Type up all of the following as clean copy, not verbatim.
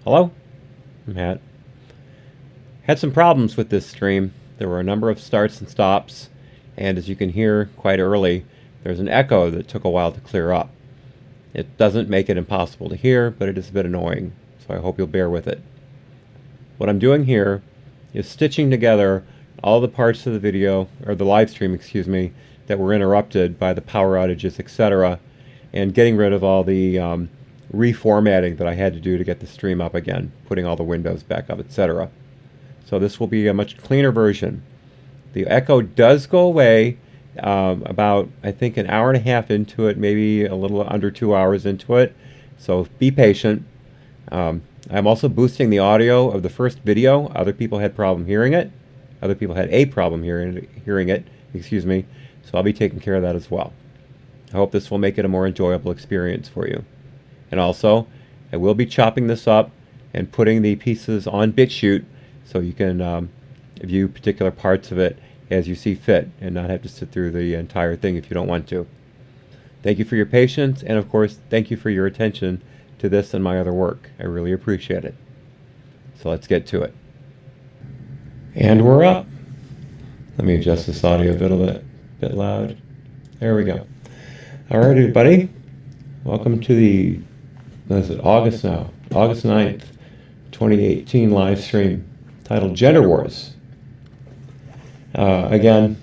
Hello, I'm Matt. Had some problems with this stream. There were a number of starts and stops, and as you can hear quite early, there's an echo that took a while to clear up. It doesn't make it impossible to hear, but it is a bit annoying, so I hope you'll bear with it. What I'm doing here is stitching together all the parts of the video, or the live stream, excuse me, that were interrupted by the power outages, etc., and getting rid of all the reformatting that I had to do to get the stream up again, putting all the windows back up, etc. So this will be a much cleaner version. The echo does go away about, I think, an hour and a half into it, maybe a little under 2 hours into it. So be patient. I'm also boosting the audio of the first video. Other people had problem hearing it. Other people had a problem hearing it, excuse me. So I'll be taking care of that as well. I hope this will make it a more enjoyable experience for you. And also, I will be chopping this up and putting the pieces on BitChute so you can view particular parts of it as you see fit and not have to sit through the entire thing if you don't want to. Thank you for your patience, and of course, thank you for your attention to this and my other work. I really appreciate it. So let's get to it. And we're up. Let me adjust this audio a bit loud. There we go. All right, everybody. Welcome to the, what is it, August now? August 9th, 2018 live stream titled Gender Wars. Again,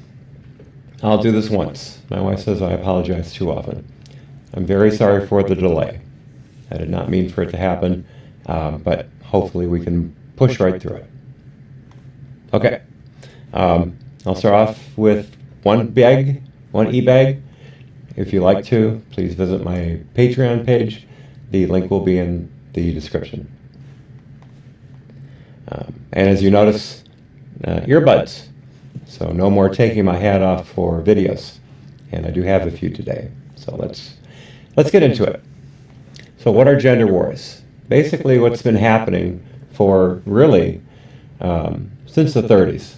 I'll do this once. My wife says I apologize too often. I'm very sorry for the delay. I did not mean for it to happen, but hopefully we can push right through it. Okay. I'll start off with one e-bag. If you like to, please visit my Patreon page. The link will be in the description. And as you notice, earbuds. So no more taking my hat off for videos. And I do have a few today. So let's get into it. So what are gender wars? Basically what's been happening for really since the 30s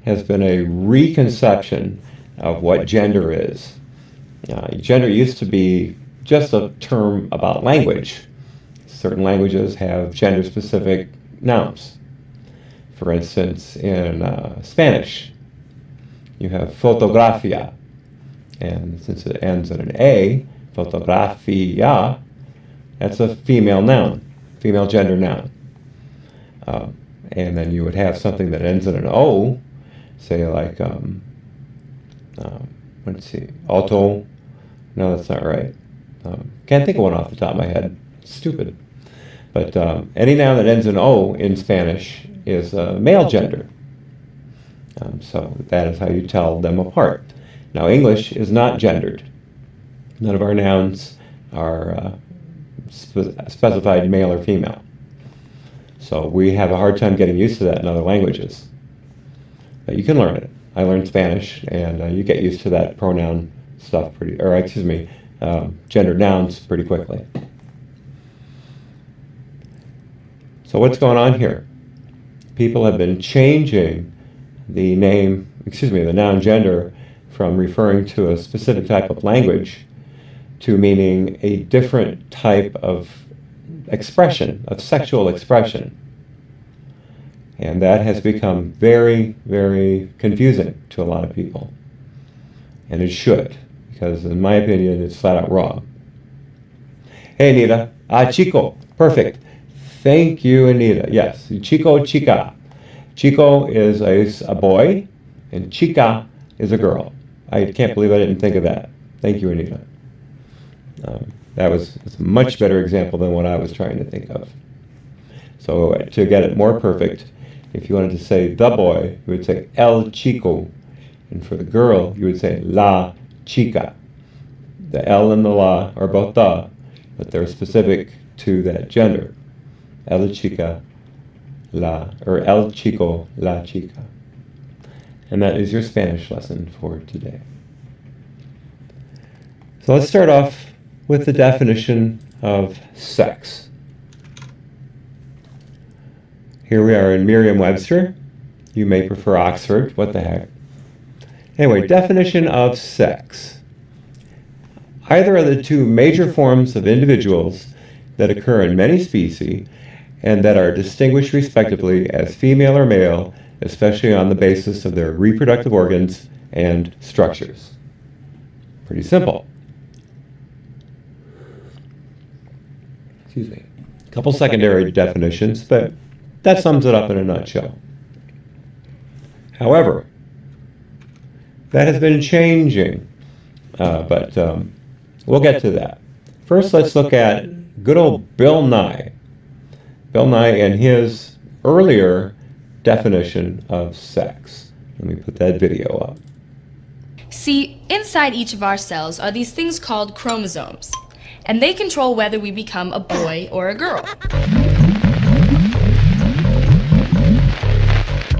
has been a reconception of what gender is. Gender used to be just a term about language. Certain languages have gender-specific nouns. For instance, in Spanish, you have fotografía, and since it ends in an A, fotografía, that's a female noun, female gender noun. And then you would have something that ends in an O, say like, let's see, auto. No, that's not right. Can't think of one off the top of my head. Stupid. But any noun that ends in O in Spanish is male gender. So that is how you tell them apart. Now, English is not gendered. None of our nouns are specified male or female. So we have a hard time getting used to that in other languages. But you can learn it. I learned Spanish, and you get used to that pronoun stuff gendered nouns pretty quickly. So what's going on here? People have been changing the noun gender from referring to a specific type of language to meaning a different type of expression, of sexual expression. And that has become very, very confusing to a lot of people. And it should, because in my opinion, it's flat out wrong. Hey, Anita. Chico. Perfect. Thank you, Anita. Yes, Chico, chica. Chico is a boy, and chica is a girl. I can't believe I didn't think of that. Thank you, Anita. That was a much better example than what I was trying to think of. So to get it more perfect, if you wanted to say the boy, you would say el chico. And for the girl, you would say la chica. The L and the la are both the, but they're specific to that gender. El chica, la, or el chico, la chica. And that is your Spanish lesson for today. So let's start off with the definition of sex. Here we are in Merriam-Webster. You may prefer Oxford, what the heck. Anyway, definition of sex. Either of the two major forms of individuals that occur in many species and that are distinguished respectively as female or male, especially on the basis of their reproductive organs and structures. Pretty simple. Excuse me. A couple secondary definitions, but that sums it up in a nutshell. However, that has been changing, but we'll get to that. First, let's look at good old Bill Nye. Bill Nye and his earlier definition of sex. Let me put that video up. See, inside each of our cells are these things called chromosomes, and they control whether we become a boy or a girl.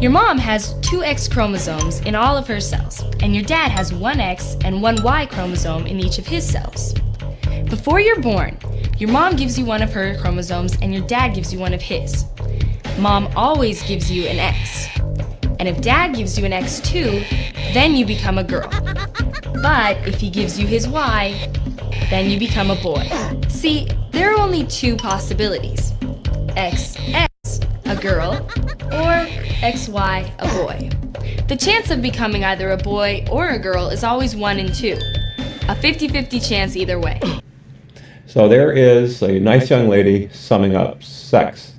Your mom has 2 X chromosomes in all of her cells, and your dad has 1 X and 1 Y chromosome in each of his cells. Before you're born, your mom gives you one of her chromosomes and your dad gives you one of his. Mom always gives you an X. And if dad gives you an X too, then you become a girl. But if he gives you his Y, then you become a boy. See, there are only 2 possibilities. XX, a girl, or XY, a boy. The chance of becoming either a boy or a girl is always 1 in 2. A 50-50 chance either way. So there is a nice young lady summing up sex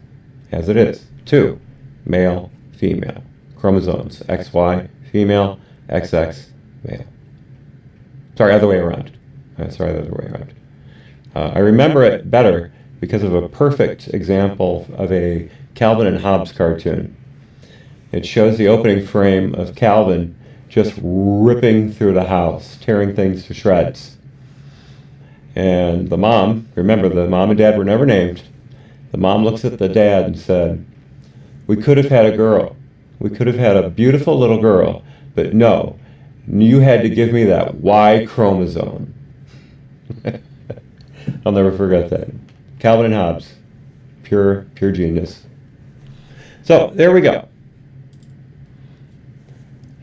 as it is. 2, male, female. Chromosomes, XY, female, XX, male. Sorry, other way around. Sorry, the other way around. I remember it better because of a perfect example of a Calvin and Hobbes cartoon. It shows the opening frame of Calvin just ripping through the house, tearing things to shreds. And the mom, remember the mom and dad were never named, the mom looks at the dad and said, "We could have had a girl. We could have had a beautiful little girl, but no, you had to give me that Y chromosome." I'll never forget that. Calvin and Hobbes, pure genius. So there we go.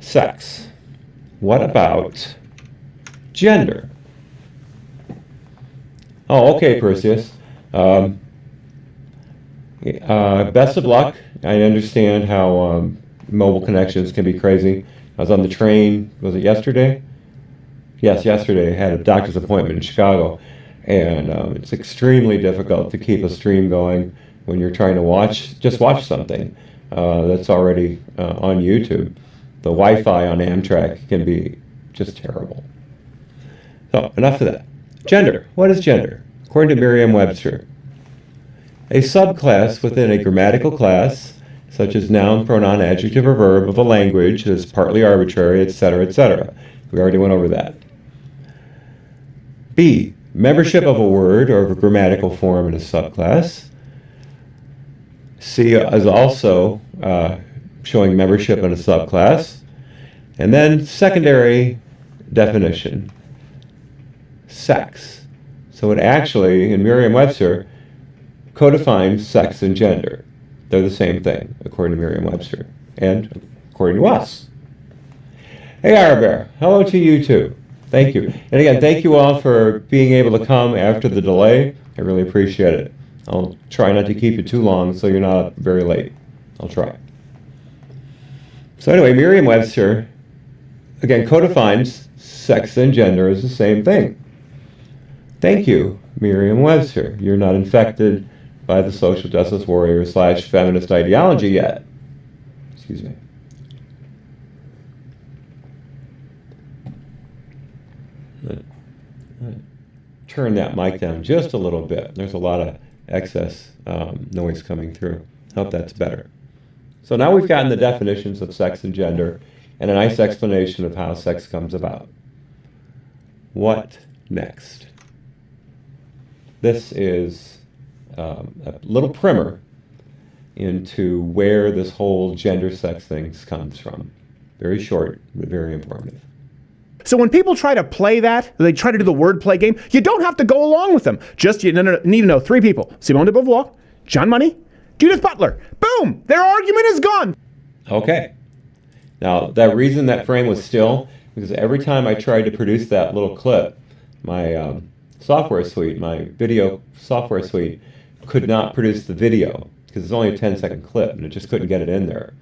Sex. What about gender? Oh, okay, Perseus. Best of luck. I understand how mobile connections can be crazy. I was on the train, was it yesterday? Yes, yesterday. I had a doctor's appointment in Chicago, and it's extremely difficult to keep a stream going when you're trying to just watch something that's already on YouTube. The Wi-Fi on Amtrak can be just terrible. So, enough of that. Gender. What is gender? According to Merriam-Webster, a subclass within a grammatical class, such as noun, pronoun, adjective, or verb of a language that is partly arbitrary, etc., etc. We already went over that. B, membership of a word or of a grammatical form in a subclass. C is also showing membership in a subclass. And then secondary definition, sex. So it actually, in Merriam-Webster, codefines sex and gender. They're the same thing, according to Merriam-Webster, and according to us. Hey, Arabear, hello to you too. Thank you. And again, thank you all for being able to come after the delay. I really appreciate it. I'll try not to keep you too long so you're not up very late. I'll try. So anyway, Merriam-Webster, again, codefines sex and gender as the same thing. Thank you, Merriam-Webster. You're not infected by the social justice warrior / feminist ideology yet. Excuse me. Turn that mic down just a little bit. There's a lot of excess noise coming through. Hope that's better. So now we've gotten the definitions of sex and gender and a nice explanation of how sex comes about. What next? This is a little primer into where this whole gender-sex thing comes from. Very short, but very informative. So when people try to play that, they try to do the wordplay game, you don't have to go along with them. Just you need to know 3 people. Simone de Beauvoir, John Money, Judith Butler. Boom! Their argument is gone. Okay. Now, that reason that frame was still, because every time I tried to produce that little clip, my software suite, my video software suite, could not produce the video because it's only a 10-second clip, and it just couldn't get it in there.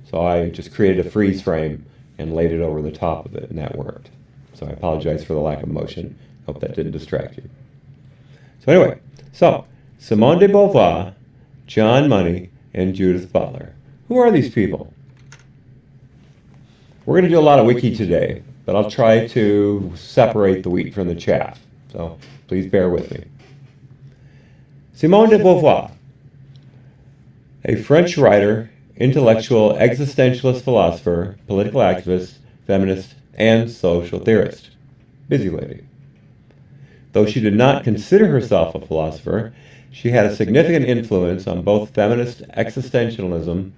So I just created a freeze frame and laid it over the top of it, and that worked. So I apologize for the lack of motion. Hope that didn't distract you. So anyway, Simone de Beauvoir, John Money, and Judith Butler. Who are these people? We're going to do a lot of wiki today, but I'll try to separate the wheat from the chaff. So please bear with me. Simone de Beauvoir, a French writer, intellectual, existentialist philosopher, political activist, feminist, and social theorist. Busy lady. Though she did not consider herself a philosopher, she had a significant influence on both feminist existentialism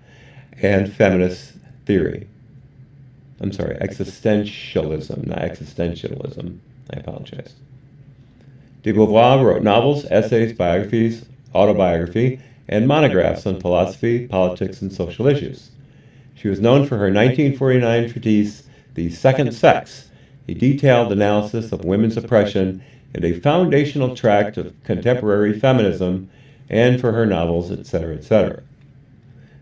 and feminist theory. I'm sorry, existentialism, not existentialism. I apologize. De Beauvoir wrote novels, essays, biographies, autobiography, and monographs on philosophy, politics, and social issues. She was known for her 1949 treatise, The Second Sex, a detailed analysis of women's oppression and a foundational tract of contemporary feminism, and for her novels, etc., etc.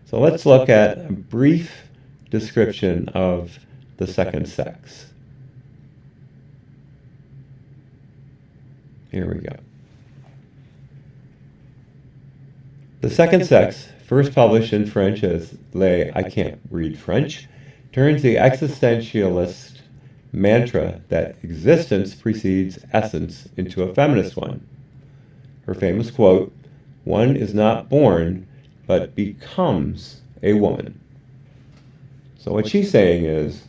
So let's look at a brief description of the second sex. Here we go. The Second Sex, first published in French as I can't read French, turns the existentialist mantra that existence precedes essence into a feminist one. Her famous quote, "One is not born, but becomes a woman." So what she's saying is,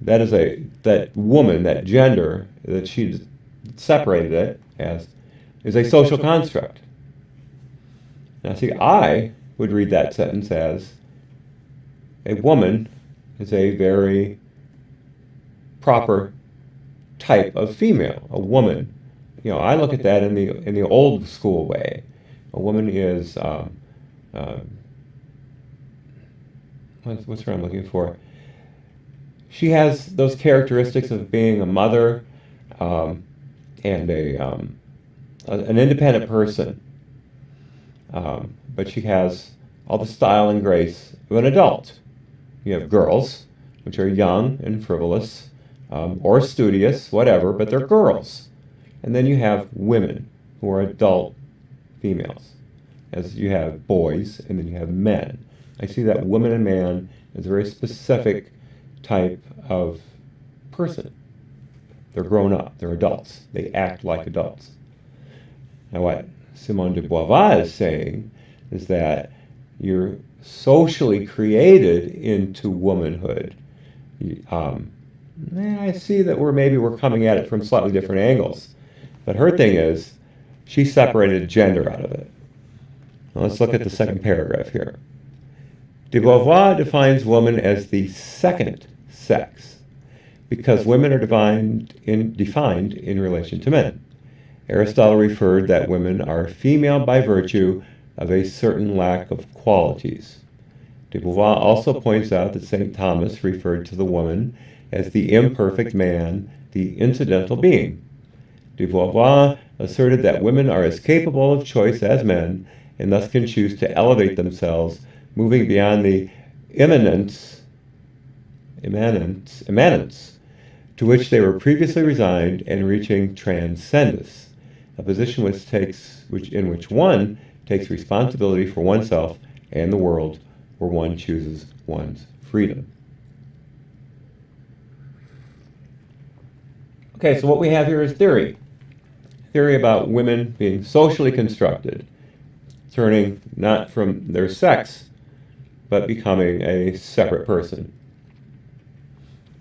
that woman, that gender, that she's separated it as, is a social construct. Now see, I would read that sentence as, a woman is a very proper type of female, a woman. I look at that in the old school way. A woman is, what's what I'm looking for? She has those characteristics of being a mother and an independent person. But she has all the style and grace of an adult. You have girls, which are young and frivolous, or studious, whatever, but they're girls. And then you have women, who are adult females. As you have boys, and then you have men. I see that woman and man is a very specific type of person. They're grown up, they're adults, they act like adults. Now what Simone de Beauvoir is saying is that you're socially created into womanhood. I see that we're coming at it from slightly different angles. But her thing is, she separated gender out of it. Now let's look at the second paragraph here. De Beauvoir defines woman as the second sex, because women are defined in relation to men. Aristotle referred that women are female by virtue of a certain lack of qualities. De Beauvoir also points out that St. Thomas referred to the woman as the imperfect man, the incidental being. De Beauvoir asserted that women are as capable of choice as men, and thus can choose to elevate themselves, moving beyond the immanence to which they were previously resigned, and reaching transcendence, a position in which one takes responsibility for oneself and the world, where one chooses one's freedom. Okay, so what we have here is theory. Theory about women being socially constructed, turning not from their sex, but becoming a separate person,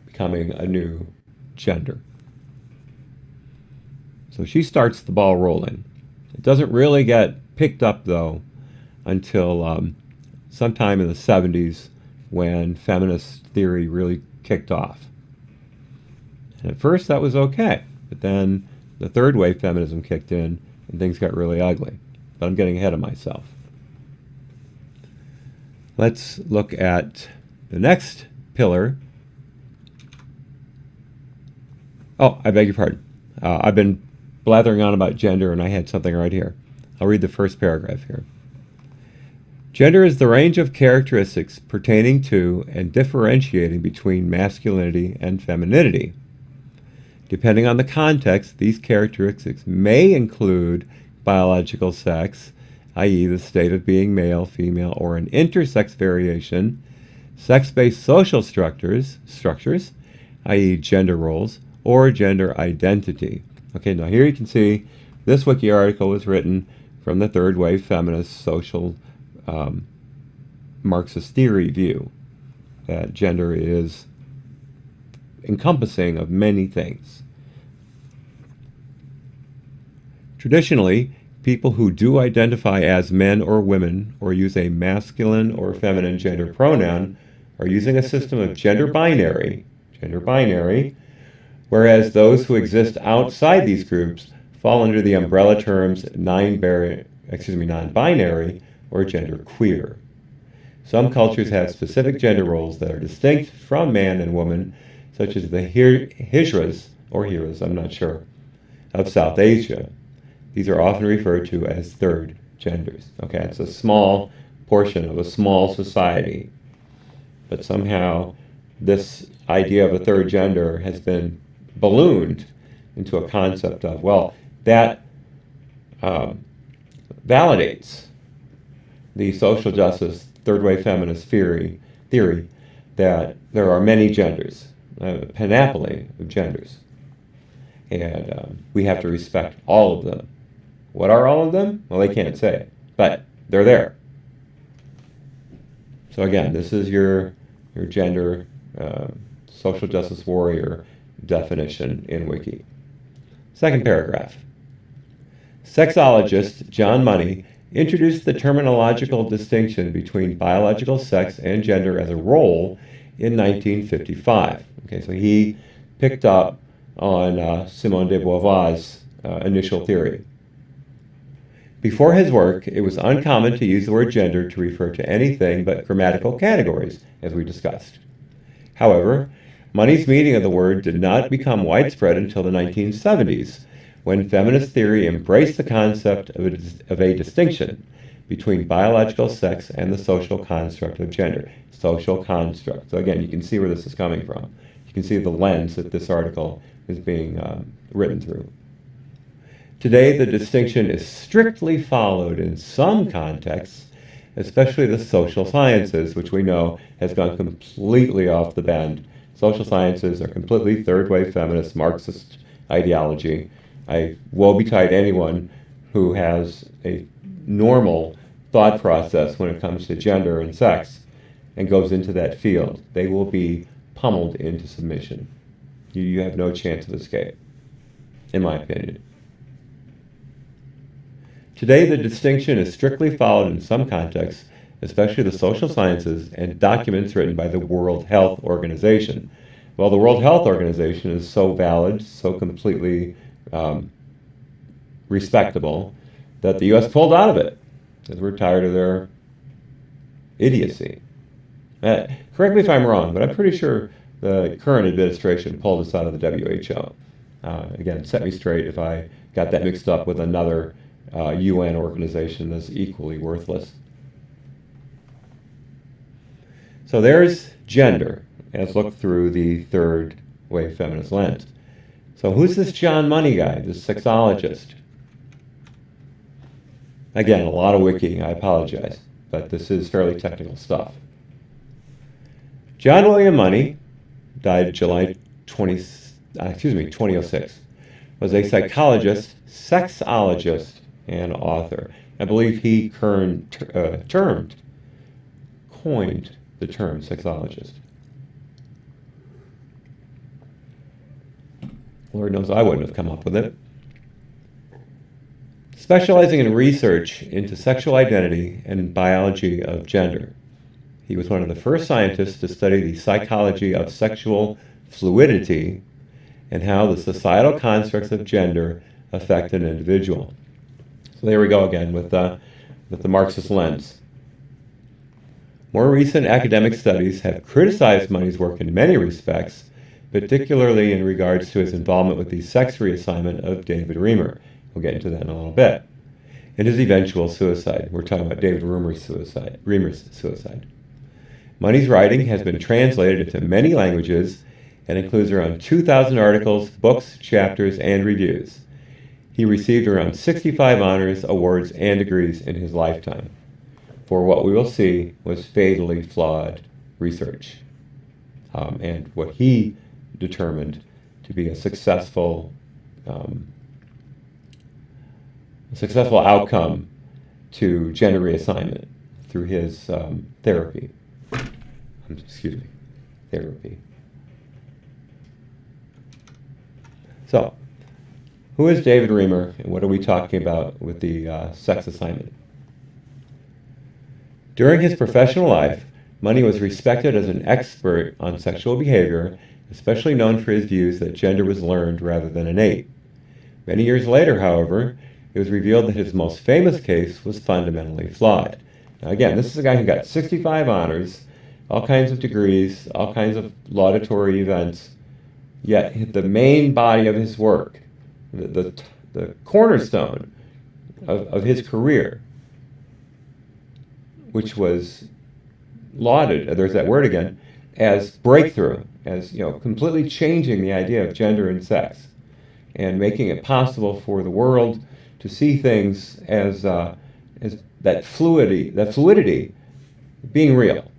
becoming a new gender. So she starts the ball rolling. It doesn't really get picked up, though, until sometime in the 70s, when feminist theory really kicked off. And at first that was okay, but then the third wave feminism kicked in and things got really ugly. But I'm getting ahead of myself. Let's look at the next pillar. Oh, I beg your pardon. I've been blathering on about gender, and I had something right here. I'll read the first paragraph here. Gender is the range of characteristics pertaining to and differentiating between masculinity and femininity. Depending on the context, these characteristics may include biological sex, i.e. the state of being male, female, or an intersex variation, sex-based social structures, i.e. gender roles, or gender identity. Okay, now here you can see this wiki article was written from the third wave feminist social Marxist theory view, that gender is encompassing of many things. Traditionally, people who do identify as men or women or use a masculine or feminine gender pronoun are using a system of gender binary, whereas those who exist outside these groups fall under the umbrella terms non-binary or genderqueer. Some cultures have specific gender roles that are distinct from man and woman, such as the Hijras, I'm not sure, of South Asia. These are often referred to as third genders. Okay, it's a small portion of a small society, but somehow this idea of a third gender has been ballooned into a concept of, well, that validates the social justice third wave feminist theory that there are many genders, a panoply of genders, and we have to respect all of them. What are all of them? Well, they can't say, but they're there. So again, this is your gender social justice warrior definition in Wiki. Second paragraph. Sexologist John Money introduced the terminological distinction between biological sex and gender as a role in 1955. Okay, so he picked up on Simone de Beauvoir's initial theory. Before his work, it was uncommon to use the word gender to refer to anything but grammatical categories, as we discussed. However, Money's meaning of the word did not become widespread until the 1970s, when feminist theory embraced the concept of a distinction between biological sex and the social construct of gender. Social construct. So again, you can see where this is coming from. You can see the lens that this article is being written through. Today, the distinction is strictly followed in some contexts, especially the social sciences, which we know has gone completely off the bend. Social sciences are completely third-wave feminist Marxist ideology. I woe betide anyone who has a normal thought process when it comes to gender and sex and goes into that field. They will be pummeled into submission. You have no chance of escape, in my opinion. Today, the distinction is strictly followed in some contexts, especially the social sciences and documents written by the World Health Organization. Well, the World Health Organization is so valid, so completely respectable, that the U.S. pulled out of it, because we're tired of their idiocy. Correct me if I'm wrong, but I'm pretty sure the current administration pulled us out of the WHO. Again, set me straight if I got that mixed up with another UN organization that's equally worthless. So there's gender, as looked through the third wave feminist lens. So who's this John Money guy, this sexologist? Again, a lot of wiki, I apologize, but this is fairly technical stuff. John William Money died July 2006, was a psychologist, sexologist, and author. I believe he coined the term sexologist. Lord knows I wouldn't have come up with it. Specializing in research into sexual identity and biology of gender. He was one of the first scientists to study the psychology of sexual fluidity and how the societal constructs of gender affect an individual. So there we go again with the Marxist lens. More recent academic studies have criticized Money's work in many respects, particularly in regards to his involvement with the sex reassignment of David Reimer. We'll get into that in a little bit. and his eventual suicide. We're talking about David Reimer's suicide. Money's writing has been translated into many languages and includes around 2,000 articles, books, chapters, and reviews. He received around 65 honors, awards, and degrees in his lifetime for what we will see was fatally flawed research and what he determined to be a successful outcome to gender reassignment through his therapy. Therapy. So, who is David Reimer, and what are we talking about with the sex assignment? During his professional life, Money was respected as an expert on sexual behavior, especially known for his views that gender was learned rather than innate. Many years later, however, it was revealed that his most famous case was fundamentally flawed. Now again, this is a guy who got 65 honors, all kinds of degrees, all kinds of laudatory events, yet the main body of his work, the cornerstone of his career, which was lauded, there's that word again, as breakthrough, as completely changing the idea of gender and sex, and making it possible for the world to see things as that fluidity being real.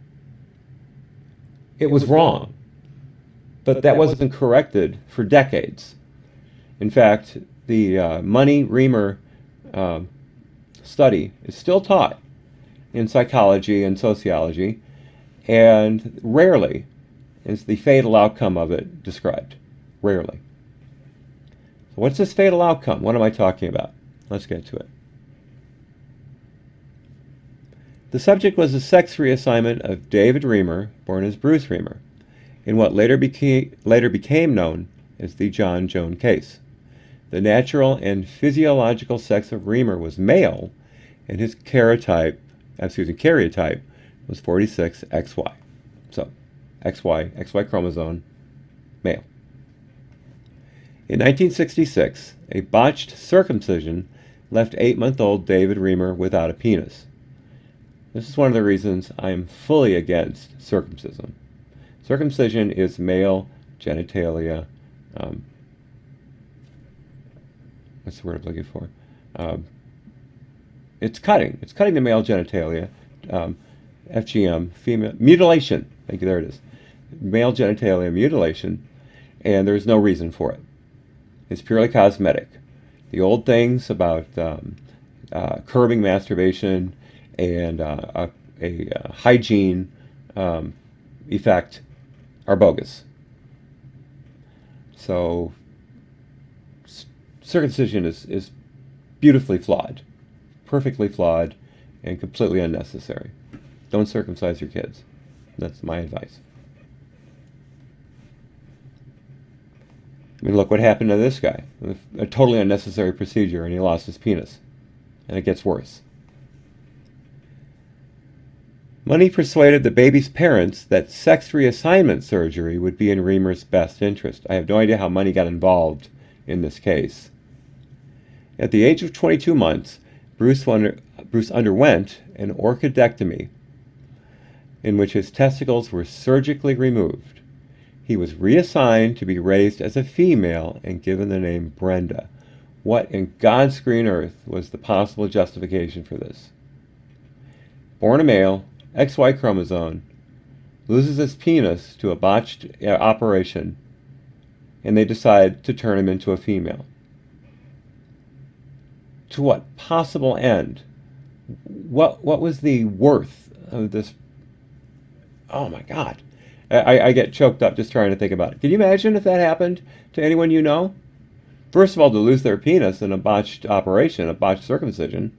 It was wrong, but that wasn't corrected for decades. In fact, the Money-Reimer study is still taught in psychology and sociology, and rarely is the fatal outcome of it described. Rarely. So what's this fatal outcome? What am I talking about? Let's get to it. The subject was the sex reassignment of David Reimer, born as Bruce Reimer, in what later became known as the John Joan case. The natural and physiological sex of Reimer was male, and his karyotype was 46XY. So, XY chromosome, male. In 1966, a botched circumcision left 8-month-old David Reimer without a penis. This is one of the reasons I am fully against circumcision. Circumcision is male genitalia. What's the word I'm looking for? It's cutting. It's cutting the male genitalia. FGM, female mutilation. Thank you. There it is. Male genitalia mutilation, and there's no reason for it. It's purely cosmetic. The old things about curbing masturbation and a hygiene effect are bogus. So circumcision is beautifully flawed, perfectly flawed, and completely unnecessary. Don't circumcise your kids. That's my advice. I mean, look what happened to this guy. A totally unnecessary procedure, and he lost his penis. And it gets worse. Money persuaded the baby's parents that sex reassignment surgery would be in Reimer's best interest. I have no idea how Money got involved in this case. At the age of 22 months, Bruce underwent an orchidectomy in which his testicles were surgically removed. He was reassigned to be raised as a female and given the name Brenda. What in God's green earth was the possible justification for this? Born a male, XY chromosome, loses his penis to a botched operation, and they decide to turn him into a female. To what possible end? What was the worth of this? Oh my God. I get choked up just trying to think about it. Can you imagine if that happened to anyone you know? First of all, to lose their penis in a botched operation, a botched circumcision,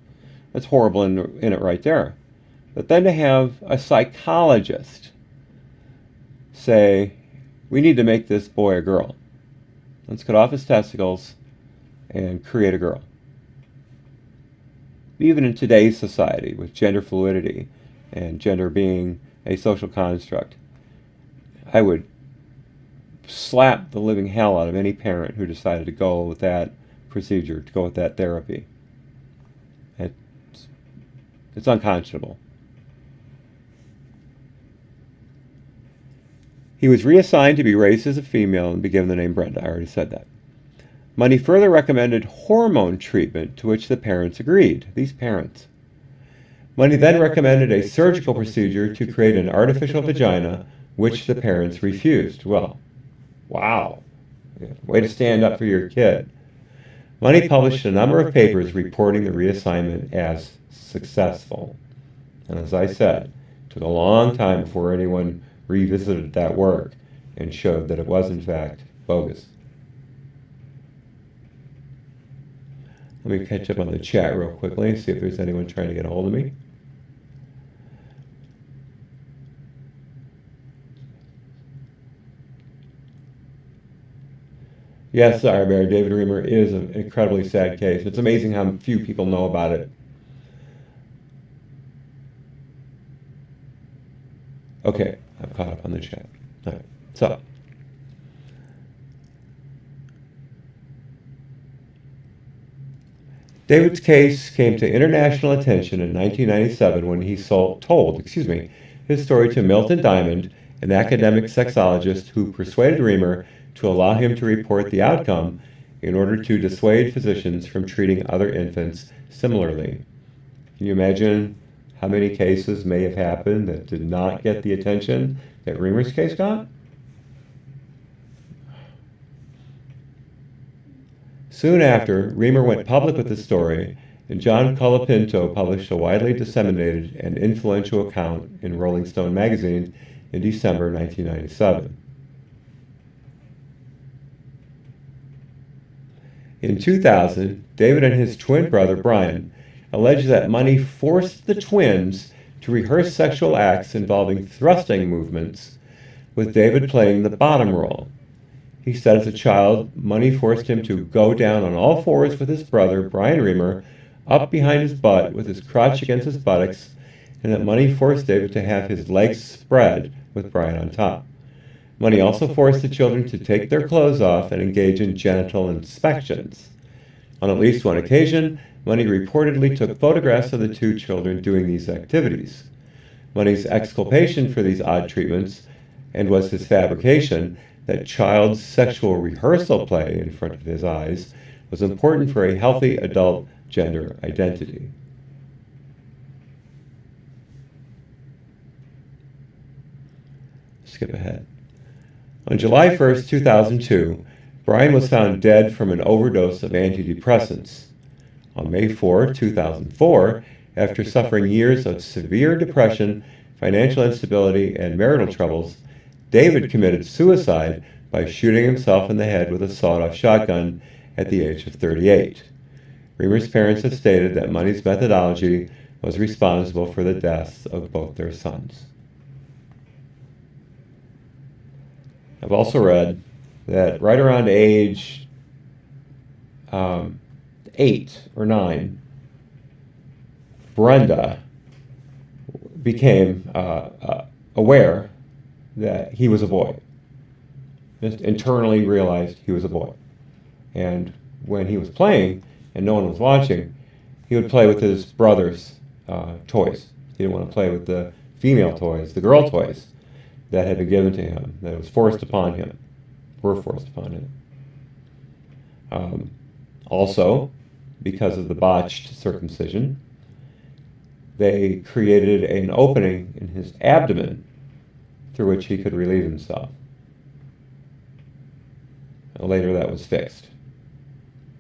that's horrible in it right there. But then to have a psychologist say, we need to make this boy a girl. Let's cut off his testicles and create a girl. Even in today's society, with gender fluidity and gender being a social construct, I would slap the living hell out of any parent who decided to go with that procedure, to go with that therapy. It's unconscionable. He was reassigned to be raised as a female and be given the name Brenda. I already said that. Money further recommended hormone treatment, to which the parents agreed. These parents. Money then recommended a surgical procedure to create an artificial vagina, which the parents refused. Well, wow. Way to stand up for your kid. Money published a number of papers reporting the reassignment as successful. And as I said, it took a long time before anyone revisited that work and showed that it was in fact bogus. Let me catch up on the chat real quickly and see if there's anyone trying to get a hold of me. Yes, sorry, Bear. David Reamer is an incredibly sad case. It's amazing how few people know about it. Okay, I've caught up on the chat. All right, so. David's case came to international attention in 1997 when he told his story to Milton Diamond, an academic sexologist who persuaded Reamer to allow him to report the outcome in order to dissuade physicians from treating other infants similarly. Can you imagine how many cases may have happened that did not get the attention that Reamer's case got? Soon after, Reamer went public with the story, and John Colapinto published a widely disseminated and influential account in Rolling Stone magazine in December 1997. In 2000, David and his twin brother, Brian, alleged that Money forced the twins to rehearse sexual acts involving thrusting movements, with David playing the bottom role. He said as a child, Money forced him to go down on all fours with his brother, Brian Reamer, up behind his butt with his crotch against his buttocks, and that Money forced David to have his legs spread with Brian on top. Money also forced the children to take their clothes off and engage in genital inspections. On at least one occasion, Money reportedly took photographs of the two children doing these activities. Money's exculpation for these odd treatments, and was his fabrication, that child sexual rehearsal play in front of his eyes was important for a healthy adult gender identity. Skip ahead. On July 1st, 2002, Brian was found dead from an overdose of antidepressants. On May 4, 2004, after suffering years of severe depression, financial instability, and marital troubles, David committed suicide by shooting himself in the head with a sawed-off shotgun at the age of 38. Reamer's parents have stated that Money's methodology was responsible for the deaths of both their sons. I've also read that right around age 8 or 9, Brenda became aware that he was a boy. Just internally realized he was a boy. And when he was playing and no one was watching, he would play with his brother's toys. He didn't want to play with the female toys, the girl toys that had been given to him, that was forced upon him, were forced upon him. Also, because of the botched circumcision, they created an opening in his abdomen through which he could relieve himself. Later that was fixed.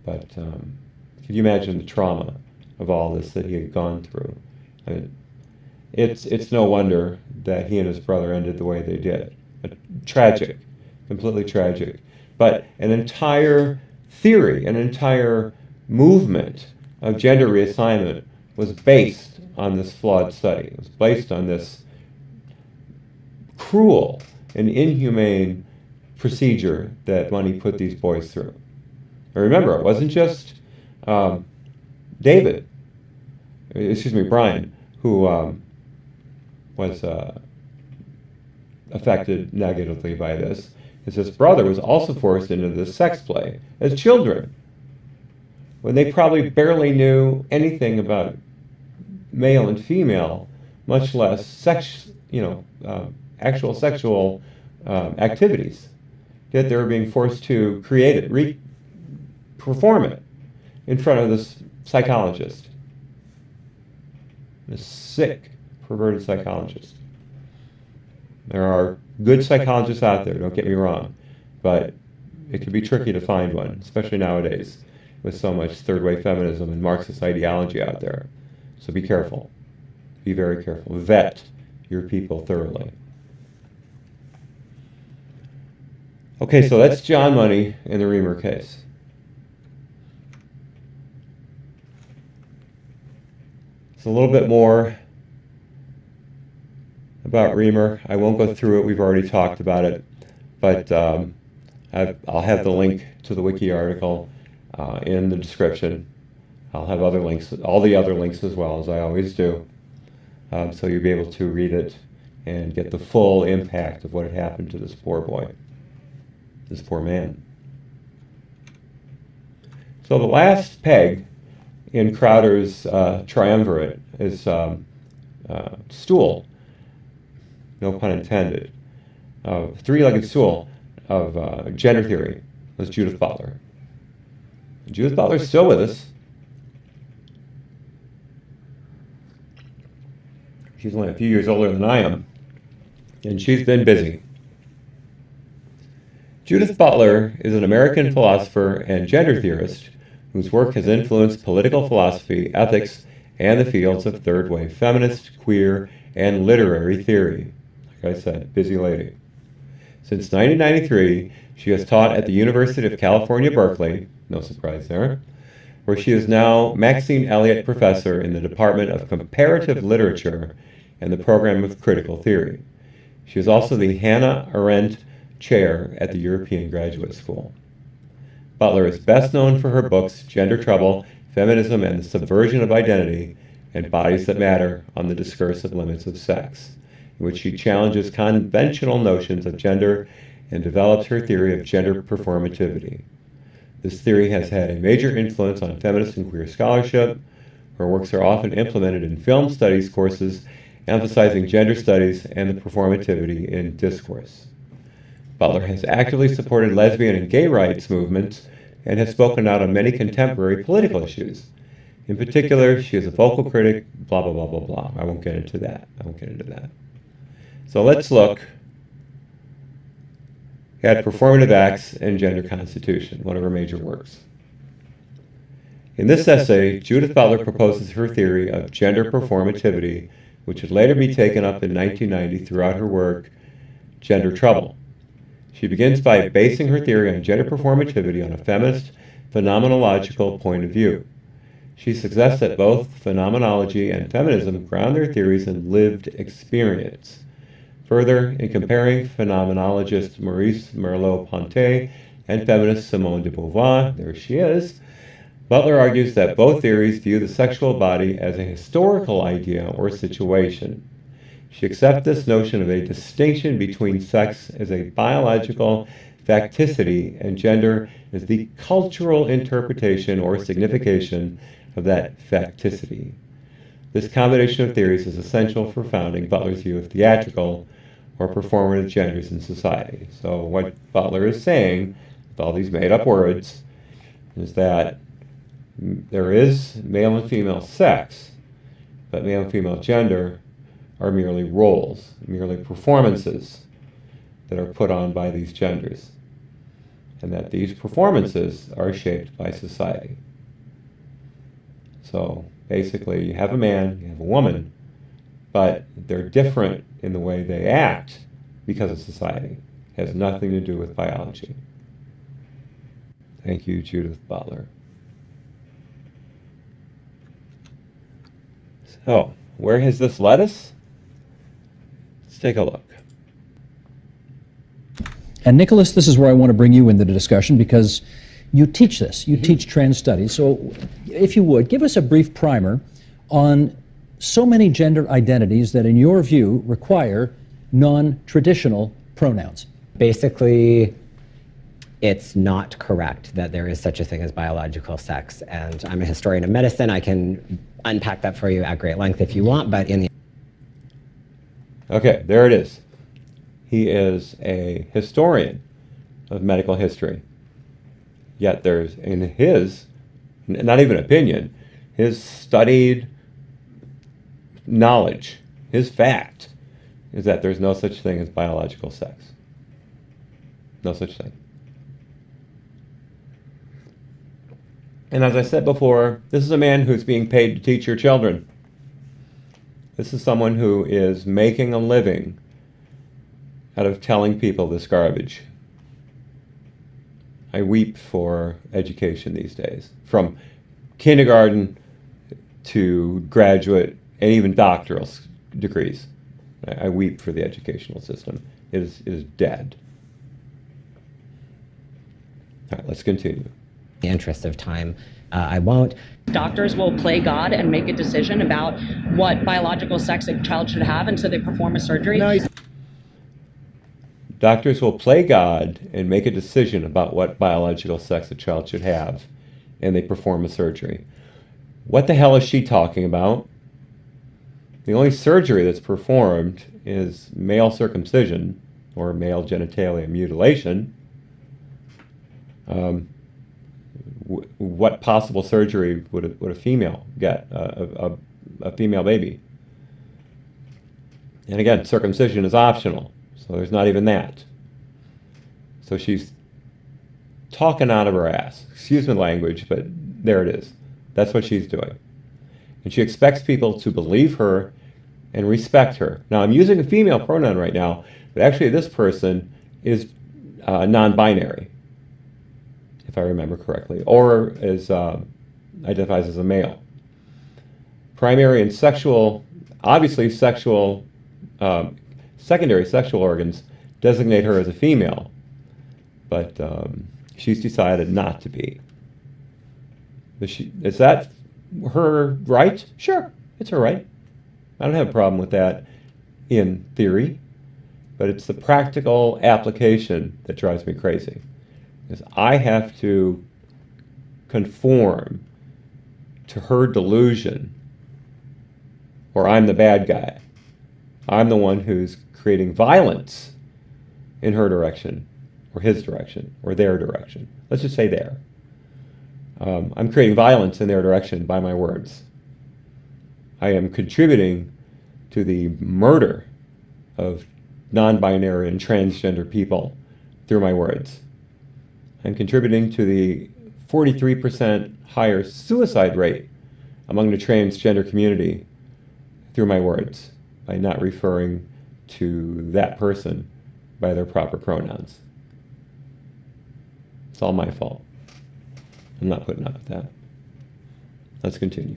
But could you imagine the trauma of all this that he had gone through? I mean, it's no wonder that he and his brother ended the way they did. Tragic, completely tragic. But an entire theory, an entire movement of gender reassignment was based on this flawed study. It was based on this cruel and inhumane procedure that Money put these boys through. And remember, it wasn't just Brian, who was affected negatively by this. His brother was also forced into this sex play as children, when they probably barely knew anything about male and female, much less actual sexual activities. Yet they were being forced to create it, perform it in front of this psychologist, this sick, perverted psychologist. There are good psychologists out there, don't get me wrong, but it can be tricky to find one, especially nowadays with so much third-wave feminism and Marxist ideology out there. So be careful. Be very careful. Vet your people thoroughly. Okay, so that's John Money in the Reamer case. It's a little bit more about Reamer. I won't go through it. We've already talked about it. But I'll have the link to the wiki article in the description. I'll have other links, all the other links as well, as I always do. So you'll be able to read it and get the full impact of what had happened to this poor boy, this poor man. So the last peg in Crowder's triumvirate is stool, no pun intended, three-legged stool of gender theory was Judith Butler. Judith Butler's still with us. She's only a few years older than I am, and she's been busy. Judith Butler is an American philosopher and gender theorist whose work has influenced political philosophy, ethics, and the fields of third-wave feminist, queer, and literary theory. Like I said, busy lady. Since 1993, she has taught at the University of California, Berkeley, no surprise there, where she is now Maxine Elliott Professor in the Department of Comparative Literature and the Program of Critical Theory. She is also the Hannah Arendt Chair at the European Graduate School. Butler is best known for her books Gender Trouble, Feminism and the Subversion of Identity, and Bodies That Matter on the Discursive Limits of Sex, in which she challenges conventional notions of gender and develops her theory of gender performativity. This theory has had a major influence on feminist and queer scholarship. Her works are often implemented in film studies courses, emphasizing gender studies and the performativity in discourse. Butler has actively supported lesbian and gay rights movements and has spoken out on many contemporary political issues. In particular, she is a vocal critic, blah, blah, blah, blah, blah. I won't get into that. So let's look at Performative Acts and Gender Constitution, one of her major works. In this essay, Judith Butler proposes her theory of gender performativity, which would later be taken up in 1990 throughout her work, Gender Trouble. She begins by basing her theory on gender performativity on a feminist, phenomenological point of view. She suggests that both phenomenology and feminism ground their theories in lived experience. Further, in comparing phenomenologist Maurice Merleau-Ponty and feminist Simone de Beauvoir, there she is, Butler argues that both theories view the sexual body as a historical idea or situation. She accepts this notion of a distinction between sex as a biological facticity and gender as the cultural interpretation or signification of that facticity. This combination of theories is essential for founding Butler's view of theatrical or performative genders in society. So what Butler is saying, with all these made-up words, is that there is male and female sex, but male and female gender are merely roles, merely performances that are put on by these genders, and that these performances are shaped by society. So basically, you have a man, you have a woman, but they're different in the way they act because of society. It has nothing to do with biology. Thank you, Judith Butler. So, where has this led us? Let's take a look. And Nicholas, this is where I want to bring you into the discussion because you teach this. You teach trans studies. So if you would, give us a brief primer on so many gender identities that in your view require non-traditional pronouns. Basically, it's not correct that there is such a thing as biological sex. And I'm a historian of medicine. I can unpack that for you at great length if you want, but in the Okay, there it is. He is a historian of medical history. Yet there's, in his, not even opinion, his studied knowledge, his fact, is that there's no such thing as biological sex. No such thing. And as I said before, this is a man who's being paid to teach your children. This is someone who is making a living out of telling people this garbage. I weep for education these days, from kindergarten to graduate and even doctoral degrees. I weep for the educational system. It is dead. All right, let's continue. interest of time, I won't. Doctors will play God and make a decision about what biological sex a child should have, and so they perform a surgery. Nice. Doctors will play God and make a decision about what biological sex a child should have, and they perform a surgery. What the hell is she talking about? The only surgery that's performed is male circumcision or male genitalia mutilation. What possible surgery would a female get, a female baby? And again, circumcision is optional, so there's not even that. So she's talking out of her ass. Excuse my language, but there it is. That's what she's doing. And she expects people to believe her and respect her. Now, I'm using a female pronoun right now, but actually this person is non-binary, if I remember correctly, or is identifies as a male. Primary and sexual, obviously sexual, secondary sexual organs designate her as a female, but she's decided not to be. Is that her right? Sure, it's her right. I don't have a problem with that in theory, but it's the practical application that drives me crazy. Because I have to conform to her delusion, or I'm the bad guy. I'm the one who's creating violence in her direction, or his direction, or their direction. Let's just say there. I'm creating violence in their direction by my words. I am contributing to the murder of non-binary and transgender people through my words. I'm contributing to the 43% higher suicide rate among the transgender community through my words, by not referring to that person by their proper pronouns. It's all my fault. I'm not putting up with that. Let's continue.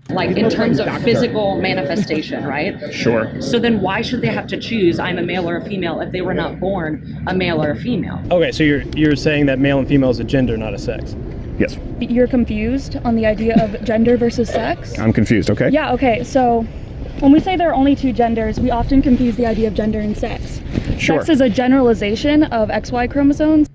Like in terms of physical manifestation, right? Sure. So then why should they have to choose I'm a male or a female if they were not born a male or a female? Okay, so you're saying that male and female is a gender, not a sex. Yes. You're confused on the idea of gender versus sex? I'm confused, okay? Yeah, okay. So when we say there are only two genders, we often confuse the idea of gender and sex. Sure. Sex is a generalization of XY chromosomes.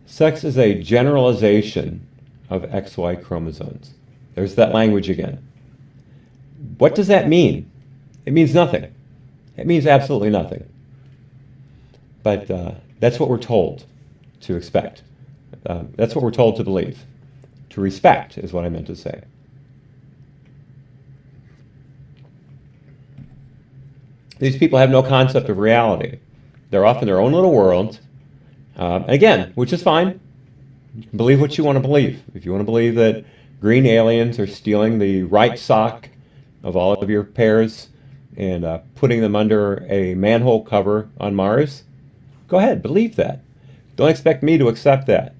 Sex is a generalization of XY chromosomes. There's that language again. What does that mean? It means nothing. It means absolutely nothing. But that's what we're told to expect. That's what we're told to believe. To respect is what I meant to say. These people have no concept of reality. They're off in their own little world. Again, which is fine. You can believe what you want to believe. If you want to believe that green aliens are stealing the right sock of all of your pairs and putting them under a manhole cover on Mars, go ahead, believe that. Don't expect me to accept that.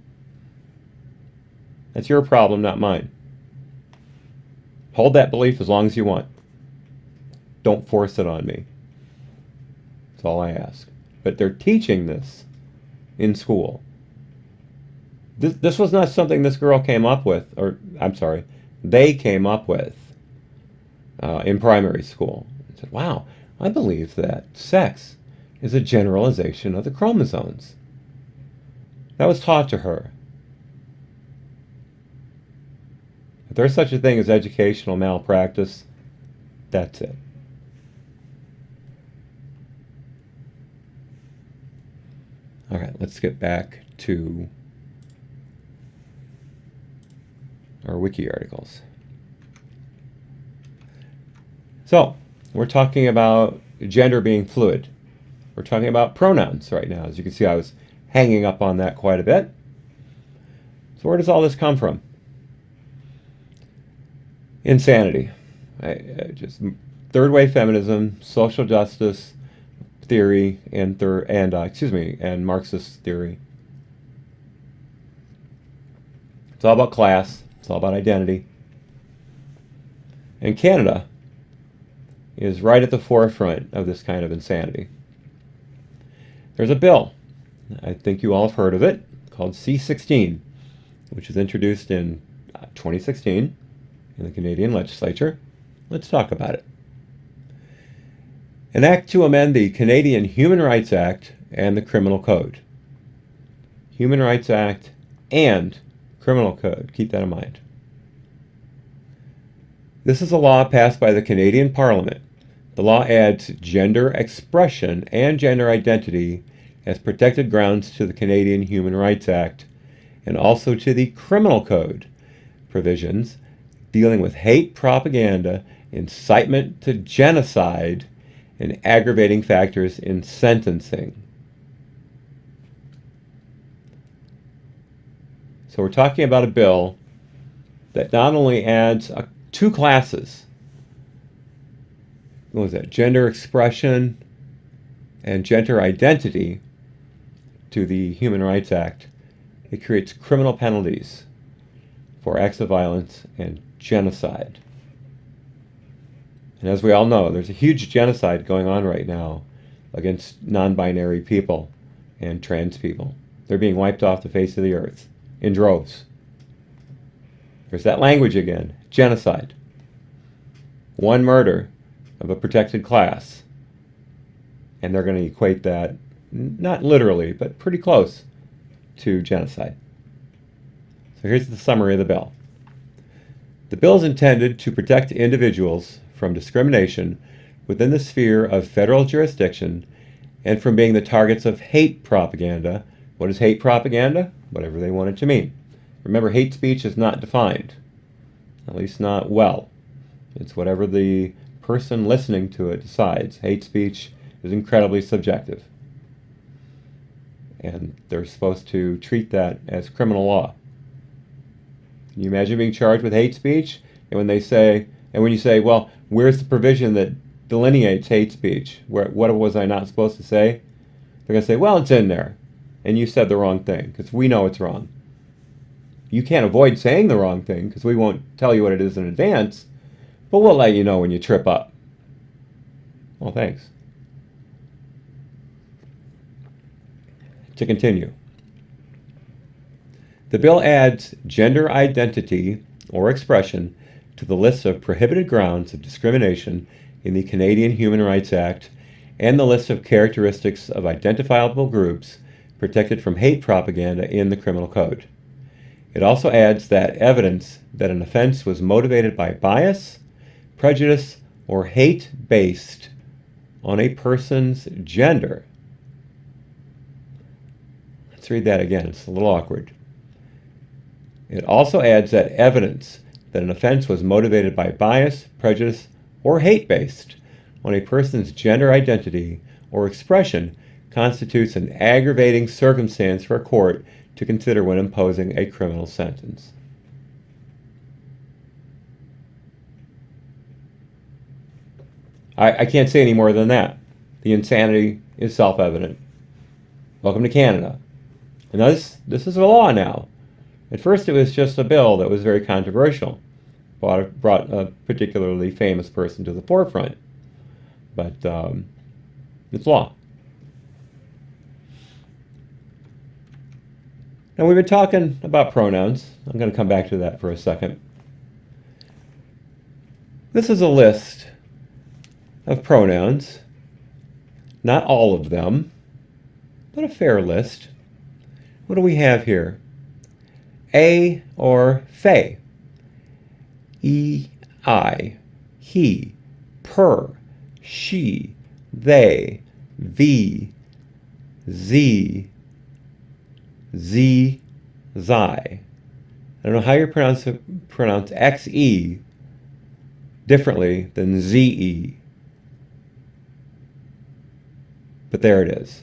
That's your problem, not mine. Hold that belief as long as you want. Don't force it on me. That's all I ask. But they're teaching this in school. This was not something this girl came up with, or I'm sorry, they came up with in primary school. I said, wow, I believe that sex is a generalization of the chromosomes. That was taught to her. there's such a thing as educational malpractice, that's it. All right, let's get back to our wiki articles. So, we're talking about gender being fluid. We're talking about pronouns right now. As you can see, I was hanging up on that quite a bit. So where does all this come from? Insanity. Just third wave feminism, social justice theory, and Marxist theory. It's all about class. It's all about identity. And Canada is right at the forefront of this kind of insanity. There's a bill, I think you all have heard of it, called C-16, which was introduced in 2016 in the Canadian legislature. Let's talk about it. An act to amend the Canadian Human Rights Act and the Criminal Code. Human Rights Act and Criminal Code. Keep that in mind. This is a law passed by the Canadian Parliament. The law adds gender expression and gender identity as protected grounds to the Canadian Human Rights Act and also to the Criminal Code provisions dealing with hate propaganda, incitement to genocide, and aggravating factors in sentencing. So we're talking about a bill that not only adds two classes, what was that, gender expression and gender identity to the Human Rights Act, it creates criminal penalties for acts of violence and genocide. And as we all know, there's a huge genocide going on right now against non-binary people and trans people. They're being wiped off the face of the earth in droves. There's that language again, genocide. One murder of a protected class. And they're going to equate that, not literally, but pretty close to genocide. So here's the summary of the bill. The bill is intended to protect individuals from discrimination within the sphere of federal jurisdiction and from being the targets of hate propaganda. What is hate propaganda? Whatever they want it to mean. Remember, hate speech is not defined, at least not well. It's whatever the person listening to it decides. Hate speech is incredibly subjective. And they're supposed to treat that as criminal law. Can you imagine being charged with hate speech? And when you say, well, where's the provision that delineates hate speech? What was I not supposed to say? They're going to say, well, it's in there. And you said the wrong thing, because we know it's wrong. You can't avoid saying the wrong thing, because we won't tell you what it is in advance, but we'll let you know when you trip up. Well, thanks. To continue. The bill adds gender identity or expression to the list of prohibited grounds of discrimination in the Canadian Human Rights Act and the list of characteristics of identifiable groups protected from hate propaganda in the Criminal Code. It also adds that evidence that an offense was motivated by bias, prejudice, or hate based on a person's gender. Let's read that again, it's a little awkward. It also adds that evidence that an offense was motivated by bias, prejudice, or hate based on a person's gender identity or expression constitutes an aggravating circumstance for a court to consider when imposing a criminal sentence. I can't say any more than that. The insanity is self-evident. Welcome to Canada. And this is a law now. At first it was just a bill that was very controversial. Brought a particularly famous person to the forefront. But it's law. Now we've been talking about pronouns. I'm going to come back to that for a second. This is a list of pronouns. Not all of them, but a fair list. What do we have here? A or fey. I, he, per, she, they, thee, z, z, zi. I don't know how you pronounce xe differently than ze, but there it is.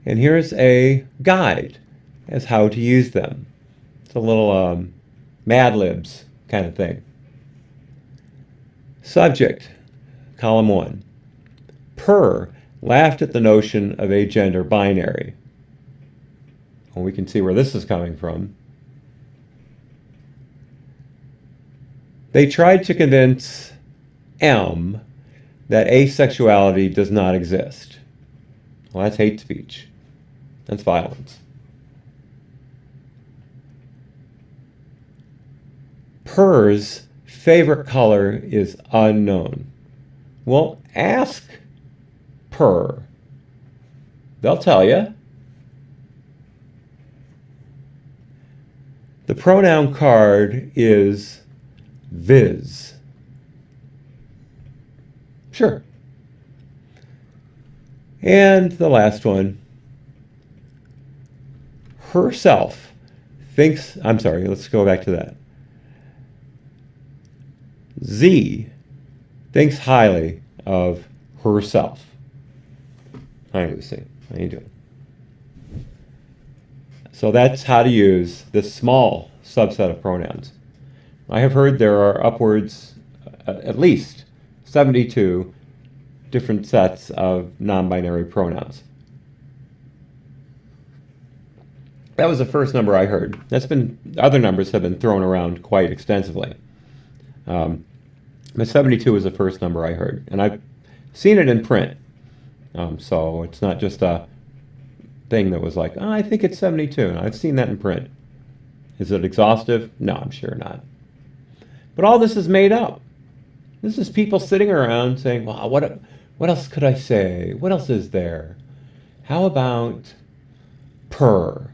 And here's a guide as how to use them. It's a little Mad Libs kind of thing. Subject, column 1. Per laughed at the notion of a gender binary. Well, we can see where this is coming from. They tried to convince M that asexuality does not exist. Well, that's hate speech. That's violence. Per's favorite color is unknown. Well, ask Per. They'll tell you. The pronoun card is viz. Sure. And the last one. Herself thinks, I'm sorry, let's go back to that. Z thinks highly of herself. Hi, Lucy. How you doing? So that's how to use this small subset of pronouns. I have heard there are upwards, at least 72 different sets of non-binary pronouns. That was the first number I heard. Other numbers have been thrown around quite extensively. But 72 was the first number I heard, and I've seen it in print. So it's not just a thing that was like, oh, I think it's 72. And I've seen that in print. Is it exhaustive? No, I'm sure not. But all this is made up. This is people sitting around saying, wow, what else could I say? What else is there? How about per?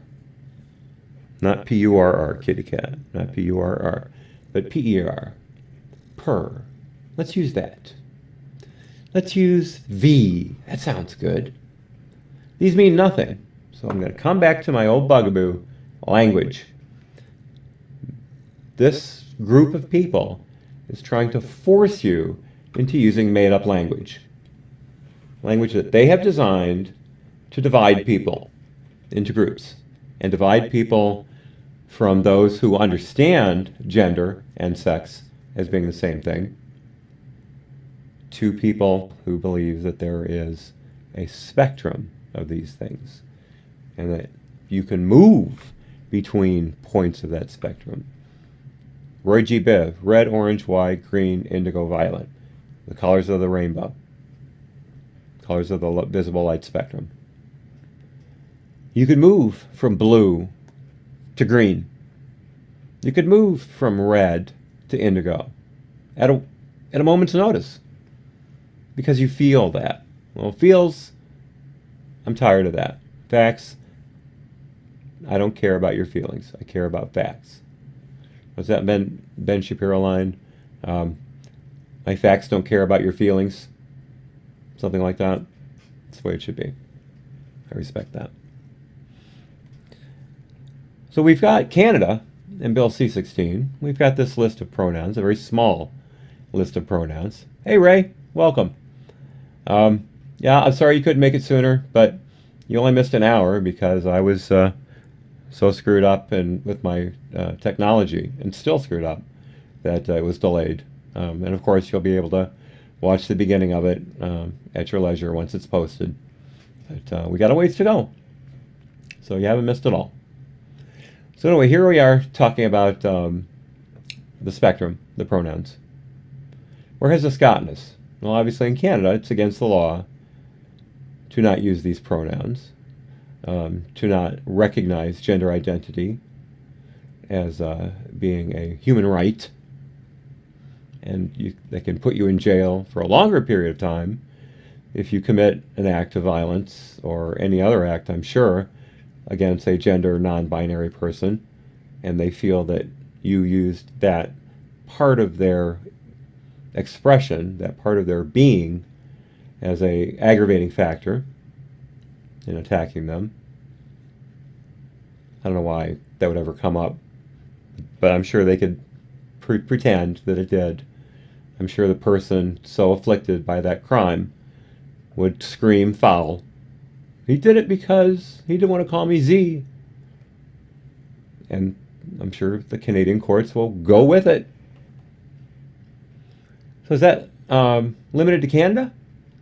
Not P-U-R-R, kitty cat. Not P-U-R-R, but P-E-R. Per. Let's use that. Let's use V. That sounds good. These mean nothing. So I'm going to come back to my old bugaboo, language. This group of people is trying to force you into using made-up language. Language that they have designed to divide people into groups and divide people from those who understand gender and sex as being the same thing to people who believe that there is a spectrum of these things and that you can move between points of that spectrum. Roy G. Biv, red, orange, white, green, indigo, violet. The colors of the rainbow. Colors of the visible light spectrum. You could move from blue to green. You could move from red to indigo at a moment's notice because you feel that. Well, feels, I'm tired of that. Facts, I don't care about your feelings. I care about facts. What's that Ben Shapiro line? My facts don't care about your feelings. Something like that. That's the way it should be. I respect that. So we've got Canada in Bill C-16. We've got this list of pronouns, a very small list of pronouns. Hey, Ray, welcome. Yeah, I'm sorry you couldn't make it sooner, but you only missed an hour because I was so screwed up with my technology, and still screwed up, that it was delayed. And of course, you'll be able to watch the beginning of it at your leisure once it's posted. But we got a ways to go, so you haven't missed it all. So anyway, here we are talking about the spectrum, the pronouns. Where has this gotten us? Well, obviously in Canada, it's against the law to not use these pronouns, to not recognize gender identity as being a human right. And they can put you in jail for a longer period of time if you commit an act of violence or any other act, I'm sure, against a gender non-binary person and they feel that you used that part of their expression, that part of their being, as a aggravating factor in attacking them. I don't know why that would ever come up, but I'm sure they could pretend that it did. I'm sure the person so afflicted by that crime would scream foul. He did it because he didn't want to call me Z. And I'm sure the Canadian courts will go with it. So is that limited to Canada?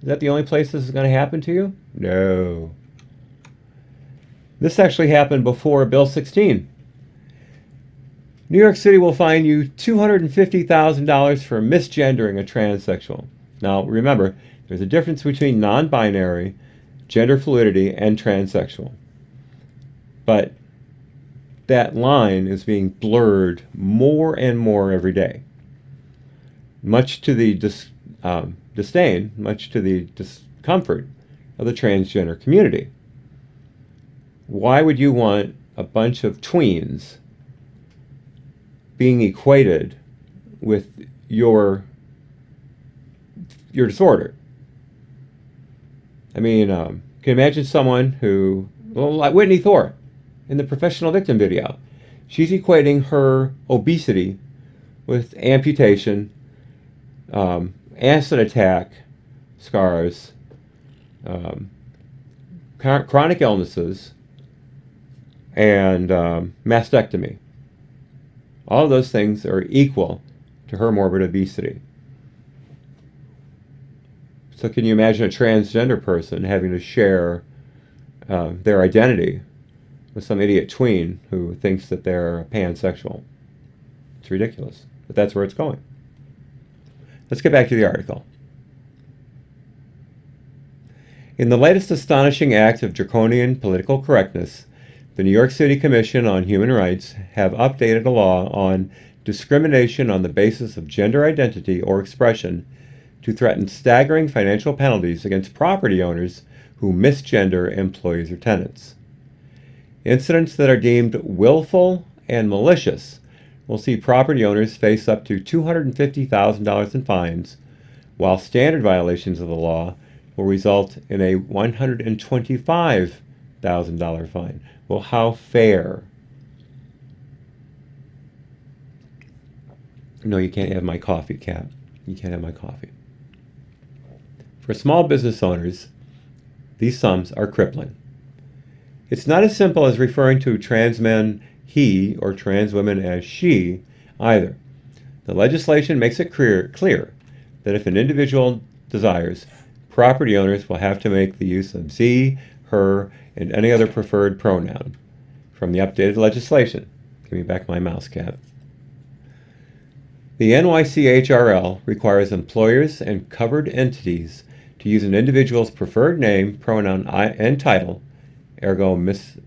Is that the only place this is going to happen to you? No. This actually happened before Bill 16. New York City will fine you $250,000 for misgendering a transsexual. Now, remember, there's a difference between non-binary, gender fluidity, and transsexual. But that line is being blurred more and more every day, much to the disdain, much to the discomfort of the transgender community. Why would you want a bunch of tweens being equated with your disorder? I mean, can you imagine someone who, well, like Whitney Thore in the professional victim video, she's equating her obesity with amputation, acid attack scars, chronic illnesses, and mastectomy. All of those things are equal to her morbid obesity. So can you imagine a transgender person having to share their identity with some idiot tween who thinks that they're pansexual? It's ridiculous, but that's where it's going. Let's get back to the article. In the latest astonishing act of draconian political correctness, the New York City Commission on Human Rights have updated a law on discrimination on the basis of gender identity or expression to threaten staggering financial penalties against property owners who misgender employees or tenants. Incidents that are deemed willful and malicious will see property owners face up to $250,000 in fines, while standard violations of the law will result in a $125,000 fine. Well, how fair? No, you can't have my coffee, Cat. You can't have my coffee. For small business owners, these sums are crippling. It's not as simple as referring to trans men he or trans women as she either. The legislation makes it clear that if an individual desires, property owners will have to make the use of Z, her, and any other preferred pronoun from the updated legislation. Give me back my mouse, Cat. The NYCHRL requires employers and covered entities to use an individual's preferred name, pronoun, and title, ergo Mrs.,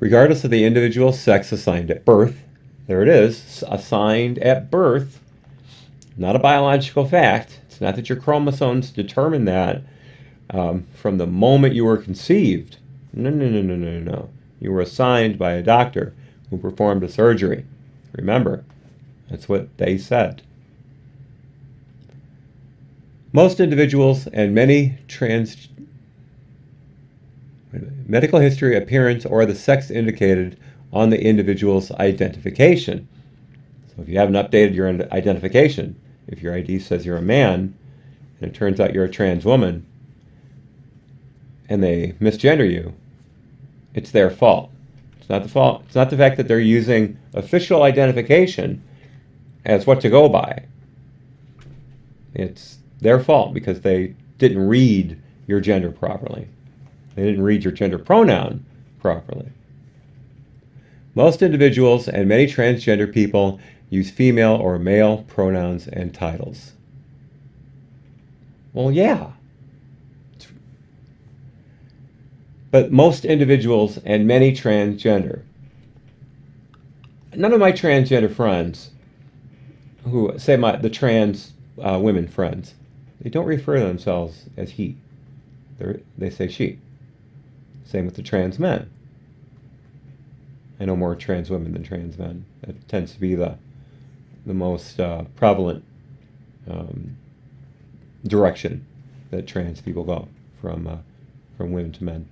regardless of the individual's sex assigned at birth. There it is, assigned at birth, not a biological fact. It's not that your chromosomes determine that from the moment you were conceived. No. You were assigned by a doctor who performed a surgery. Remember, that's what they said. Most individuals and many medical history, appearance, or the sex indicated on the individual's identification. So if you haven't updated your identification, if your ID says you're a man, and it turns out you're a trans woman, and they misgender you, it's their fault. It's not the fault. It's not the fact that they're using official identification as what to go by. It's their fault because they didn't read your gender properly. They didn't read your gender pronoun properly. Most individuals and many transgender people use female or male pronouns and titles. Well, yeah. But most individuals and many transgender. None of my transgender friends who say the trans women friends, they don't refer to themselves as he. They say she. Same with the trans men. I know more trans women than trans men. That tends to be the most prevalent direction that trans people go from women to men.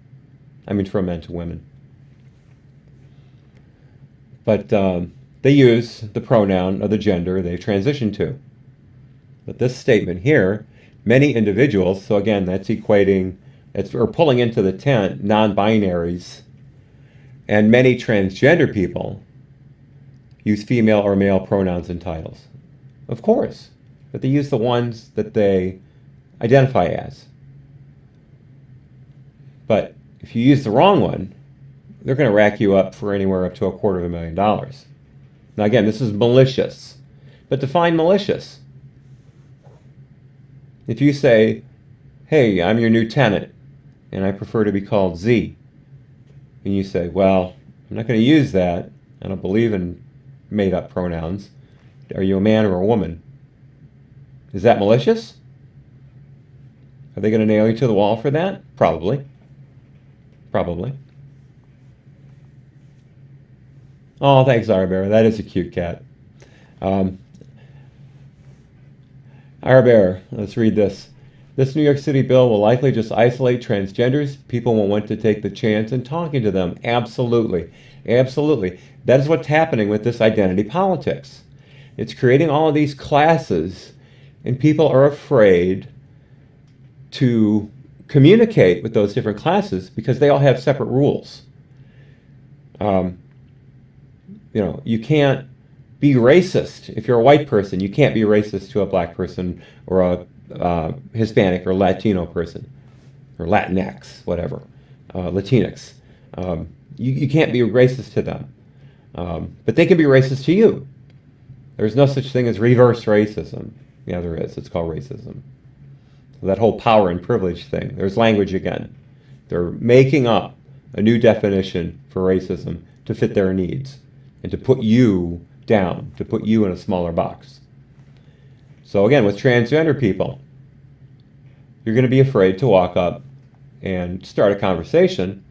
I mean, from men to women. But they use the pronoun of the gender they transition to. But this statement here, many individuals, so again, that's equating, or pulling into the tent non-binaries, and many transgender people use female or male pronouns and titles. Of course, but they use the ones that they identify as. But if you use the wrong one, they're going to rack you up for anywhere up to $250,000. Now again, this is malicious, but define malicious. If you say, hey, I'm your new tenant, and I prefer to be called Z, and you say, well, I'm not going to use that, I don't believe in made-up pronouns. Are you a man or a woman? Is that malicious? Are they going to nail you to the wall for that? Probably. Probably. Oh, thanks, Arbear. That is a cute cat. Arbear, let's read this. This New York City bill will likely just isolate transgenders. People won't want to take the chance in talking to them. Absolutely. Absolutely. That is what's happening with this identity politics. It's creating all of these classes, and people are afraid to communicate with those different classes because they all have separate rules. You can't be racist. If you're a white person, you can't be racist to a black person or a Hispanic or Latino person, or Latinx, whatever, Latinx. You can't be racist to them, but they can be racist to you. There's no such thing as reverse racism. Yeah, there is. It's called racism. So that whole power and privilege thing. There's language again. They're making up a new definition for racism to fit their needs and to put you down, to put you in a smaller box. So again, with transgender people, you're going to be afraid to walk up and start a conversation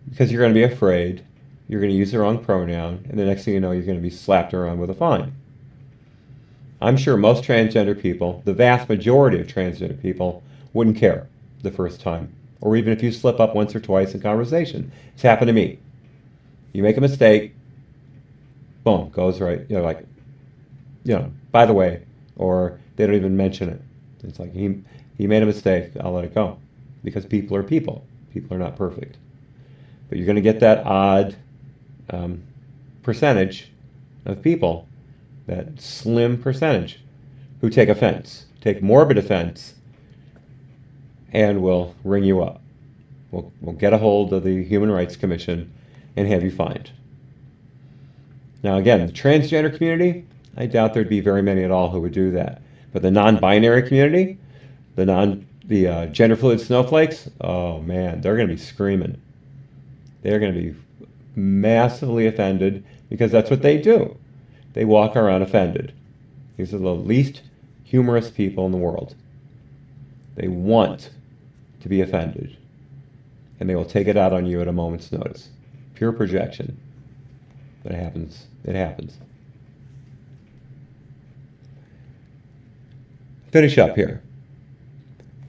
because you're going to be afraid you're going to use the wrong pronoun, and the next thing you know, you're going to be slapped around with a fine. I'm sure most transgender people, the vast majority of transgender people, wouldn't care the first time, or even if you slip up once or twice in conversation. It's happened to me. You make a mistake, boom, goes right, by the way, or they don't even mention it. It's like, he made a mistake, I'll let it go. Because people are people. People are not perfect. But you're going to get that odd percentage of people, that slim percentage, who take offense, take morbid offense, and will ring you up. We'll get a hold of the Human Rights Commission and have you fined. Now again, the transgender community, I doubt there'd be very many at all who would do that. But the non-binary community, the gender fluid snowflakes, oh man, they're going to be screaming. They're going to be massively offended because that's what they do. They walk around offended. These are the least humorous people in the world. They want to be offended, and they will take it out on you at a moment's notice. Pure projection. But it happens. It happens. Finish up here.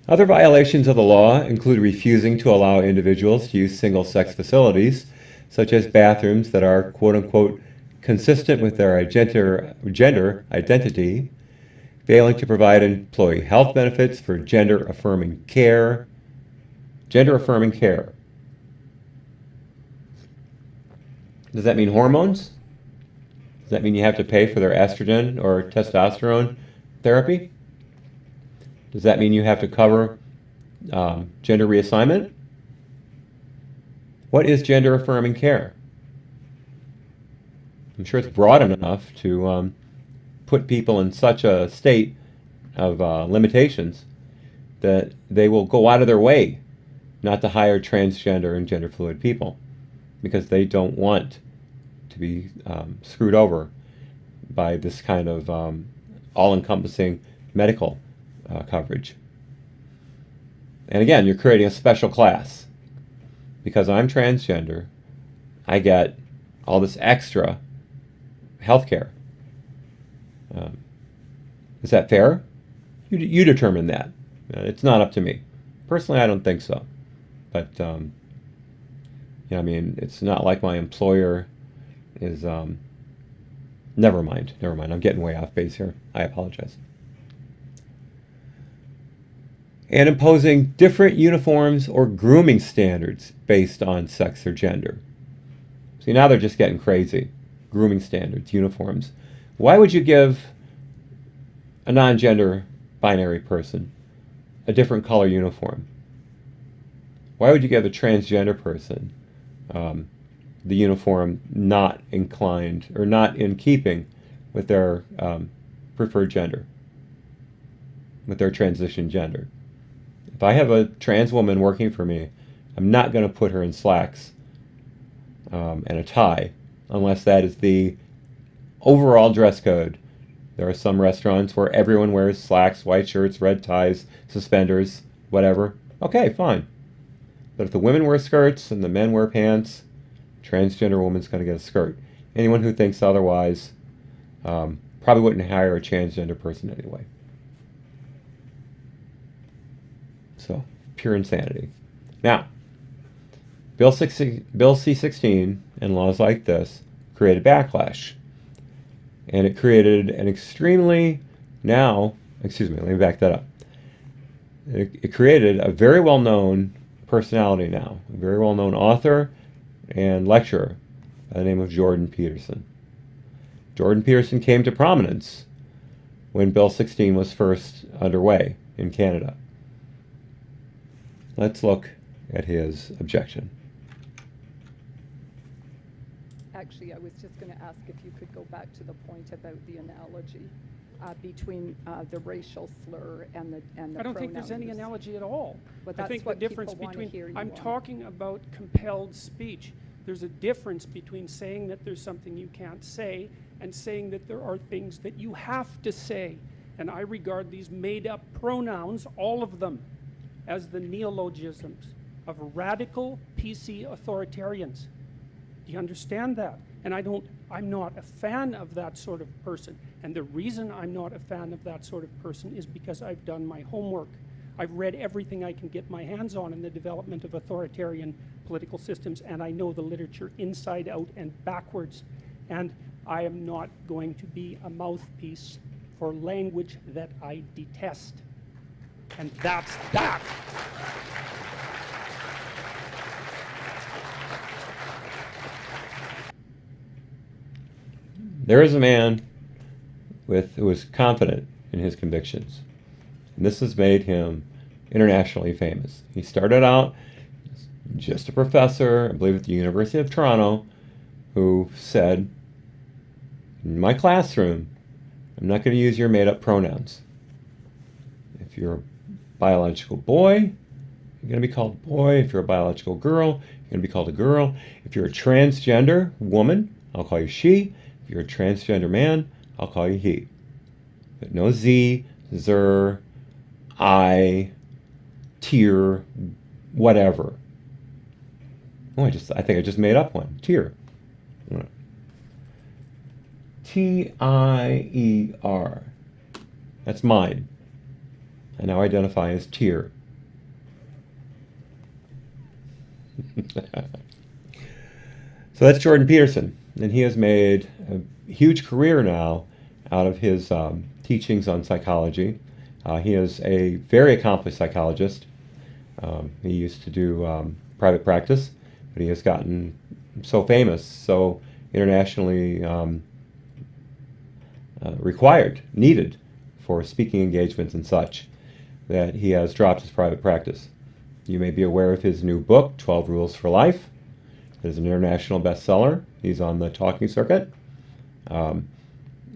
Other violations of the law include refusing to allow individuals to use single-sex facilities, such as bathrooms that are quote-unquote consistent with their gender identity, failing to provide employee health benefits for gender-affirming care. Gender-affirming care. Does that mean hormones? Does that mean you have to pay for their estrogen or testosterone therapy? Does that mean you have to cover gender reassignment? What is gender-affirming care? I'm sure it's broad enough to put people in such a state of limitations that they will go out of their way not to hire transgender and gender fluid people because they don't want to be screwed over by this kind of all-encompassing medical coverage. And again, you're creating a special class because I'm transgender, I get all this extra health care. Is that fair? You determine that. It's not up to me. Personally, I don't think so. But, I mean, it's not like my employer is... Never mind. I'm getting way off base here. I apologize. And imposing different uniforms or grooming standards based on sex or gender. See, now they're just getting crazy. Grooming standards, uniforms. Why would you give a non-gender binary person a different color uniform? Why would you give a transgender person the uniform not inclined or not in keeping with their preferred gender, with their transition gender? If I have a trans woman working for me, I'm not going to put her in slacks and a tie unless that is the overall dress code. There are some restaurants where everyone wears slacks, white shirts, red ties, suspenders, whatever. Okay, fine. But if the women wear skirts and the men wear pants, transgender woman's going to get a skirt. Anyone who thinks otherwise probably wouldn't hire a transgender person anyway. So, pure insanity. Now, Bill C-16 and laws like this created backlash. And it created an extremely, let me back that up. It created a very well-known personality now, a very well-known author and lecturer by the name of Jordan Peterson. Jordan Peterson came to prominence when Bill 16 was first underway in Canada. Let's look at his objection. Actually, I was just going to ask if you could go back to the point about the analogy between the racial slur and the I don't think there's any use. analogy at all. But I that's think what the difference people wanna hear between you I'm on. talking about compelled speech. There's a difference between saying that there's something you can't say and saying that there are things that you have to say. And I regard these made-up pronouns, all of them, as the neologisms of radical PC authoritarians. Do you understand that? And I'm not a fan of that sort of person. And the reason I'm not a fan of that sort of person is because I've done my homework. I've read everything I can get my hands on in the development of authoritarian political systems, and I know the literature inside out and backwards. And I am not going to be a mouthpiece for language that I detest. And that's that. There is a man who was confident in his convictions, and this has made him internationally famous. He started out just a professor, I believe at the University of Toronto, who said, in my classroom, I'm not going to use your made-up pronouns. If you're a biological boy, you're going to be called a boy. If you're a biological girl, you're going to be called a girl. If you're a transgender woman, I'll call you she. If you're a transgender man, I'll call you he. But no Z, zer, I, tier, whatever. Oh, I think I just made up one. Tier. T-I-E-R. That's mine. I now identify as tier. So that's Jordan Peterson, and he has made a huge career now out of his teachings on psychology. He is a very accomplished psychologist. He used to do private practice, but he has gotten so famous, so internationally needed for speaking engagements and such, that he has dropped his private practice. You may be aware of his new book, 12 Rules for Life. It is an international bestseller. He's on the talking circuit.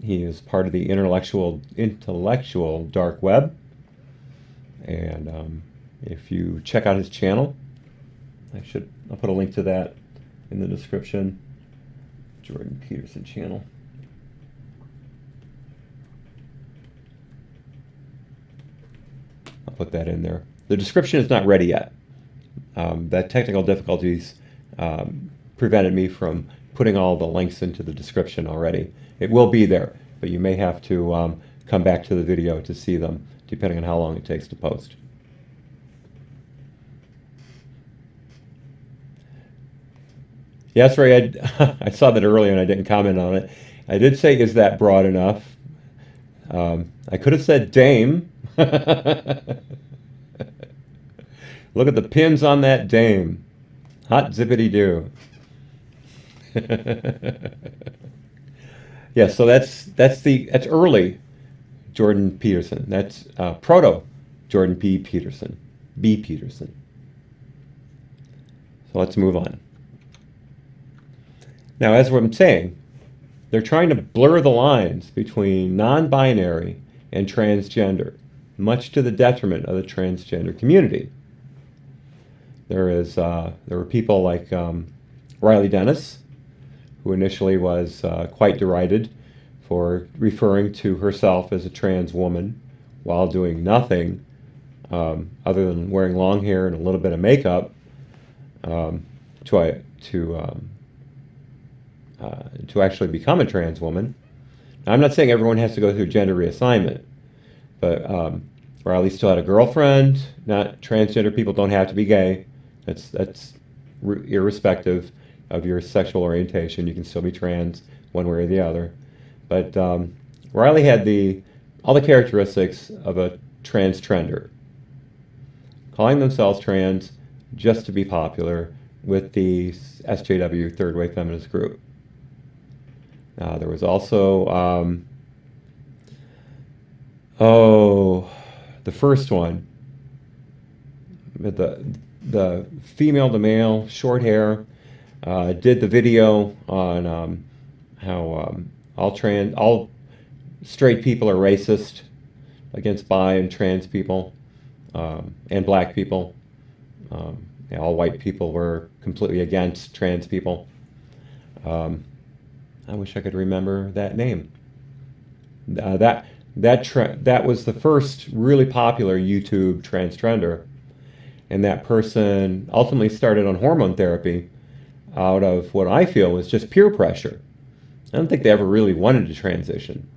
He is part of the intellectual dark web. And if you check out his channel, I'll put a link to that in the description. Jordan Peterson channel. I'll put that in there. The description is not ready yet. that technical difficulties prevented me from putting all the links into the description already. It will be there, but you may have to come back to the video to see them, depending on how long it takes to post. Yes, Ray, I saw that earlier and I didn't comment on it. I did say, is that broad enough? I could have said dame. Look at the pins on that dame. Hot zippity-doo. Yeah, so that's early Jordan Peterson. That's proto Jordan B. Peterson. So let's move on. Now, as I'm saying, they're trying to blur the lines between non-binary and transgender, much to the detriment of the transgender community. There were people like Riley Dennis, who initially was quite derided for referring to herself as a trans woman while doing nothing other than wearing long hair and a little bit of makeup to actually become a trans woman. Now, I'm not saying everyone has to go through gender reassignment, but Riley still had a girlfriend. Not transgender people don't have to be gay. That's irrespective of your sexual orientation. You can still be trans one way or the other. But Riley had all the characteristics of a trans trender, calling themselves trans just to be popular with the SJW third wave feminist group. There was also the first one, the female to male, short hair, did the video on how all straight people are racist against bi and trans people and black people. All white people were completely against trans people. I wish I could remember that name. That was the first really popular YouTube transgender, and that person ultimately started on hormone therapy out of what I feel was just peer pressure. I don't think they ever really wanted to transition,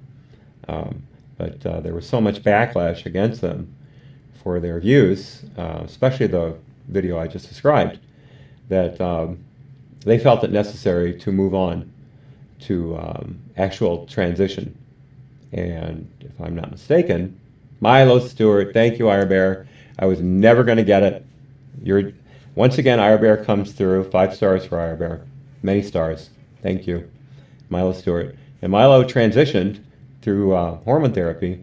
but there was so much backlash against them for their views, especially the video I just described, that they felt it necessary to move on to actual transition. And if I'm not mistaken, Milo Stewart, thank you, Ira Bear. I was never going to get it. Once again, Ira Bear comes through. 5 stars for Ira Bear. Many stars. Thank you, Milo Stewart. And Milo transitioned through hormone therapy.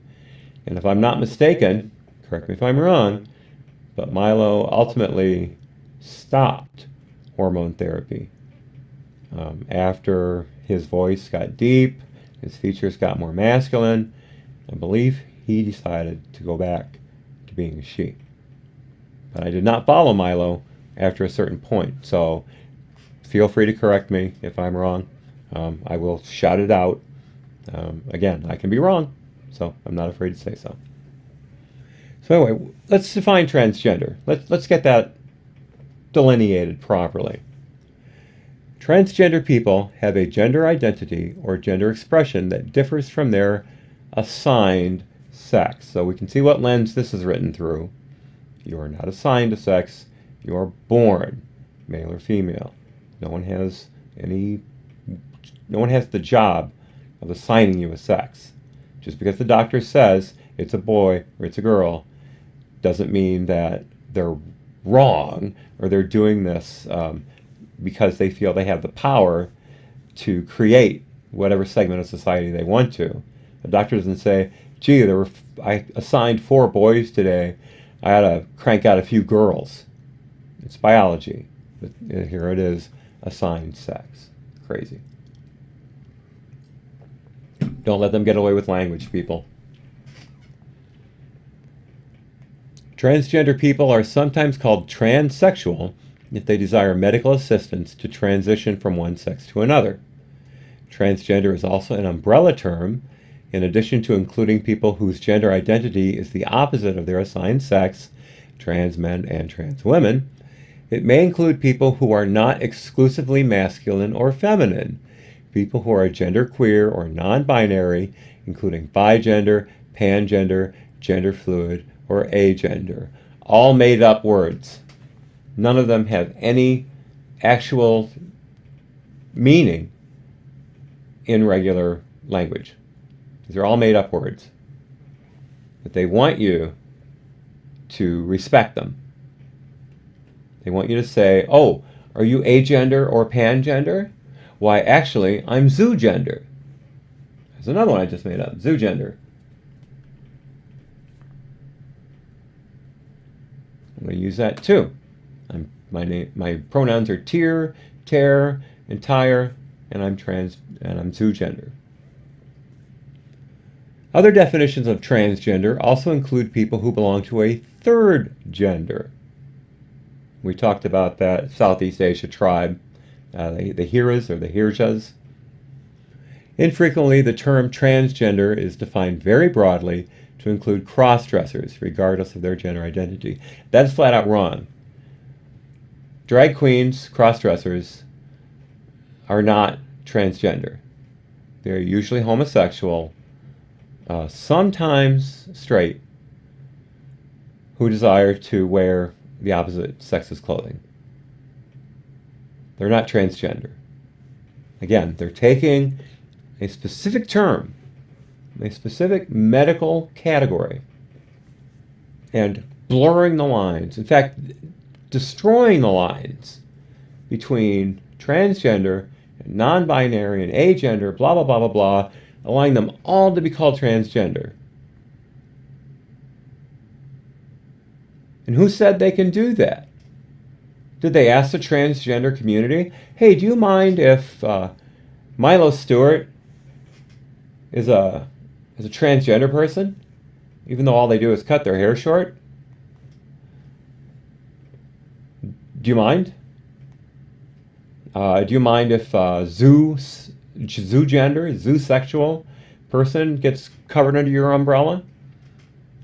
And if I'm not mistaken, correct me if I'm wrong, but Milo ultimately stopped hormone therapy after his voice got deep, his features got more masculine. I believe he decided to go back to being a she. But I did not follow Milo after a certain point, so feel free to correct me if I'm wrong. I will shout it out. Again, I can be wrong, so I'm not afraid to say so. So anyway, let's define transgender. Let's get that delineated properly. Transgender people have a gender identity or gender expression that differs from their assigned sex. So we can see what lens this is written through. You are not assigned a sex. You are born, male or female. No one has the job of assigning you a sex. Just because the doctor says it's a boy or it's a girl doesn't mean that they're wrong or they're doing this because they feel they have the power to create whatever segment of society they want to. The doctor doesn't say, gee, I assigned 4 boys today. I had to crank out a few girls. It's biology. But here it is, assigned sex. Crazy. Don't let them get away with language, people. Transgender people are sometimes called transsexual if they desire medical assistance to transition from one sex to another. Transgender is also an umbrella term, in addition to including people whose gender identity is the opposite of their assigned sex, trans men and trans women. It may include people who are not exclusively masculine or feminine, people who are genderqueer or non-binary, including bigender, pangender, gender fluid, or agender. All made up words. None of them have any actual meaning in regular language. These are all made up words. But they want you to respect them. They want you to say, oh, are you agender or pangender? Why, actually, I'm zoogender. There's another one I just made up, zoogender. I'm going to use that too. My pronouns are tier, tear, entire, and I'm zoogender. Other definitions of transgender also include people who belong to a third gender. We talked about that Southeast Asia tribe, the Hiras or the Hirjas. Infrequently, the term transgender is defined very broadly to include cross-dressers, regardless of their gender identity. That's flat out wrong. Drag queens, cross-dressers, are not transgender. They're usually homosexual, sometimes straight, who desire to wear the opposite sex's clothing. They're not transgender. Again, they're taking a specific term, a specific medical category, and blurring the lines. In fact, destroying the lines between transgender and non-binary and agender, blah, blah, blah, blah, blah, allowing them all to be called transgender. And who said they can do that? Did they ask the transgender community, hey, do you mind if Milo Stewart is a transgender person, even though all they do is cut their hair short? Do you mind? Do you mind if zoosexual person gets covered under your umbrella,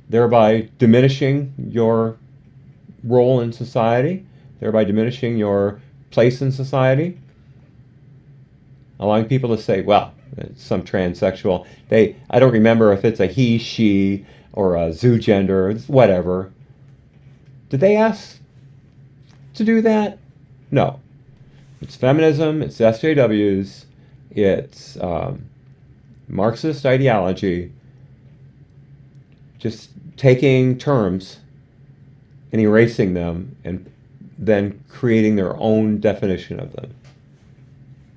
thereby diminishing your role in society, thereby diminishing your place in society? Allowing people to say, well, some transsexual, I don't remember if it's a he, she, or a zoogender, whatever. Did they ask to do that? No. It's feminism, it's SJWs, it's Marxist ideology, just taking terms and erasing them and then creating their own definition of them.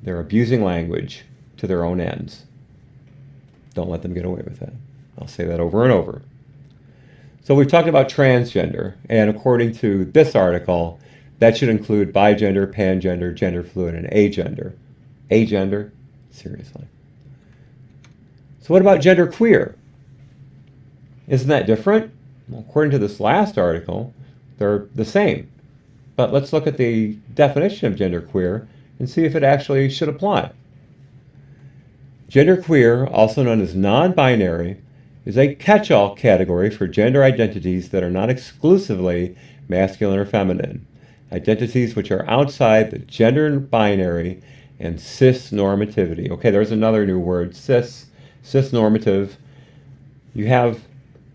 They're abusing language to their own ends. Don't let them get away with that. I'll say that over and over. So we've talked about transgender, and according to this article, that should include bigender, pangender, gender fluid, and agender. Agender? Seriously. So what about genderqueer? Isn't that different? Well, according to this last article, they're the same. But let's look at the definition of genderqueer and see if it actually should apply. Genderqueer, also known as non-binary, is a catch-all category for gender identities that are not exclusively masculine or feminine. Identities which are outside the gender binary and cis-normativity. Okay, there's another new word, cis-normative. You have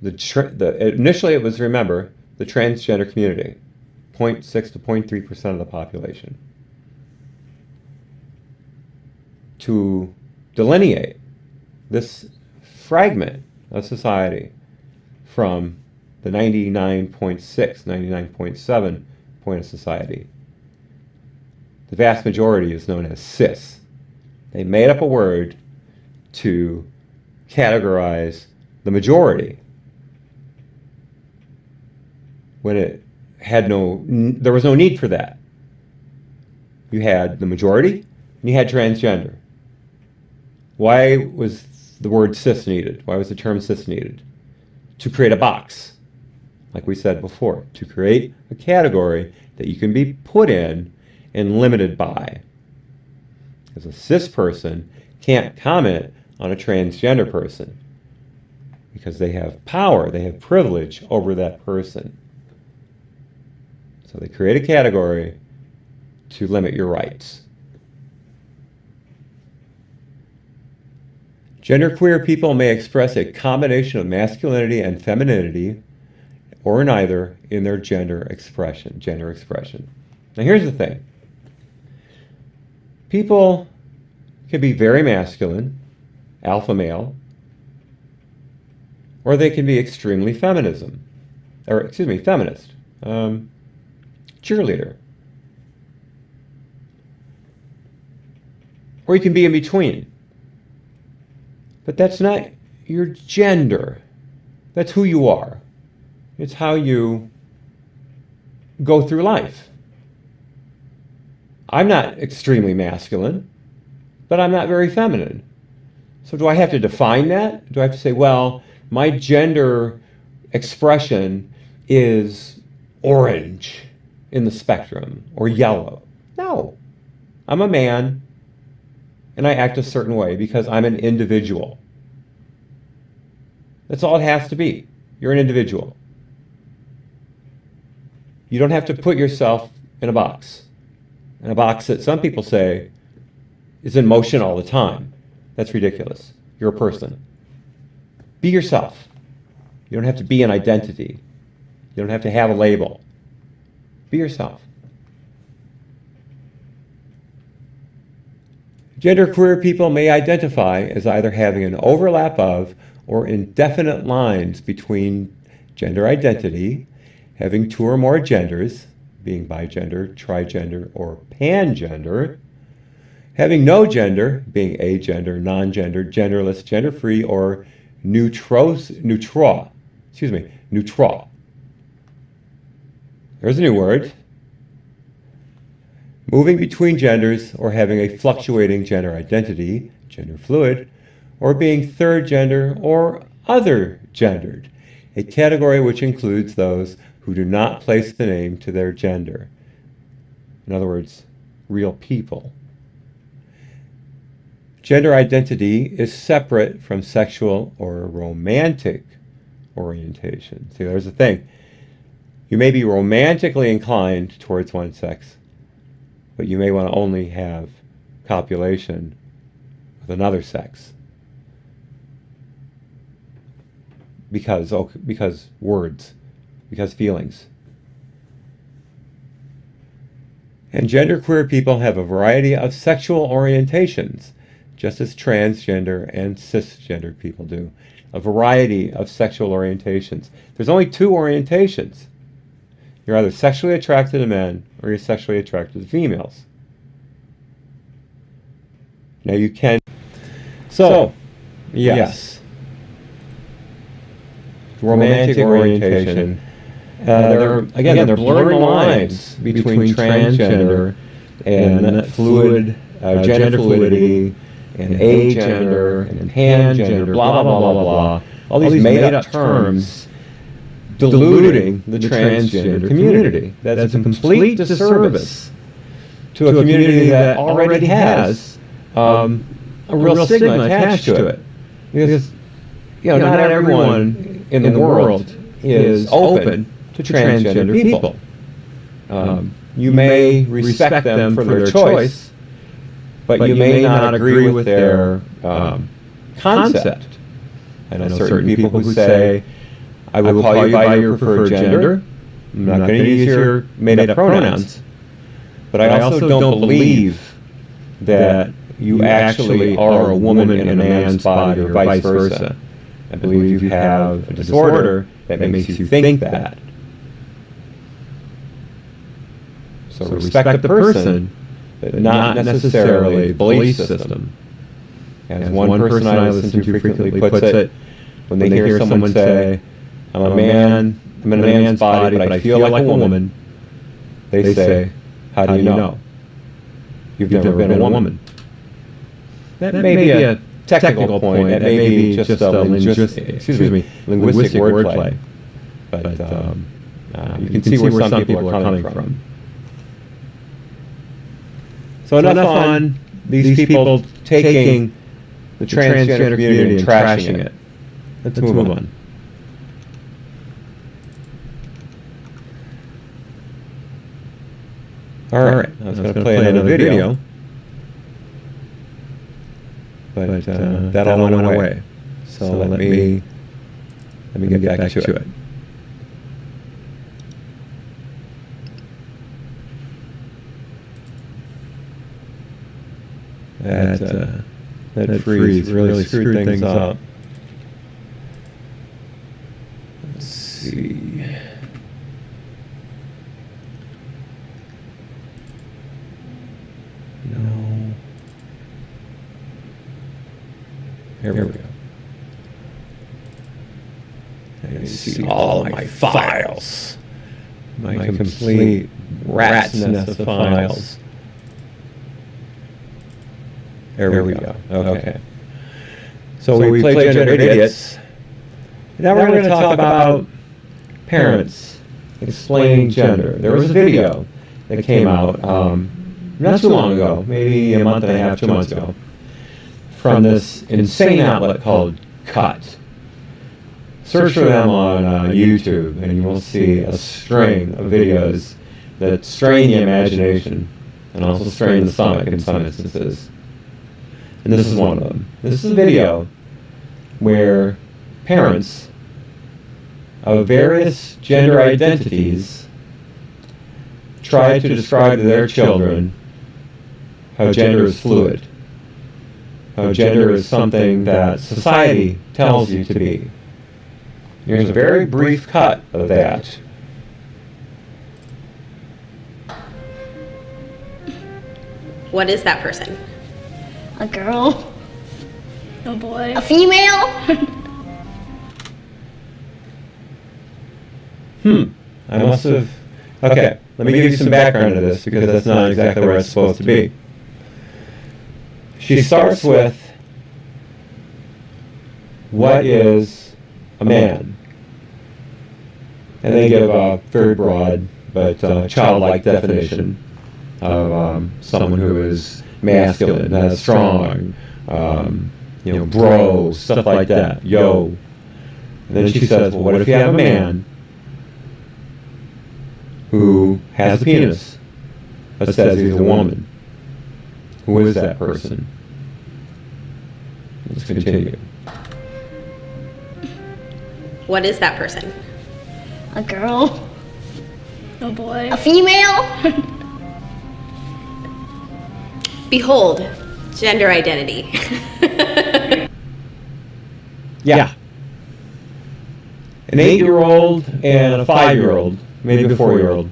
initially it was, remember, the transgender community, 0.6 to 0.3% of the population. To delineate this fragment of society from the 99.6, 99.7 point of society, the vast majority is known as cis. They made up a word to categorize the majority when it had there was no need for that. You had the majority and you had transgender. Why was the word cis needed? Why was the term cis needed? To create a box, like we said before, to create a category that you can be put in and limited by. Because a cis person can't comment on a transgender person because they have power, they have privilege over that person. So they create a category to limit your rights. Genderqueer people may express a combination of masculinity and femininity, or neither, in their gender expression. Now here's the thing. People can be very masculine, alpha male, or they can be extremely feminist. Cheerleader. Or you can be in between. But that's not your gender. That's who you are. It's how you go through life. I'm not extremely masculine, but I'm not very feminine. So do I have to define that? Do I have to say, well, my gender expression is orange in the spectrum or yellow? No. I'm a man and I act a certain way because I'm an individual. That's all it has to be. You're an individual. You don't have to put yourself in a box that some people say is in motion all the time. That's ridiculous. You're a person. Be yourself. You don't have to be an identity. You don't have to have a label. Be yourself. Genderqueer people may identify as either having an overlap of or indefinite lines between gender identity, having two or more genders, being bigender, trigender, or pangender, having no gender, being agender, non-gender, genderless, gender-free, or neutral. There's a new word. Moving between genders or having a fluctuating gender identity, gender fluid, or being third gender or other gendered, a category which includes those who do not place the name to their gender. In other words, real people. Gender identity is separate from sexual or romantic orientation. See, there's the thing. You may be romantically inclined towards one sex, but you may want to only have copulation with another sex. Because words, because feelings. And genderqueer people have a variety of sexual orientations, just as transgender and cisgender people do. A variety of sexual orientations. There's only two orientations. You're either sexually attracted to men or you're sexually attracted to females. Now you can... So yes. Romantic orientation. There are blurring lines between transgender and fluid, gender fluidity, and agender, and pangender, blah, blah, blah, blah, blah. All these made-up terms diluting the transgender community. That's a complete disservice to a community that already has a real stigma attached to it. Because, not everyone in the world is open to transgender people. You may respect them for their choice, but you may not agree with their concept. I know certain people who say, I will call you by your preferred gender. I'm not going to use your made-up pronouns. But I also don't believe that you actually are a woman in a man's body or vice versa. I believe you have a disorder that makes you think that. So respect the person, but not necessarily the belief system. As one person I listen to frequently puts it, when they hear someone say, I'm a man, I'm in a man's body, but I feel like a woman, they say, how do you know? You've never been a woman. That may be a technical point, it may be just a linguistic wordplay. But you can see where some people are coming from. So enough on these people taking the transgender community and trashing it. Let's move on. All right, I was going to play another video, but that all went away. So let me get back to it. That freeze really screwed things up. Let's see. No. Here we go. I see all of my files. My complete rat's nest of files. There we go. Okay. So we played Gender Idiots. Now we're going to talk about parents explaining gender. There was a video that came out not too long ago, maybe a month and a half, 2 months ago, from this insane outlet called Cut. Search for them on YouTube and you will see a string of videos that strain the imagination and also strain the stomach in some instances. And this is one of them. This is a video where parents of various gender identities try to describe to their children how gender is fluid, how gender is something that society tells you to be. Here's a very brief cut of that. What is that person? A girl. A boy. A female. I must have... Okay, let me give you some background to this because that's not exactly where it's supposed to be. She starts with, what is a man? And they give a very broad but childlike definition of someone who is masculine, strong, bro, stuff like that, yo. And then she says, well, what if you have a man who has a penis but says he's a woman? Who is that person? Let's continue. What is that person? A girl. A boy. A female. Behold, gender identity. Yeah. An 8-year-old and a 5-year-old, maybe a 4-year-old,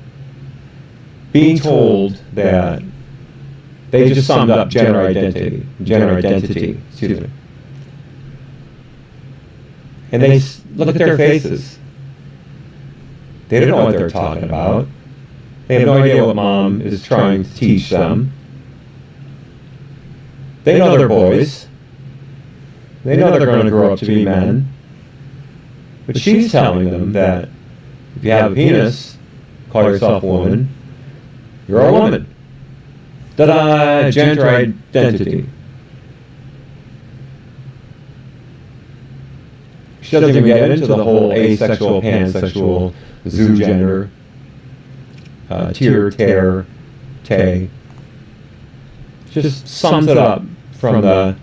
being told that they just summed up gender identity, excuse me. And they look at their faces. They don't know what they're talking about. They have no idea what mom is trying to teach them. They know they're boys. They know they're going to grow up to be men. But she's telling them that if you have a penis, call yourself a woman, you're a woman. Ta-da! Gender identity. She doesn't even get into the whole asexual, pansexual, zoogender, tier, tear, tay. Just sums it up from the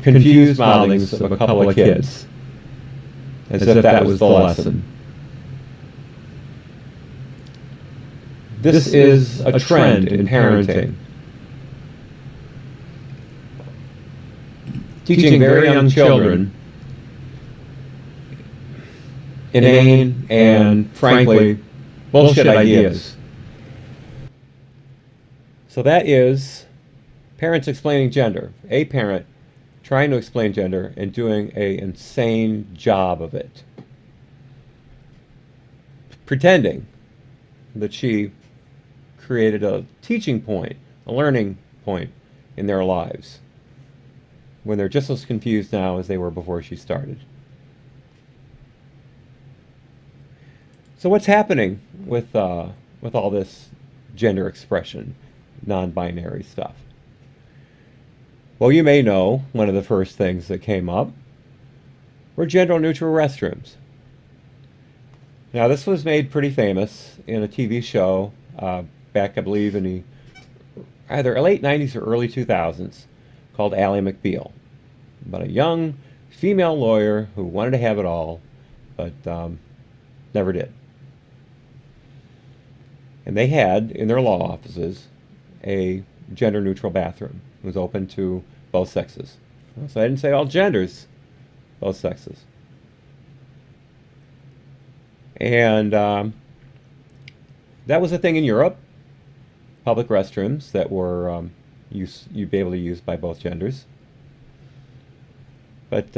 confused mouthings of a couple of kids, as if that was the lesson. This is a trend in parenting. Teaching very young children inane and, frankly, bullshit ideas. So that is parents explaining gender. A parent trying to explain gender and doing an insane job of it. Pretending that she created a teaching point, a learning point in their lives, when they're just as confused now as they were before she started. So what's happening with all this gender expression, non-binary stuff? Well, you may know one of the first things that came up were gender-neutral restrooms. Now, this was made pretty famous in a TV show back, I believe, in the either late 90s or early 2000s called Ally McBeal, about a young female lawyer who wanted to have it all, but never did. And they had, in their law offices, a gender-neutral bathroom. It was open to both sexes. So I didn't say all genders, both sexes. And that was a thing in Europe, public restrooms that were you'd be able to use by both genders. But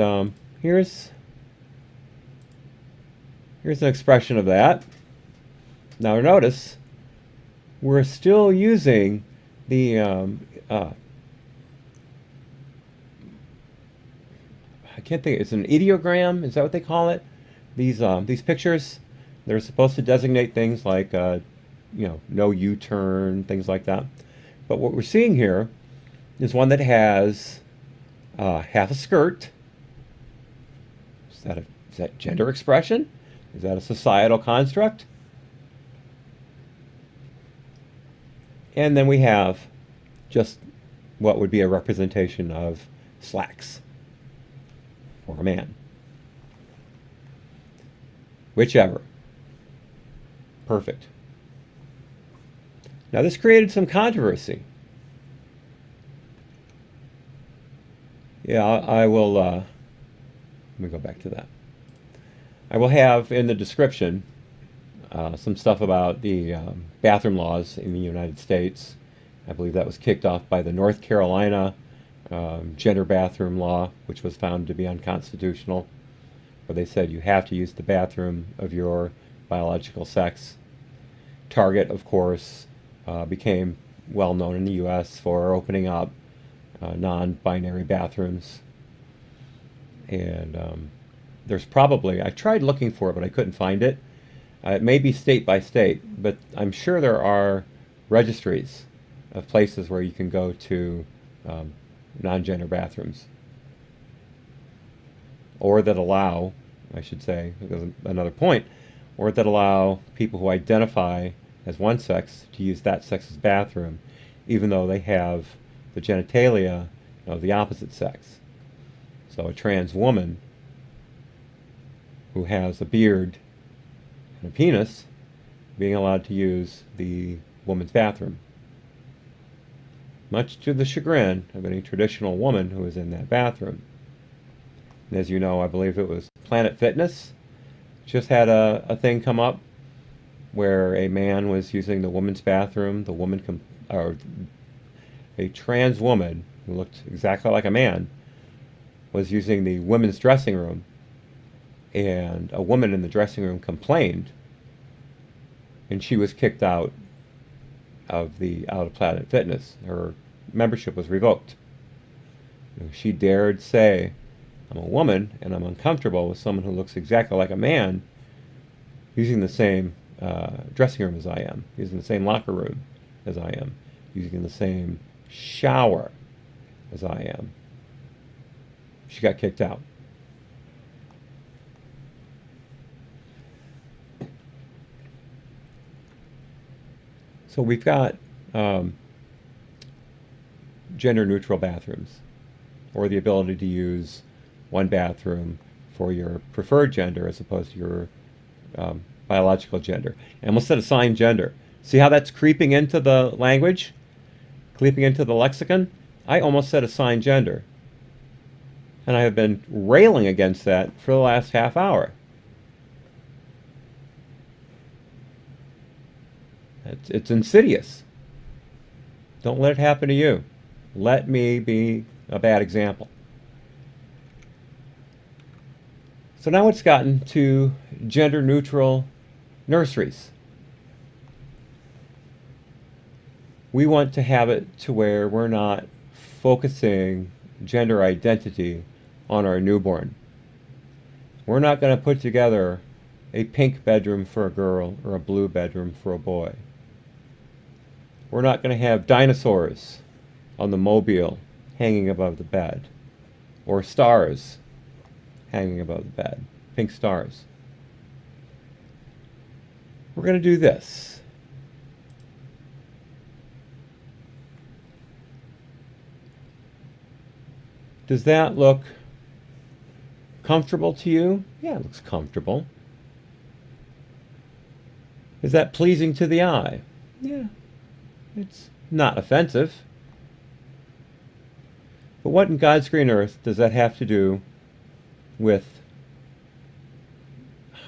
here's an expression of that. Now notice, we're still using the I can't think. It's an ideogram. Is that what they call it? These pictures. They're supposed to designate things like no U-turn, things like that. But what we're seeing here is one that has half a skirt. Is that gender expression? Is that a societal construct? And then we have just what would be a representation of slacks for a man. Whichever. Perfect. Now this created some controversy. Yeah, I will, let me go back to that. I will have in the description some stuff about the bathroom laws in the United States. I believe that was kicked off by the North Carolina gender bathroom law, which was found to be unconstitutional, where they said you have to use the bathroom of your biological sex. Target, of course, became well known in the U.S. for opening up non-binary bathrooms. And there's probably, I tried looking for it, but I couldn't find it. It may be state by state, but I'm sure there are registries of places where you can go to non-gender bathrooms, or that allow, I should say, another point, or that allow people who identify as one sex to use that sex's bathroom, even though they have the genitalia of the opposite sex. So a trans woman who has a beard and a penis being allowed to use the woman's bathroom, much to the chagrin of any traditional woman who is in that bathroom. And as you know, I believe it was Planet Fitness just had a thing come up where a man was using the woman's bathroom. The woman, or a trans woman who looked exactly like a man, was using the women's dressing room, and a woman in the dressing room complained, and she was kicked out of Planet Fitness. Her membership was revoked. She dared say, I'm a woman and I'm uncomfortable with someone who looks exactly like a man using the same dressing room as I am, using the same locker room as I am, using the same shower as I am. She got kicked out. So we've got gender-neutral bathrooms, or the ability to use one bathroom for your preferred gender as opposed to your biological gender. And we'll set assigned gender. See how that's creeping into the language? Creeping into the lexicon? I almost said assigned gender. And I have been railing against that for the last half hour. It's insidious. Don't let it happen to you. Let me be a bad example. So now it's gotten to gender-neutral nurseries. We want to have it to where we're not focusing gender identity on our newborn. We're not going to put together a pink bedroom for a girl or a blue bedroom for a boy. We're not going to have dinosaurs on the mobile hanging above the bed, or stars hanging above the bed, pink stars. We're going to do this. Does that look comfortable to you? Yeah, it looks comfortable. Is that pleasing to the eye? Yeah, it's not offensive. But what in God's green earth does that have to do with...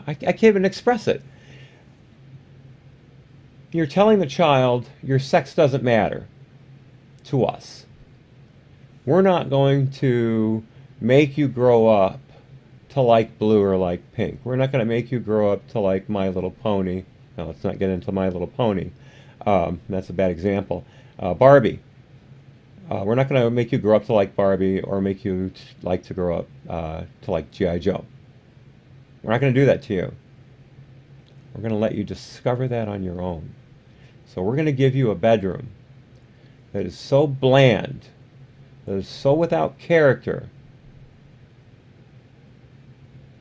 I can't even express it. You're telling the child your sex doesn't matter to us. We're not going to make you grow up to like blue or like pink. We're not going to make you grow up to like My Little Pony. No, let's not get into My Little Pony. That's a bad example. Barbie. We're not going to make you grow up to like Barbie or make you like to grow up to like G.I. Joe. We're not going to do that to you. We're going to let you discover that on your own. So we're going to give you a bedroom that is so bland, that is so without character,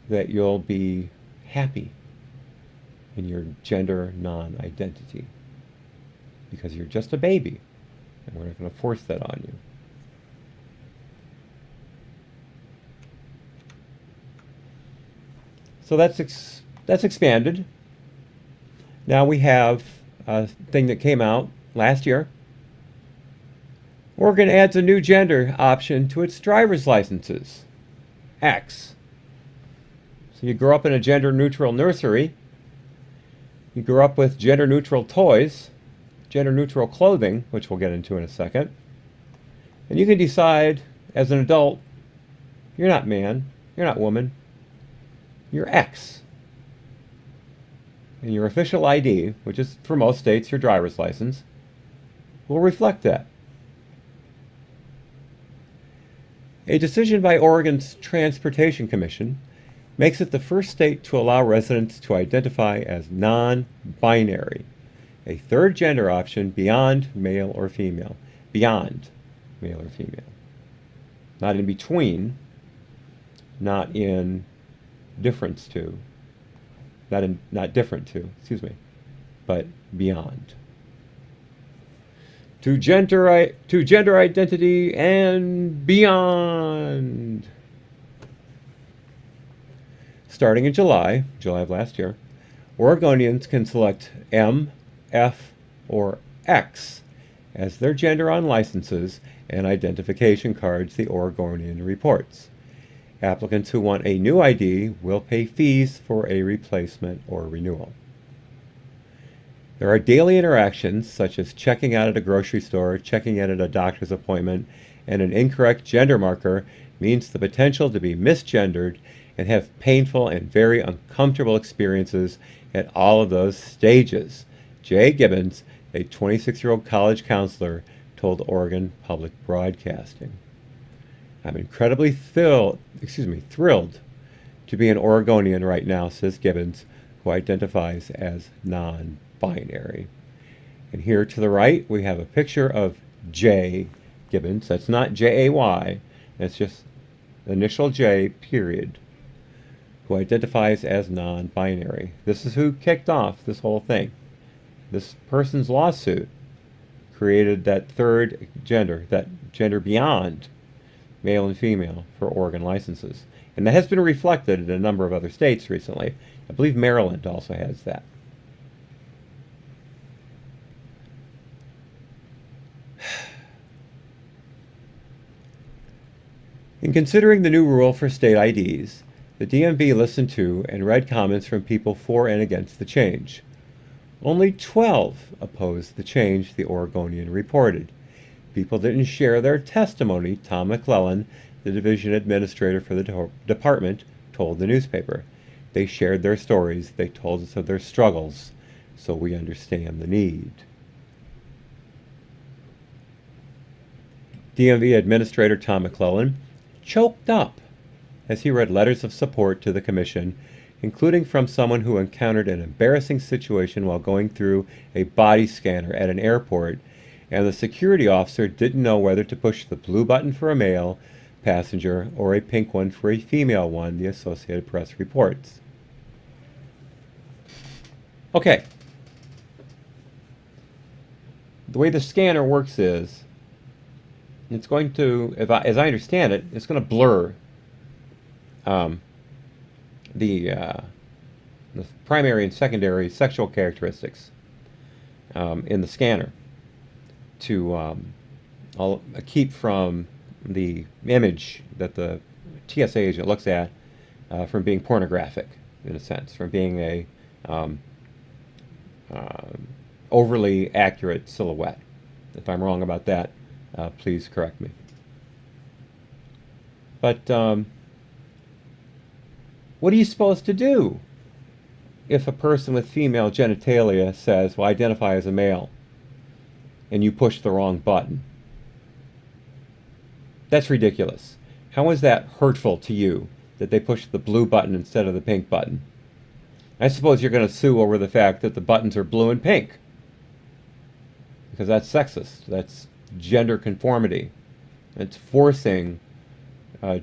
that you'll be happy in your gender non-identity. Because you're just a baby, and we're not going to force that on you. So that's expanded. Now we have a thing that came out last year. Oregon adds a new gender option to its driver's licenses. X. So you grow up in a gender-neutral nursery. You grow up with gender-neutral toys, gender-neutral clothing, which we'll get into in a second. And you can decide as an adult, you're not man, you're not woman, you're X. And your official ID, which is for most states your driver's license, will reflect that. A decision by Oregon's Transportation Commission makes it the first state to allow residents to identify as non-binary, a third gender option beyond male or female. Beyond male or female. Not in between, not in difference to, not different to, excuse me, but beyond. To gender identity and beyond. Starting in July of last year, Oregonians can select M, F, or X as their gender on licenses and identification cards, the Oregonian reports. Applicants who want a new ID will pay fees for a replacement or renewal. There are daily interactions, such as checking out at a grocery store, checking in at a doctor's appointment, and an incorrect gender marker means the potential to be misgendered and have painful and very uncomfortable experiences at all of those stages. Jay Gibbons, a 26-year-old college counselor, told Oregon Public Broadcasting. I'm incredibly thrilled to be an Oregonian right now, says Gibbons, who identifies as non-binary. And here to the right, we have a picture of Jay Gibbons. That's not J-A-Y. That's just the initial J, period, who identifies as non-binary. This is who kicked off this whole thing. This person's lawsuit created that third gender, that gender beyond male and female for Oregon licenses. And that has been reflected in a number of other states recently. I believe Maryland also has that. In considering the new rule for state IDs, the DMV listened to and read comments from people for and against the change. Only 12 opposed the change, the Oregonian reported. People didn't share their testimony, Tom McClellan, the division administrator for the department, told the newspaper. They shared their stories. They told us of their struggles, so we understand the need. DMV Administrator Tom McClellan choked up as he read letters of support to the commission, including from someone who encountered an embarrassing situation while going through a body scanner at an airport, and the security officer didn't know whether to push the blue button for a male passenger or a pink one for a female one, the Associated Press reports. Okay. The way the scanner works is It's going to, as I understand it, it's going to blur the primary and secondary sexual characteristics in the scanner to keep from the image that the TSA agent looks at from being pornographic, in a sense, from being a overly accurate silhouette. If I'm wrong about that, please correct me. But what are you supposed to do if a person with female genitalia says, well, identify as a male, and you push the wrong button? That's ridiculous. How is that hurtful to you that they push the blue button instead of the pink button? I suppose you're going to sue over the fact that the buttons are blue and pink, because that's sexist. That's gender conformity. It's forcing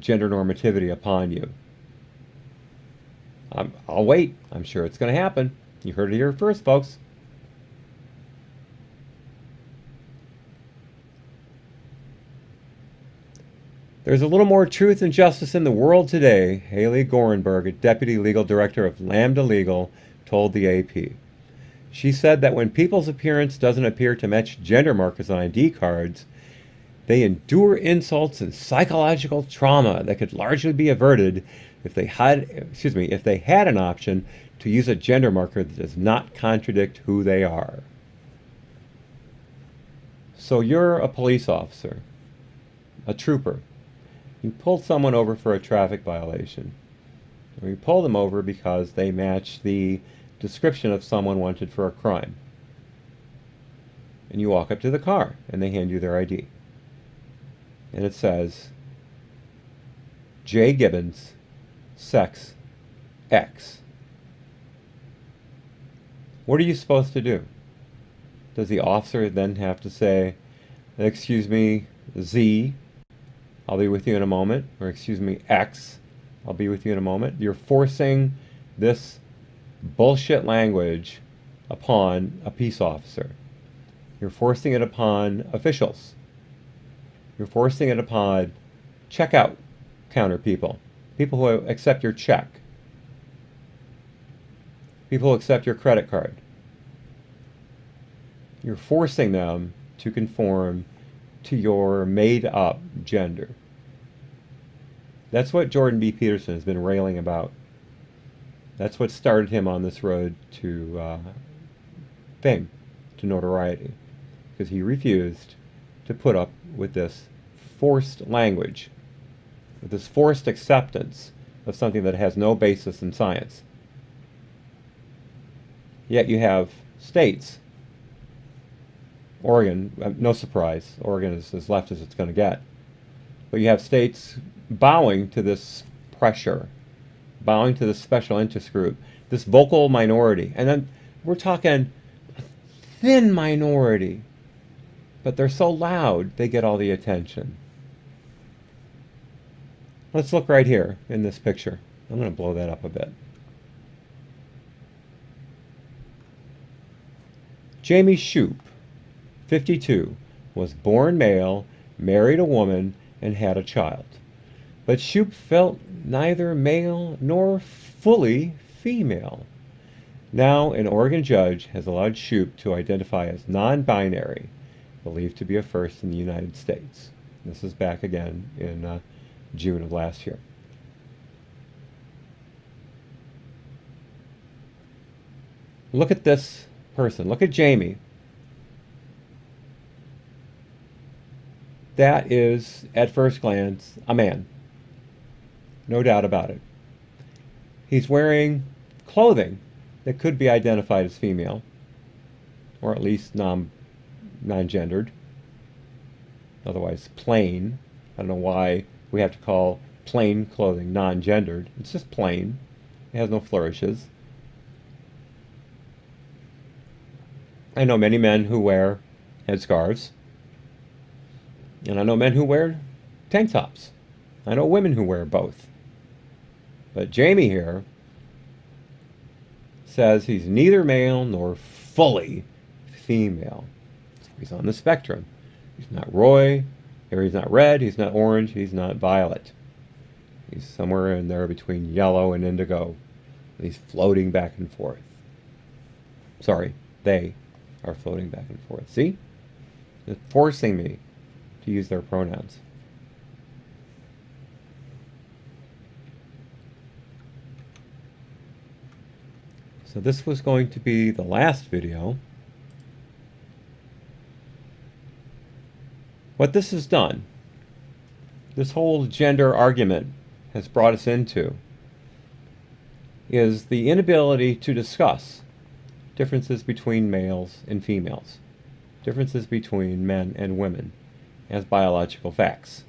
gender normativity upon you. I'll wait. I'm sure it's going to happen. You heard it here first, folks. There's a little more truth and justice in the world today, Haley Gorenberg, a deputy legal director of Lambda Legal, told the AP. She said that when people's appearance doesn't appear to match gender markers on ID cards, they endure insults and psychological trauma that could largely be averted if they had an option to use a gender marker that does not contradict who they are. So you're a police officer, a trooper. You pulled someone over for a traffic violation. Or you pull them over because they match the description of someone wanted for a crime. And you walk up to the car and they hand you their ID. And it says, J. Gibbons, sex, X. What are you supposed to do? Does the officer then have to say, excuse me, Z, I'll be with you in a moment, or excuse me, X, I'll be with you in a moment? You're forcing this bullshit language upon a peace officer. You're forcing it upon officials. You're forcing it upon checkout counter people, people who accept your check, people who accept your credit card. You're forcing them to conform to your made-up gender. That's what Jordan B. Peterson has been railing about. That's what started him on this road to fame, to notoriety, because he refused to put up with this forced language, with this forced acceptance of something that has no basis in science. Yet you have states, Oregon, no surprise, Oregon is as left as it's going to get, but you have states bowing to this pressure, bowing to this special interest group, this vocal minority. And then we're talking a thin minority, but they're so loud they get all the attention. Let's look right here in this picture. I'm going to blow that up a bit. Jamie Shoup, 52, was born male, married a woman, and had a child. But Shoup felt neither male nor fully female. Now, an Oregon judge has allowed Shoup to identify as non-binary, believed to be a first in the United States. This is back again in June of last year. Look at this person. Look at Jamie. That is, at first glance, a man. No doubt about it. He's wearing clothing that could be identified as female, or at least non-gendered, otherwise plain. I don't know why we have to call plain clothing non-gendered. It's just plain. It has no flourishes. I know many men who wear headscarves, and I know men who wear tank tops. I know women who wear both. But Jamie here says he's neither male nor fully female. So he's on the spectrum. He's not Roy, He's not red, he's not orange, he's not violet. He's somewhere in there between yellow and indigo. He's floating back and forth. Sorry, they are floating back and forth. See? It's forcing me to use their pronouns. So this was going to be the last video. What this has done, this whole gender argument has brought us into, is the inability to discuss differences between males and females, differences between men and women as biological facts.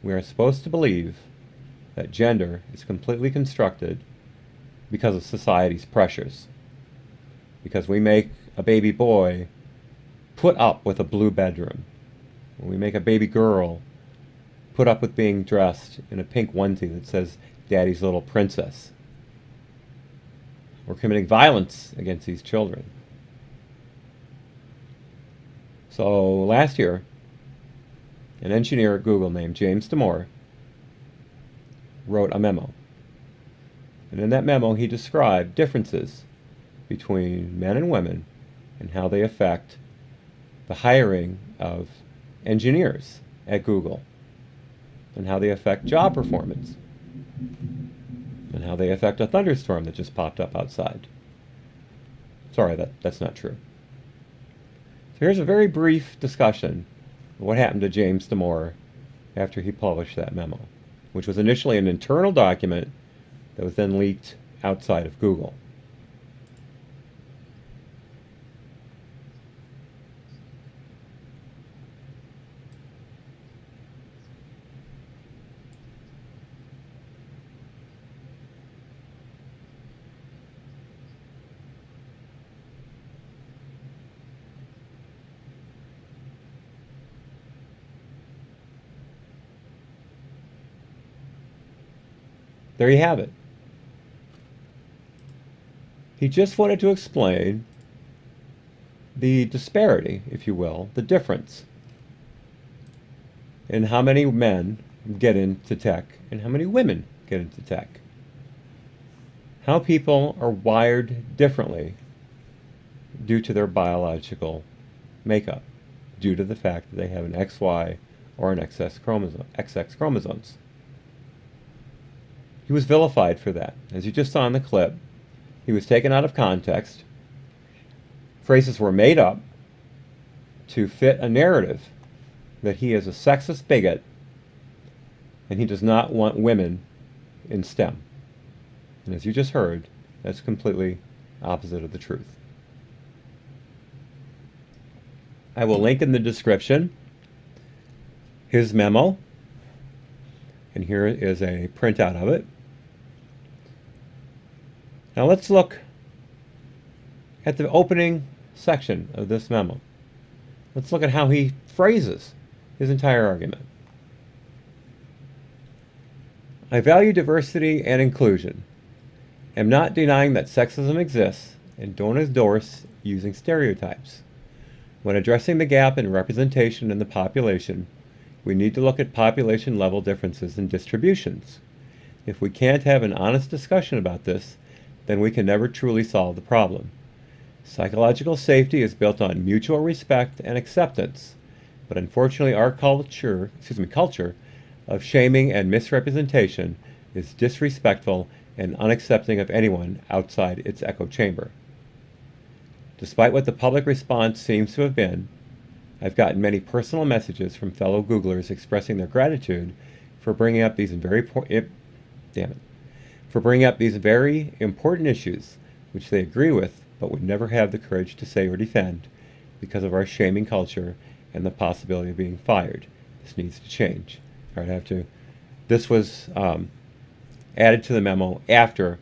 We are supposed to believe that gender is completely constructed because of society's pressures, because we make a baby boy put up with a blue bedroom, we make a baby girl put up with being dressed in a pink onesie that says Daddy's Little Princess. We're committing violence against these children. So last year, an engineer at Google named James Damore wrote a memo. And in that memo, he described differences between men and women and how they affect the hiring of engineers at Google, and how they affect job performance, and how they affect a thunderstorm that just popped up outside. Sorry, that's not true. So here's a very brief discussion of what happened to James Damore after he published that memo, which was initially an internal document that was then leaked outside of Google. There you have it. He just wanted to explain the disparity, if you will, the difference in how many men get into tech and how many women get into tech. How people are wired differently due to their biological makeup, due to the fact that they have an XY or an XX chromosomes. He was vilified for that. As you just saw in the clip, he was taken out of context. Phrases were made up to fit a narrative that he is a sexist bigot and he does not want women in STEM. And as you just heard, that's completely opposite of the truth. I will link in the description his memo, and here is a printout of it. Now let's look at the opening section of this memo. Let's look at how he phrases his entire argument. I value diversity and inclusion. Am not denying that sexism exists and don't endorse using stereotypes. When addressing the gap in representation in the population, we need to look at population level differences in distributions. If we can't have an honest discussion about this, then we can never truly solve the problem. Psychological safety is built on mutual respect and acceptance, but unfortunately our culture of shaming and misrepresentation is disrespectful and unaccepting of anyone outside its echo chamber. Despite what the public response seems to have been, I've gotten many personal messages from fellow Googlers expressing their gratitude for bringing up these very important issues which they agree with but would never have the courage to say or defend because of our shaming culture and the possibility of being fired. This needs to change. All right, this was added to the memo after,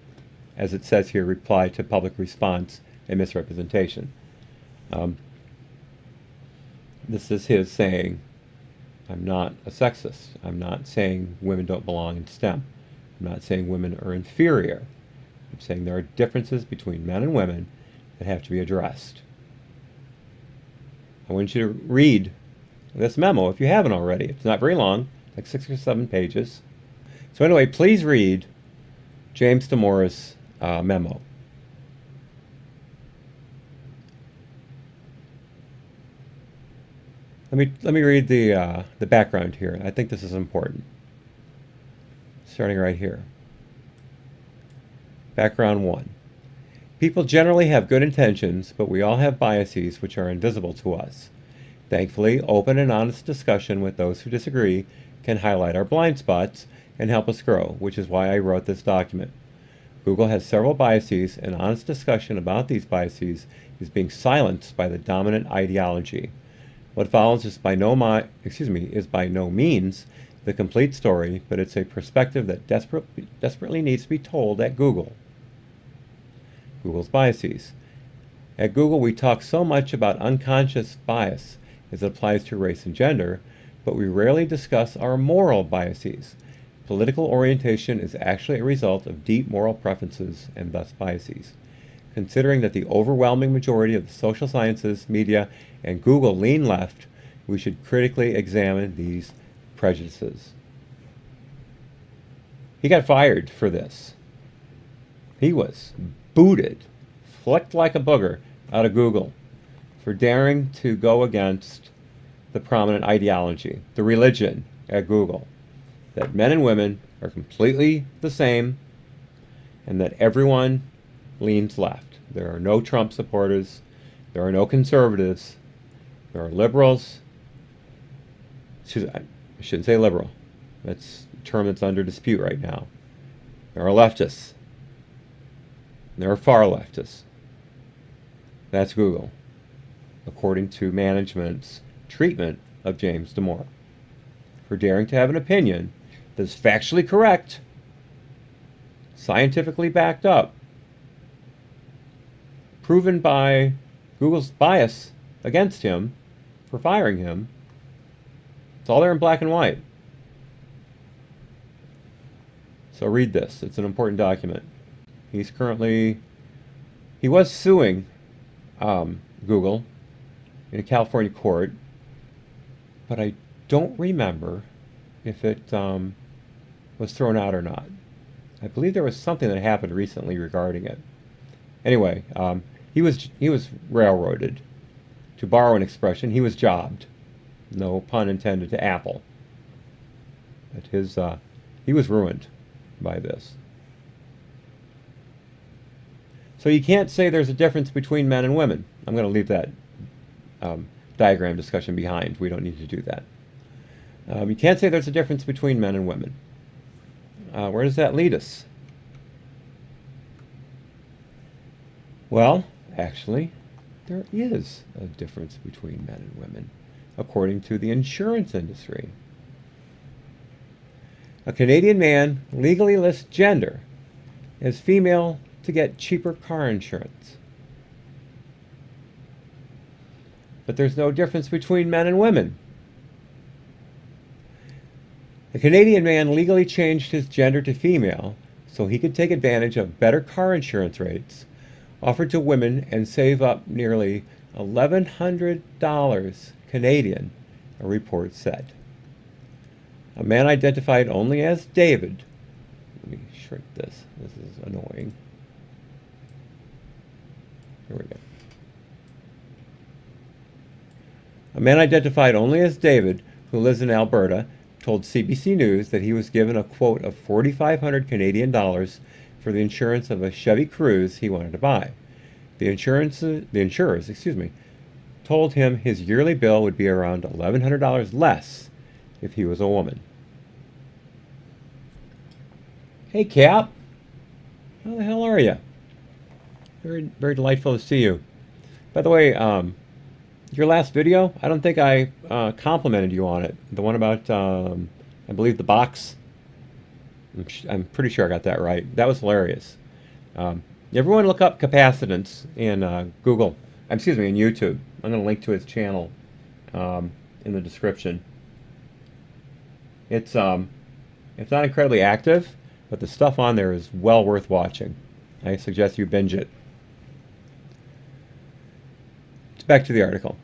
as it says here, reply to public response and misrepresentation. This is his saying, I'm not a sexist. I'm not saying women don't belong in STEM. I'm not saying women are inferior. I'm saying there are differences between men and women that have to be addressed. I want you to read this memo if you haven't already. It's not very long, like 6 or 7 pages. So anyway, please read James Damora's memo. Let me read the background here. I think this is important. Starting right here. Background 1. People generally have good intentions, but we all have biases which are invisible to us. Thankfully, open and honest discussion with those who disagree can highlight our blind spots and help us grow, which is why I wrote this document. Google has several biases, and honest discussion about these biases is being silenced by the dominant ideology. What follows is by no means the complete story, but it's a perspective that desperately needs to be told at Google. Google's biases. At Google, we talk so much about unconscious bias as it applies to race and gender, but we rarely discuss our moral biases. Political orientation is actually a result of deep moral preferences and thus biases. Considering that the overwhelming majority of the social sciences, media, and Google lean left, we should critically examine these prejudices. He got fired for this. He was booted, flicked like a booger, out of Google for daring to go against the prominent ideology, the religion at Google, that men and women are completely the same and that everyone leans left. There are no Trump supporters. There are no conservatives. There are liberals. I shouldn't say liberal. That's a term that's under dispute right now. There are leftists. There are far leftists. That's Google, according to management's treatment of James Damore, for daring to have an opinion that's factually correct, scientifically backed up, proven by Google's bias against him for firing him. It's all there in black and white. So read this. It's an important document. He was suing Google in a California court, but I don't remember if it was thrown out or not. I believe there was something that happened recently regarding it. Anyway, he was railroaded. To borrow an expression, he was jobbed. No pun intended to Apple. But he was ruined by this. So you can't say there's a difference between men and women. I'm going to leave that diagram discussion behind. We don't need to do that. You can't say there's a difference between men and women. Where does that lead us? Well, actually, there is a difference between men and women, according to the insurance industry. A Canadian man legally lists gender as female to get cheaper car insurance. But there's no difference between men and women. A Canadian man legally changed his gender to female so he could take advantage of better car insurance rates offered to women and save up nearly $1,100 Canadian, a report said. A man identified only as David. Let me shrink this. This is annoying. Here we go. A man identified only as David, who lives in Alberta, told CBC News that he was given a quote of 4,500 Canadian dollars for the insurance of a Chevy Cruze he wanted to buy. The insurers, told him his yearly bill would be around $1,100 less if he was a woman. Hey, Cap. How the hell are you? Very, very delightful to see you. By the way, your last video, I don't think I complimented you on it. The one about, I believe, the box. I'm pretty sure I got that right. That was hilarious. Everyone look up capacitance in Google. In YouTube. I'm going to link to his channel in the description. It's not incredibly active, but the stuff on there is well worth watching. I suggest you binge it. Back to the article.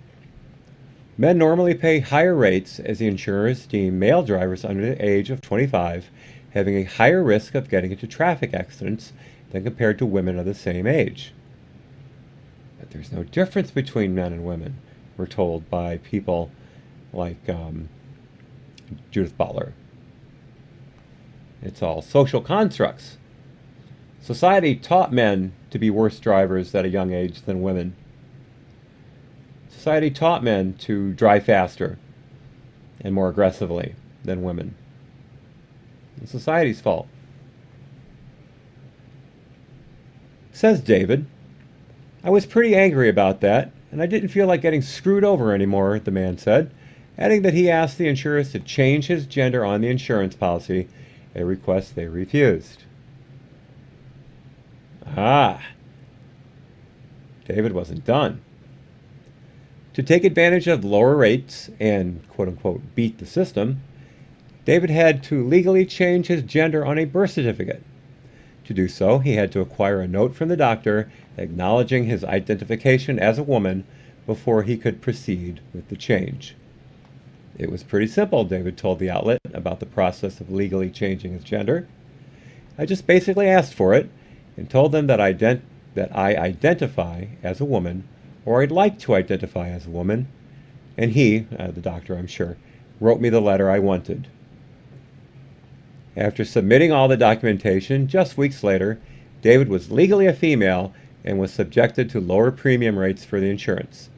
Men normally pay higher rates as the insurers deem male drivers under the age of 25 having a higher risk of getting into traffic accidents than compared to women of the same age. But there's no difference between men and women, we're told by people like Judith Butler. It's all social constructs. Society taught men to be worse drivers at a young age than women. Society taught men to drive faster and more aggressively than women. It's society's fault. Says David, I was pretty angry about that, and I didn't feel like getting screwed over anymore, the man said, adding that he asked the insurers to change his gender on the insurance policy, a request they refused. David wasn't done. To take advantage of lower rates and, quote-unquote, beat the system, David had to legally change his gender on a birth certificate. To do so, he had to acquire a note from the doctor acknowledging his identification as a woman before he could proceed with the change. It was pretty simple, David told the outlet about the process of legally changing his gender. I just basically asked for it and told them that I identify as a woman, or I'd like to identify as a woman, and he, the doctor I'm sure, wrote me the letter I wanted. After submitting all the documentation, just weeks later, David was legally a female and was subjected to lower premium rates for the insurance.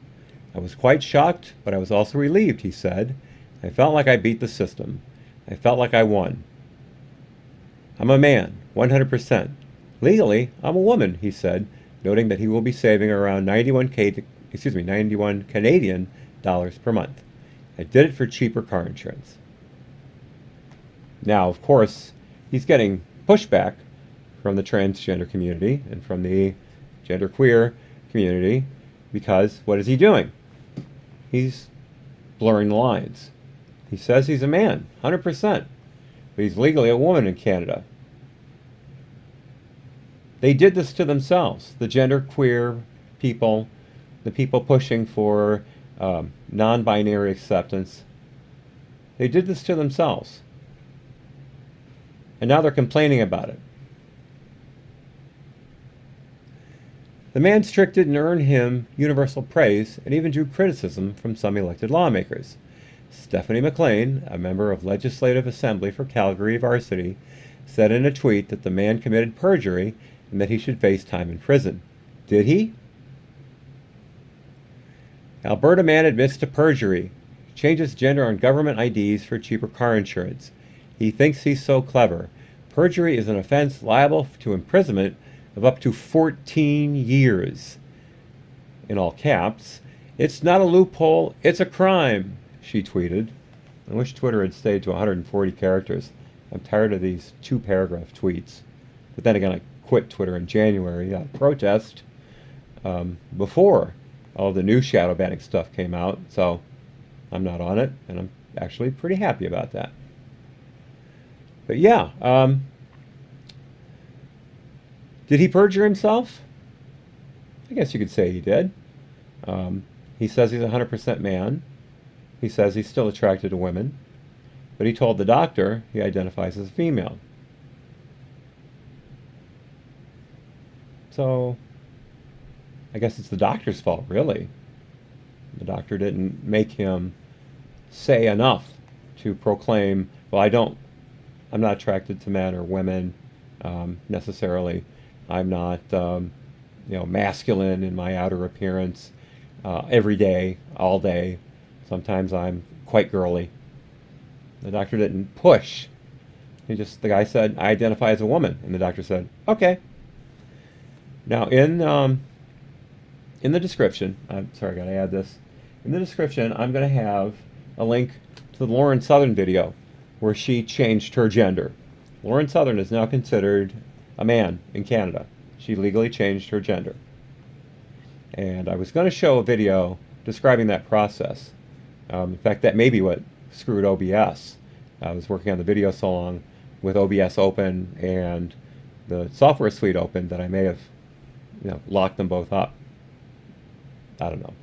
I was quite shocked, but I was also relieved, he said. I felt like I beat the system. I felt like I won. I'm a man, 100%. Legally, I'm a woman, he said, noting that he will be saving around 91 Canadian dollars per month. I did it for cheaper car insurance. Now, of course, he's getting pushback from the transgender community and from the genderqueer community because what is he doing? He's blurring the lines. He says he's a man, 100%, but he's legally a woman in Canada. They did this to themselves, the genderqueer people, the people pushing for non-binary acceptance. They did this to themselves. And now they're complaining about it. The man's trick didn't earn him universal praise and even drew criticism from some elected lawmakers. Stephanie McLean, a member of Legislative Assembly for Calgary Varsity, said in a tweet that the man committed perjury and that he should face time in prison. Did he? Alberta man admits to perjury. Changes gender on government IDs for cheaper car insurance. He thinks he's so clever. Perjury is an offense liable to imprisonment of up to 14 years. In all caps, it's not a loophole, it's a crime, she tweeted. I wish Twitter had stayed to 140 characters. I'm tired of these 2-paragraph tweets. But then again, I quit Twitter in January out of protest before all the new shadow banning stuff came out, so I'm not on it, and I'm actually pretty happy about that. But yeah, did he perjure himself? I guess you could say he did. He says he's a 100% man. He says he's still attracted to women, but he told the doctor he identifies as female. So I guess it's the doctor's fault, really. The doctor didn't make him say enough to proclaim, well, I'm not attracted to men or women necessarily. I'm not, masculine in my outer appearance every day, all day. Sometimes I'm quite girly. The doctor didn't push. The guy said, I identify as a woman. And the doctor said, okay. Now, in the description, I'm sorry, I got to add this. In the description, I'm going to have a link to the Lauren Southern video where she changed her gender. Lauren Southern is now considered a man in Canada. She legally changed her gender. And I was going to show a video describing that process. In fact, that may be what screwed OBS. I was working on the video so long with OBS open and the software suite open that I may have locked them both up. I don't know.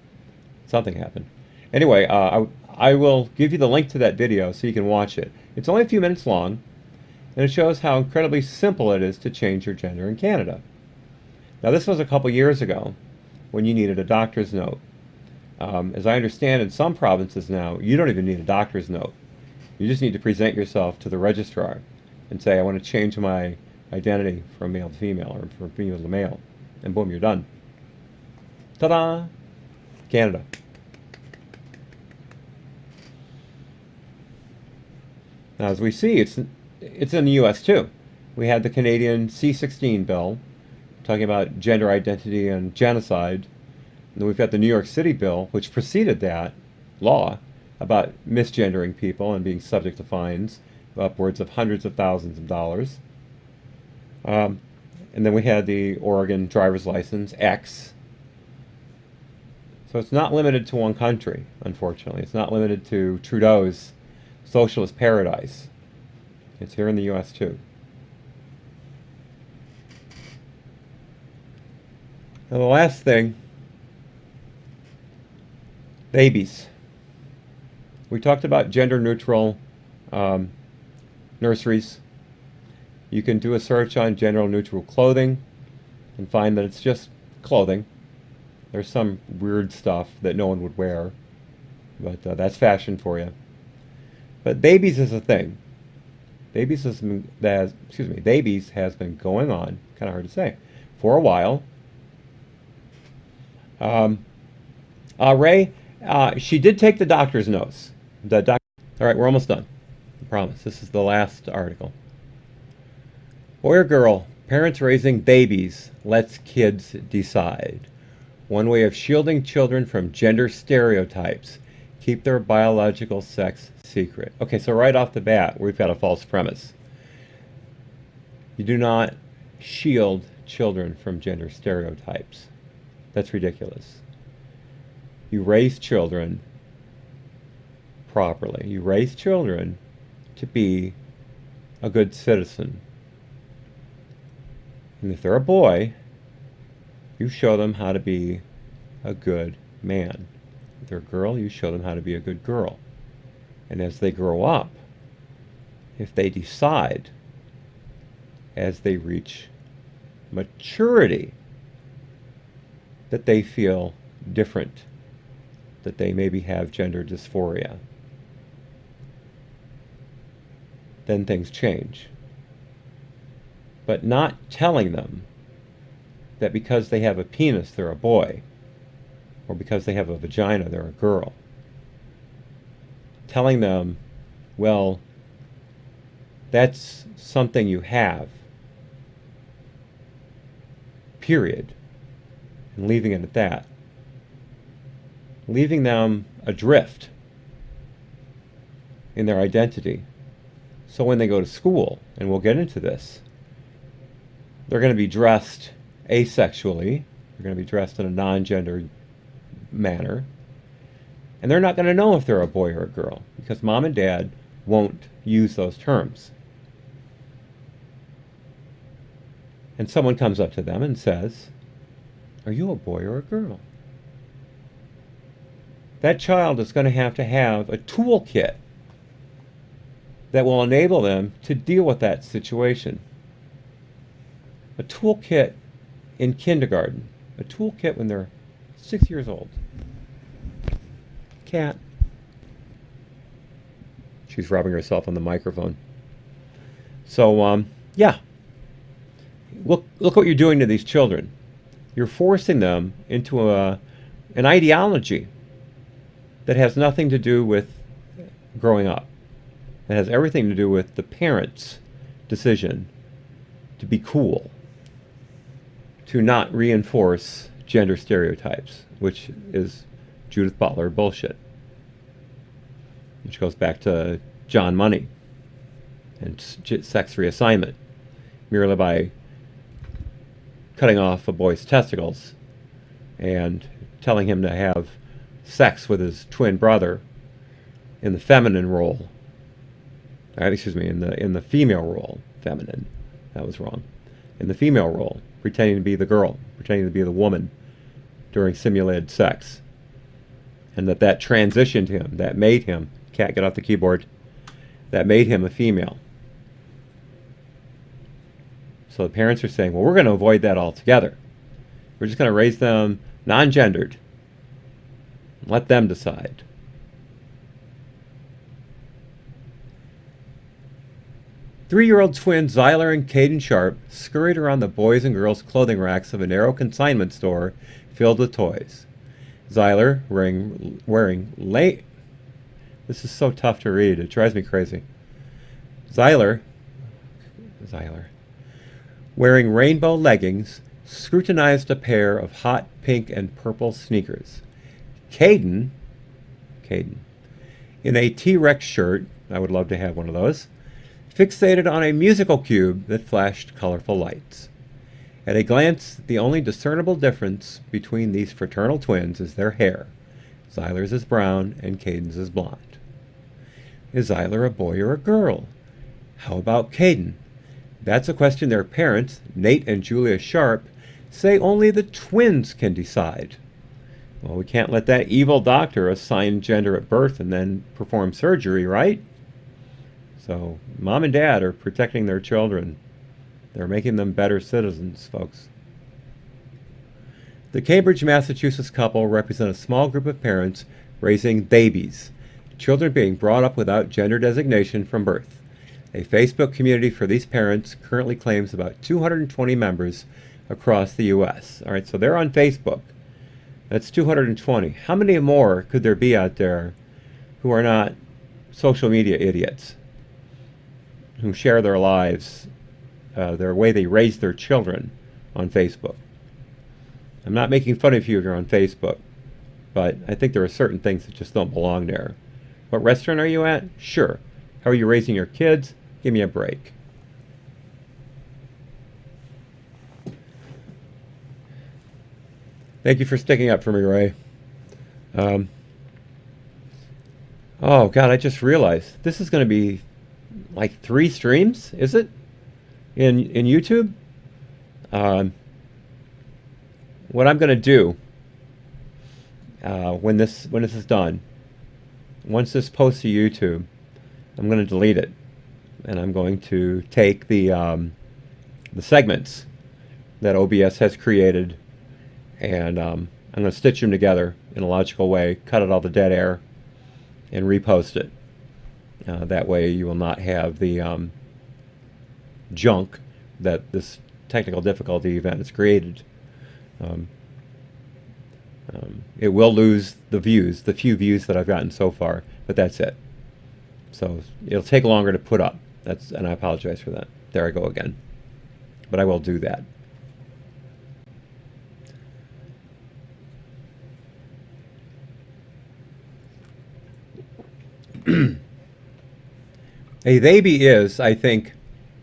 Something happened. Anyway, I will give you the link to that video so you can watch it. It's only a few minutes long, and it shows how incredibly simple it is to change your gender in Canada. Now, this was a couple years ago when you needed a doctor's note. As I understand, in some provinces now, you don't even need a doctor's note. You just need to present yourself to the registrar and say, I want to change my identity from male to female or from female to male. And boom, you're done. Ta-da! Canada. Now, as we see, it's in the U.S. too. We had the Canadian C-16 bill talking about gender identity and genocide. And then we've got the New York City bill, which preceded that law about misgendering people and being subject to fines of upwards of hundreds of thousands of dollars. And then we had the Oregon driver's license, X. So it's not limited to one country, unfortunately. It's not limited to Trudeau's socialist paradise. It's here in the U.S. too. Now the last thing, babies. We talked about gender-neutral nurseries. You can do a search on gender-neutral clothing and find that it's just clothing. There's some weird stuff that no one would wear, but that's fashion for you. But babies is a thing. Babies has been going on, kind of hard to say, for a while. Ray, she did take the doctor's notes. All right, we're almost done. I promise. This is the last article. Boy or girl, parents raising babies lets kids decide. One way of shielding children from gender stereotypes. Keep their biological sex secret. Okay, so right off the bat, we've got a false premise. You do not shield children from gender stereotypes. That's ridiculous. You raise children properly. You raise children to be a good citizen. And if they're a boy, you show them how to be a good man. If they're a girl, you show them how to be a good girl. And as they grow up, if they decide, as they reach maturity, that they feel different, that they maybe have gender dysphoria, then things change. But not telling them that because they have a penis, they're a boy, or because they have a vagina, they're a girl. Telling them, well, that's something you have, period, and leaving it at that. Leaving them adrift in their identity. So when they go to school, and we'll get into this, they're going to be dressed asexually, they're going to be dressed in a non-gendered manner, and they're not going to know if they're a boy or a girl, because mom and dad won't use those terms. And someone comes up to them and says, are you a boy or a girl? That child is going to have a toolkit that will enable them to deal with that situation. A toolkit in kindergarten. A toolkit when they're 6 years old. Cat. She's rubbing herself on the microphone. So, yeah. Look what you're doing to these children. You're forcing them into an ideology that has nothing to do with growing up. It has everything to do with the parents' decision to be cool, to not reinforce gender stereotypes, which is Judith Butler bullshit, which goes back to John Money and sex reassignment, merely by cutting off a boy's testicles and telling him to have sex with his twin brother in the feminine role. In the female role. Feminine. That was wrong. In the female role, pretending to be the girl, pretending to be the woman during simulated sex. and that transitioned him, that made him, cat, get off the keyboard, that made him a female. So the parents are saying, well, we're going to avoid that altogether. We're just going to raise them non-gendered. Let them decide. Three-year-old twins Zyler and Caden Sharp scurried around the boys' and girls' clothing racks of a narrow consignment store filled with toys. Zyler, this is so tough to read, it drives me crazy. Zyler, wearing rainbow leggings, scrutinized a pair of hot pink and purple sneakers. Caden, in a T-Rex shirt, I would love to have one of those, fixated on a musical cube that flashed colorful lights. At a glance, the only discernible difference between these fraternal twins is their hair. Zyler's is brown and Caden's is blonde. Is Zyler a boy or a girl? How about Caden? That's a question their parents, Nate and Julia Sharp, say only the twins can decide. Well, we can't let that evil doctor assign gender at birth and then perform surgery, right? So mom and dad are protecting their children. They're making them better citizens, folks. The Cambridge, Massachusetts couple represent a small group of parents raising theybies, children being brought up without gender designation from birth. A Facebook community for these parents currently claims about 220 members across the U.S. All right, so they're on Facebook. That's 220. How many more could there be out there who are not social media idiots, who share their lives, their way they raise their children on Facebook? I'm not making fun of you if you're on Facebook, but I think there are certain things that just don't belong there. What restaurant are you at? Sure. How are you raising your kids? Give me a break. Thank you for sticking up for me, Ray. Oh, God, I just realized this is going to be like 3 streams, is it? In YouTube? What I'm going to do when this is done, once this posts to YouTube, I'm going to delete it, and I'm going to take the segments that OBS has created, and I'm going to stitch them together in a logical way, cut out all the dead air, and repost it. That way you will not have the junk that this technical difficulty event has created. It will lose the views, the few views that I've gotten so far, but that's it. So it'll take longer to put up. And I apologize for that. There I go again. But I will do that. A theyby is, I think,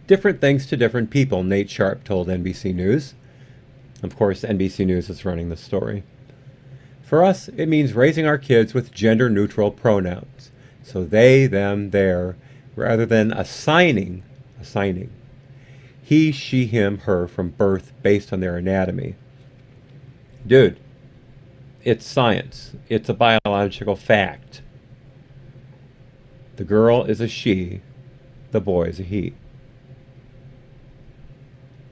different things to different people, Nate Sharp told NBC News. Of course, NBC News is running the story. For us, it means raising our kids with gender-neutral pronouns. So they, them, their, rather than assigning he, she, him, her from birth based on their anatomy. Dude, it's science. It's a biological fact. The girl is a she, the boy is a he.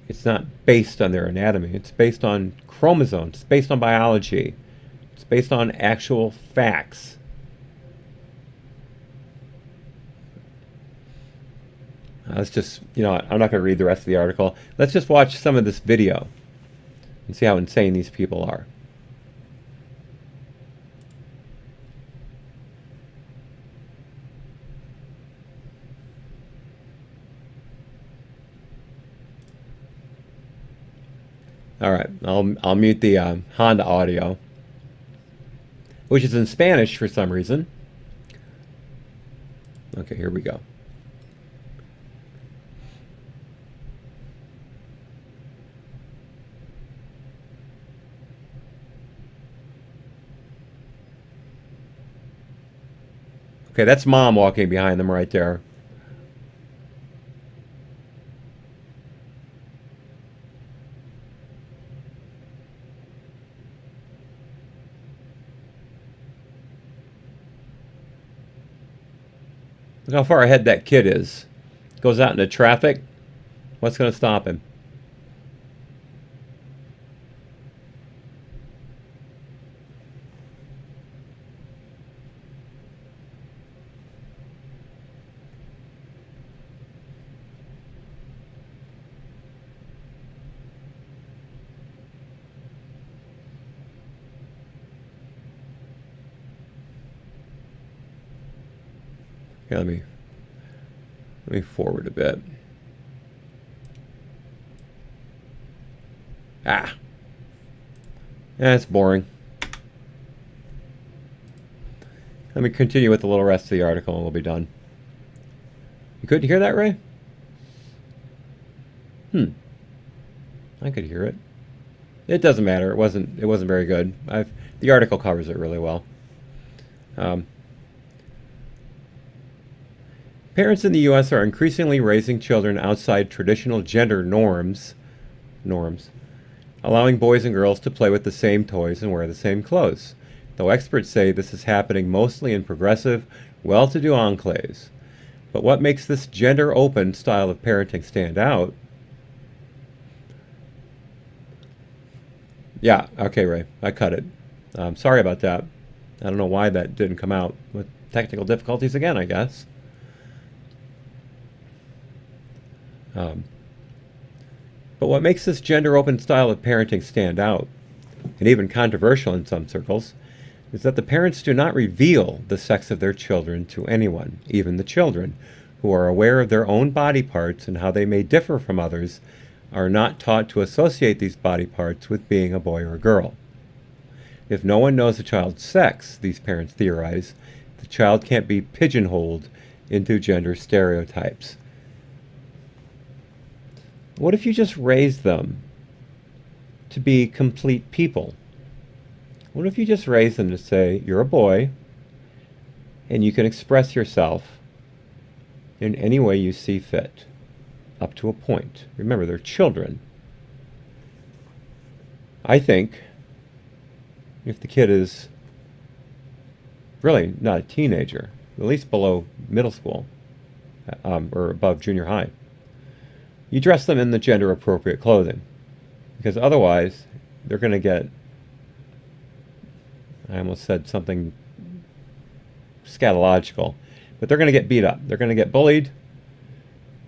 It's not based on their anatomy. It's based on chromosomes. It's based on biology. It's based on actual facts. Let's just, I'm not going to read the rest of the article. Let's just watch some of this video and see how insane these people are. All right, I'll mute the Honda audio, which is in Spanish for some reason. Okay, here we go. Okay, that's mom walking behind them right there. Look how far ahead that kid is. Goes out into traffic. What's going to stop him? Here, let me forward a bit. Ah. That's boring. Let me continue with the little rest of the article and we'll be done. You couldn't hear that, Ray? I could hear it. It doesn't matter. It wasn't very good. The article covers it really well. Parents in the U.S. are increasingly raising children outside traditional gender norms, allowing boys and girls to play with the same toys and wear the same clothes, though experts say this is happening mostly in progressive, well-to-do enclaves. But what makes this gender-open style of parenting stand out? Yeah, okay, Ray, I cut it. Sorry about that. I don't know why that didn't come out. With technical difficulties again, I guess. But what makes this gender-open style of parenting stand out, and even controversial in some circles, is that the parents do not reveal the sex of their children to anyone, even the children, who are aware of their own body parts and how they may differ from others, are not taught to associate these body parts with being a boy or a girl. If no one knows a child's sex, these parents theorize, the child can't be pigeonholed into gender stereotypes. What if you just raised them to be complete people? What if you just raised them to say, you're a boy, and you can express yourself in any way you see fit, up to a point. Remember, they're children. I think if the kid is really not a teenager, at least below middle school, or above junior high, you dress them in the gender-appropriate clothing, because otherwise they're going to get, I almost said something scatological, but they're going to get beat up. They're going to get bullied.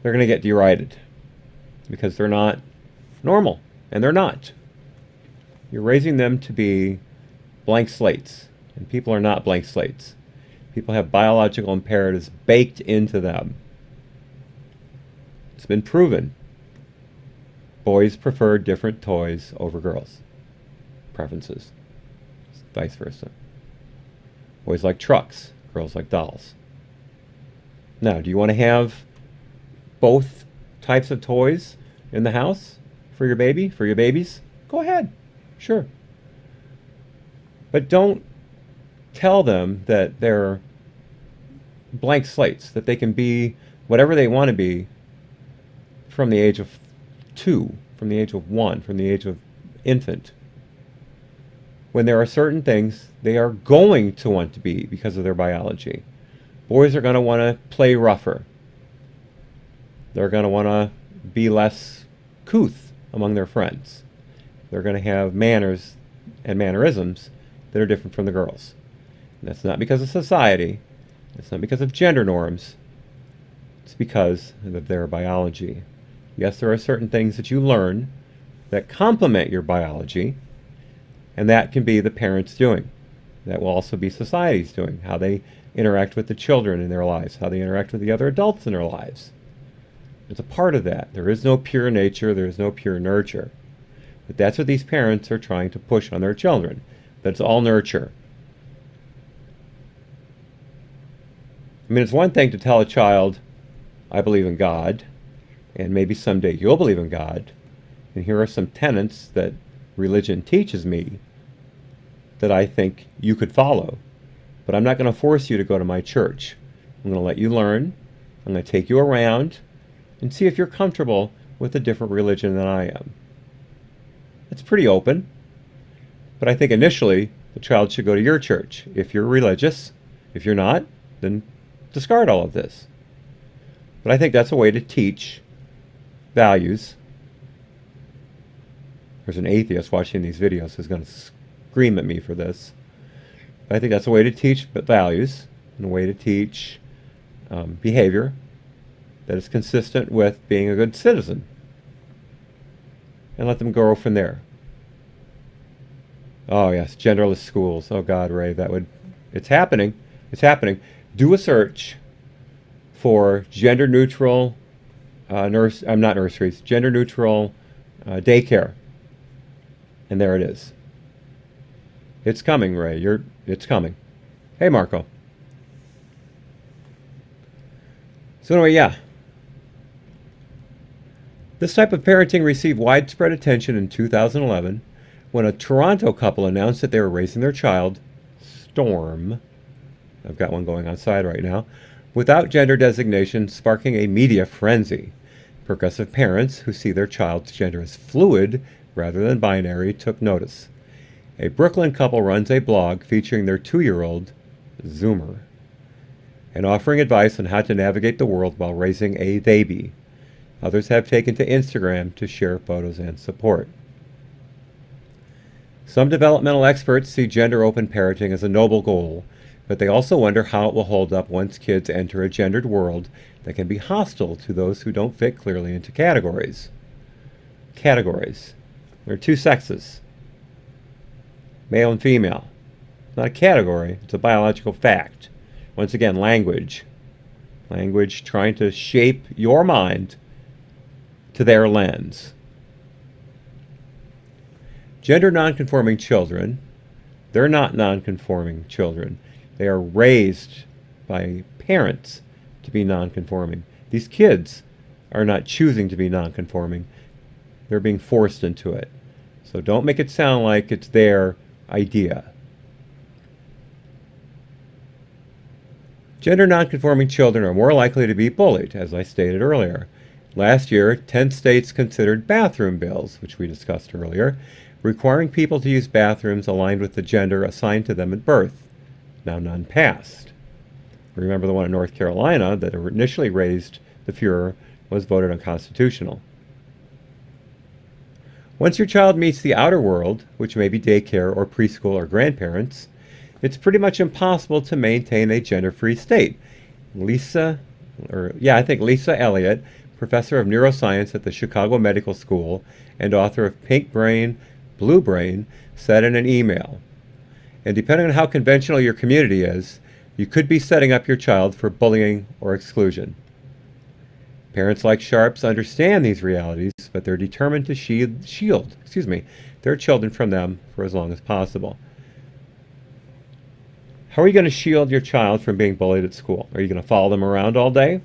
They're going to get derided because they're not normal, and they're not. You're raising them to be blank slates, and people are not blank slates. People have biological imperatives baked into them. It's been proven. Boys prefer different toys over girls. Preferences. Vice versa. Boys like trucks. Girls like dolls. Now, do you want to have both types of toys in the house for your baby, for your babies? Go ahead. Sure. But don't tell them that they're blank slates, that they can be whatever they want to be from the age of 2, from the age of 1, from the age of infant. When there are certain things they are going to want to be because of their biology. Boys are going to want to play rougher. They're going to want to be less couth among their friends. They're going to have manners and mannerisms that are different from the girls. And that's not because of society. It's not because of gender norms. It's because of their biology. Yes, there are certain things that you learn that complement your biology, and that can be the parents doing. That will also be society's doing, how they interact with the children in their lives, how they interact with the other adults in their lives. It's a part of that. There is no pure nature, there is no pure nurture. But that's what these parents are trying to push on their children. That's all nurture. I mean, it's one thing to tell a child, I believe in God, and maybe someday you'll believe in God, and here are some tenets that religion teaches me that I think you could follow. But I'm not going to force you to go to my church. I'm going to let you learn. I'm going to take you around and see if you're comfortable with a different religion than I am. It's pretty open. But I think initially the child should go to your church. If you're religious, if you're not, then discard all of this. But I think that's a way to teach values. There's an atheist watching these videos who's going to scream at me for this. But I think that's a way to teach values and a way to teach behavior that is consistent with being a good citizen. And let them grow from there. Oh yes, genderless schools. Oh God, Ray, it's happening. It's happening. Do a search for gender neutral gender neutral daycare. And there it is. It's coming, Ray. It's coming. Hey, Marco. So anyway, yeah. This type of parenting received widespread attention in 2011 when a Toronto couple announced that they were raising their child, Storm, I've got one going outside right now, without gender designation, sparking a media frenzy. Progressive parents who see their child's gender as fluid rather than binary took notice. A Brooklyn couple runs a blog featuring their 2-year-old, Zoomer, and offering advice on how to navigate the world while raising a theyby. Others have taken to Instagram to share photos and support. Some developmental experts see gender-open parenting as a noble goal, but they also wonder how it will hold up once kids enter a gendered world that can be hostile to those who don't fit clearly into categories. Categories. There are 2 sexes, male and female. It's not a category, it's a biological fact. Once again, language. Language trying to shape your mind to their lens. Gender nonconforming children, they're not nonconforming children. They are raised by parents to be nonconforming. These kids are not choosing to be nonconforming. They're being forced into it. So don't make it sound like it's their idea. Gender nonconforming children are more likely to be bullied, as I stated earlier. Last year, 10 states considered bathroom bills, which we discussed earlier, requiring people to use bathrooms aligned with the gender assigned to them at birth. Now none passed. Remember the one in North Carolina that initially raised the furor was voted unconstitutional. Once your child meets the outer world, which may be daycare or preschool or grandparents, it's pretty much impossible to maintain a gender-free state. Lisa Elliott, professor of neuroscience at the Chicago Medical School and author of Pink Brain, Blue Brain, said in an email, and depending on how conventional your community is, you could be setting up your child for bullying or exclusion. Parents like Sharps understand these realities, but they're determined to shield their children from them for as long as possible. How are you going to shield your child from being bullied at school? Are you going to follow them around all day?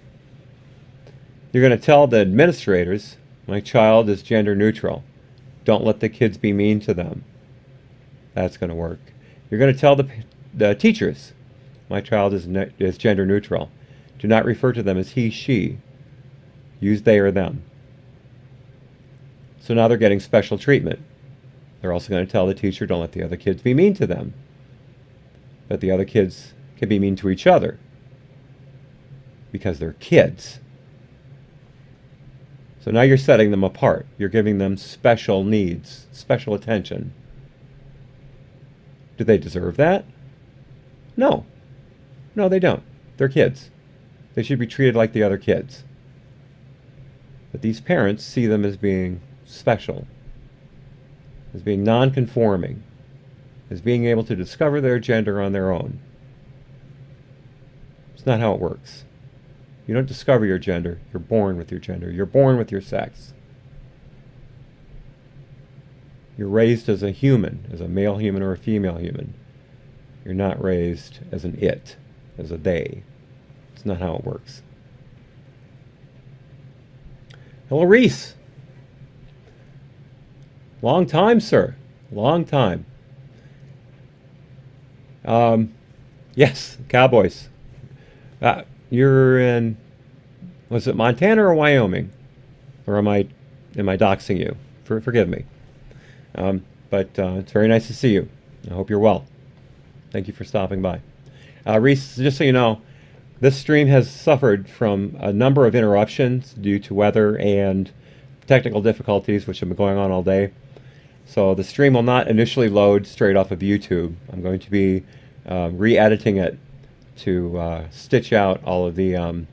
You're going to tell the administrators, my child is gender neutral. Don't let the kids be mean to them. That's going to work. You're going to tell the teachers, my child is gender neutral. Do not refer to them as he, she. Use they or them. So now they're getting special treatment. They're also going to tell the teacher, don't let the other kids be mean to them. But the other kids can be mean to each other because they're kids. So now you're setting them apart. You're giving them special needs, special attention. Do they deserve that? No. No, they don't. They're kids. They should be treated like the other kids. But these parents see them as being special, as being non-conforming, as being able to discover their gender on their own. It's not how it works. You don't discover your gender. You're born with your gender. You're born with your sex. You're raised as a human, as a male human or a female human. You're not raised as an it, as a they. It's not how it works. Hello, Reese. Long time, sir. Long time. Yes, Cowboys. You're in, was it Montana or Wyoming? Or am I doxing you? Forgive me. But it's very nice to see you. I hope you're well. Thank you for stopping by. Reese, just so you know, This stream has suffered from a number of interruptions due to weather and technical difficulties which have been going on all day. So the stream will not initially load straight off of YouTube. I'm going to be re-editing it to stitch out all of the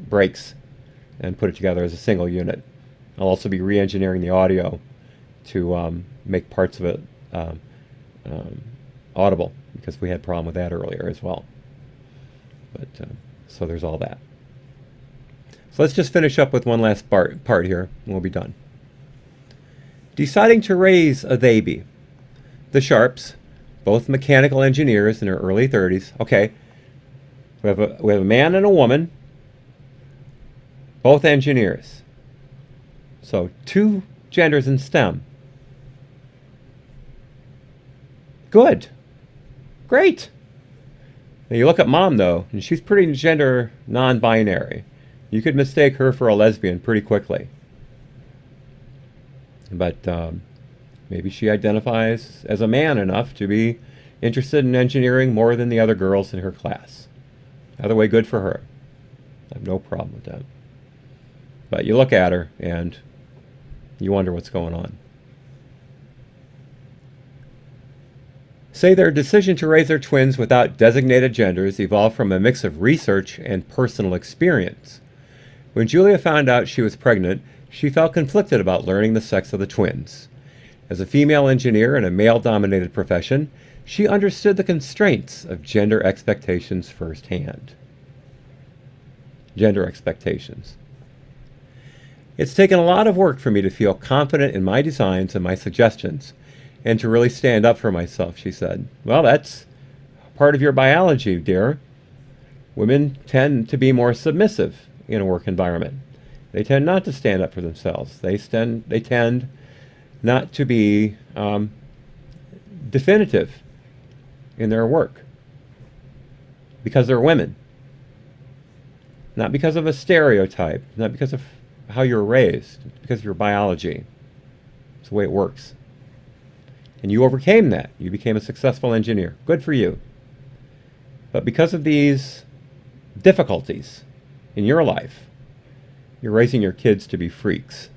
breaks and put it together as a single unit. I'll also be re-engineering the audio to make parts of it audible, because we had a problem with that earlier as well. But so there's all that. So let's just finish up with one last part here, and we'll be done. Deciding to raise a baby. The Sharps, both mechanical engineers in their early 30s. Okay, we have a man and a woman, both engineers. So 2 genders in STEM. Good. Great. Now you look at Mom, though, and she's pretty gender non-binary. You could mistake her for a lesbian pretty quickly. But maybe she identifies as a man enough to be interested in engineering more than the other girls in her class. Either way, good for her. I have no problem with that. But you look at her and you wonder what's going on. Say their decision to raise their twins without designated genders evolved from a mix of research and personal experience. When Julia found out she was pregnant, she felt conflicted about learning the sex of the twins. As a female engineer in a male-dominated profession, she understood the constraints of gender expectations firsthand. Gender expectations. It's taken a lot of work for me to feel confident in my designs and my suggestions, and to really stand up for myself, she said. Well, that's part of your biology, dear. Women tend to be more submissive in a work environment. They tend not to stand up for themselves. They tend not to be definitive in their work because they're women. Not because of a stereotype, not because of how you're raised, it's because of your biology. It's the way it works. And you overcame that. You became a successful engineer. Good for you. But because of these difficulties in your life, you're raising your kids to be freaks.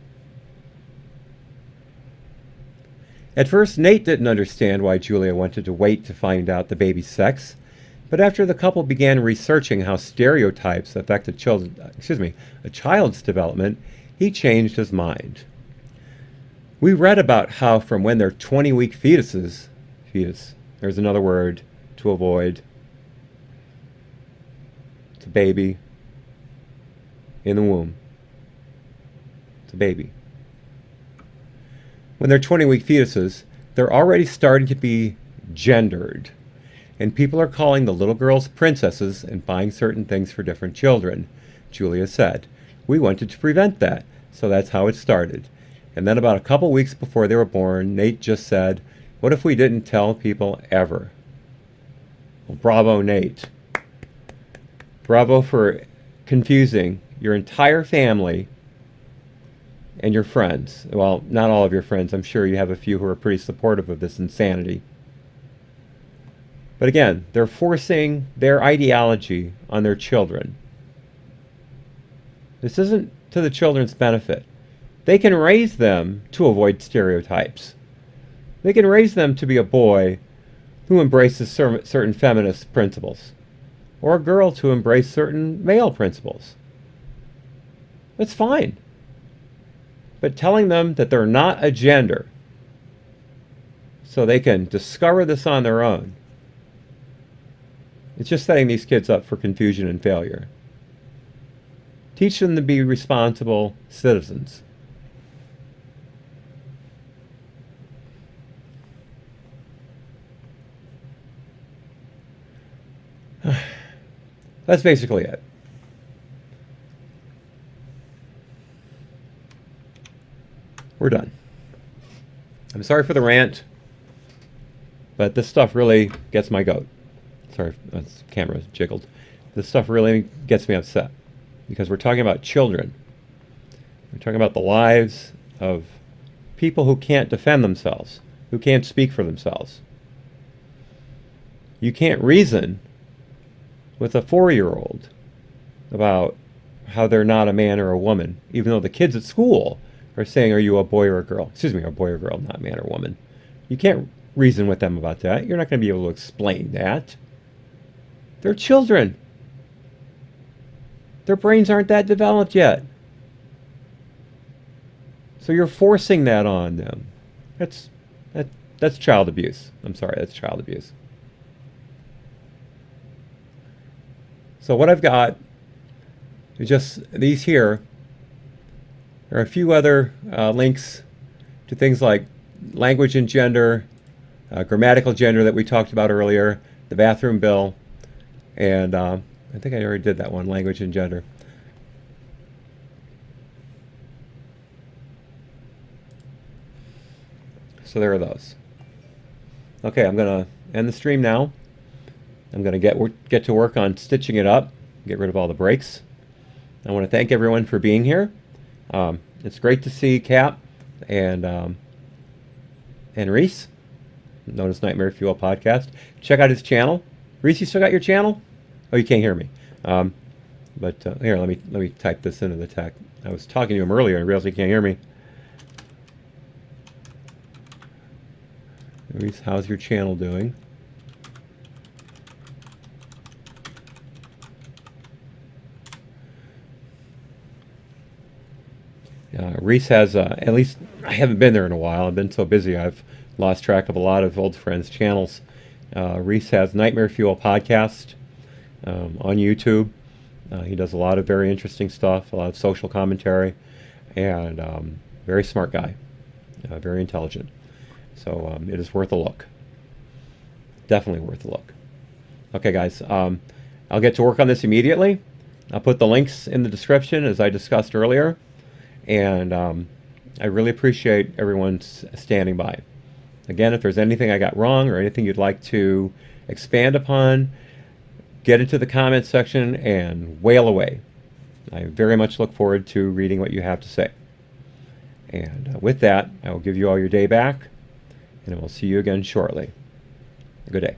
At first, Nate didn't understand why Julia wanted to wait to find out the baby's sex, but after the couple began researching how stereotypes affect a child's development, he changed his mind. We read about how from when they're 20-week fetuses, there's another word to avoid, it's a baby in the womb. It's a baby. When they're 20-week fetuses, they're already starting to be gendered. And people are calling the little girls princesses and buying certain things for different children, Julia said. We wanted to prevent that, so that's how it started. And then about a couple weeks before they were born, Nate just said, what if we didn't tell people ever? Well, bravo, Nate. Bravo for confusing your entire family and your friends. Well, not all of your friends. I'm sure you have a few who are pretty supportive of this insanity. But again, they're forcing their ideology on their children. This isn't to the children's benefit. They can raise them to avoid stereotypes. They can raise them to be a boy who embraces certain feminist principles, or a girl to embrace certain male principles. That's fine. But telling them that they're not a gender so they can discover this on their own, it's just setting these kids up for confusion and failure. Teach them to be responsible citizens. That's basically it. We're done. I'm sorry for the rant, but this stuff really gets my goat. Sorry, the camera jiggled. This stuff really gets me upset because we're talking about children. We're talking about the lives of people who can't defend themselves, who can't speak for themselves. You can't reason with a 4-year-old about how they're not a man or a woman, even though the kids at school are saying, are you a boy or a girl? Excuse me, a boy or girl, not man or woman. You can't reason with them about that. You're not going to be able to explain that. They're children. Their brains aren't that developed yet. So you're forcing that on them. That's child abuse. I'm sorry, that's child abuse. So what I've got is just these here. There are a few other links to things like language and gender, grammatical gender that we talked about earlier, the bathroom bill, and I think I already did that one, language and gender. So there are those. Okay, I'm going to end the stream now. I'm going to get to work on stitching it up, get rid of all the breaks. I want to thank everyone for being here. It's great to see Cap and Reese, known as Nightmare Fuel Podcast. Check out his channel. Reese, you still got your channel? Oh, you can't hear me. But here, let me type this into the text. I was talking to him earlier and realized he can't hear me. Reese, how's your channel doing? Reese has, at least I haven't been there in a while. I've been so busy I've lost track of a lot of old friends' channels. Reese has Nightmare Fuel Podcast on YouTube. He does a lot of very interesting stuff, a lot of social commentary, and very smart guy, very intelligent. So it is worth a look. Definitely worth a look. Okay, guys, I'll get to work on this immediately. I'll put the links in the description as I discussed earlier. And I really appreciate everyone standing by. Again, if there's anything I got wrong or anything you'd like to expand upon, get into the comments section and wail away. I very much look forward to reading what you have to say. And with that, I will give you all your day back, and I will see you again shortly. Good day.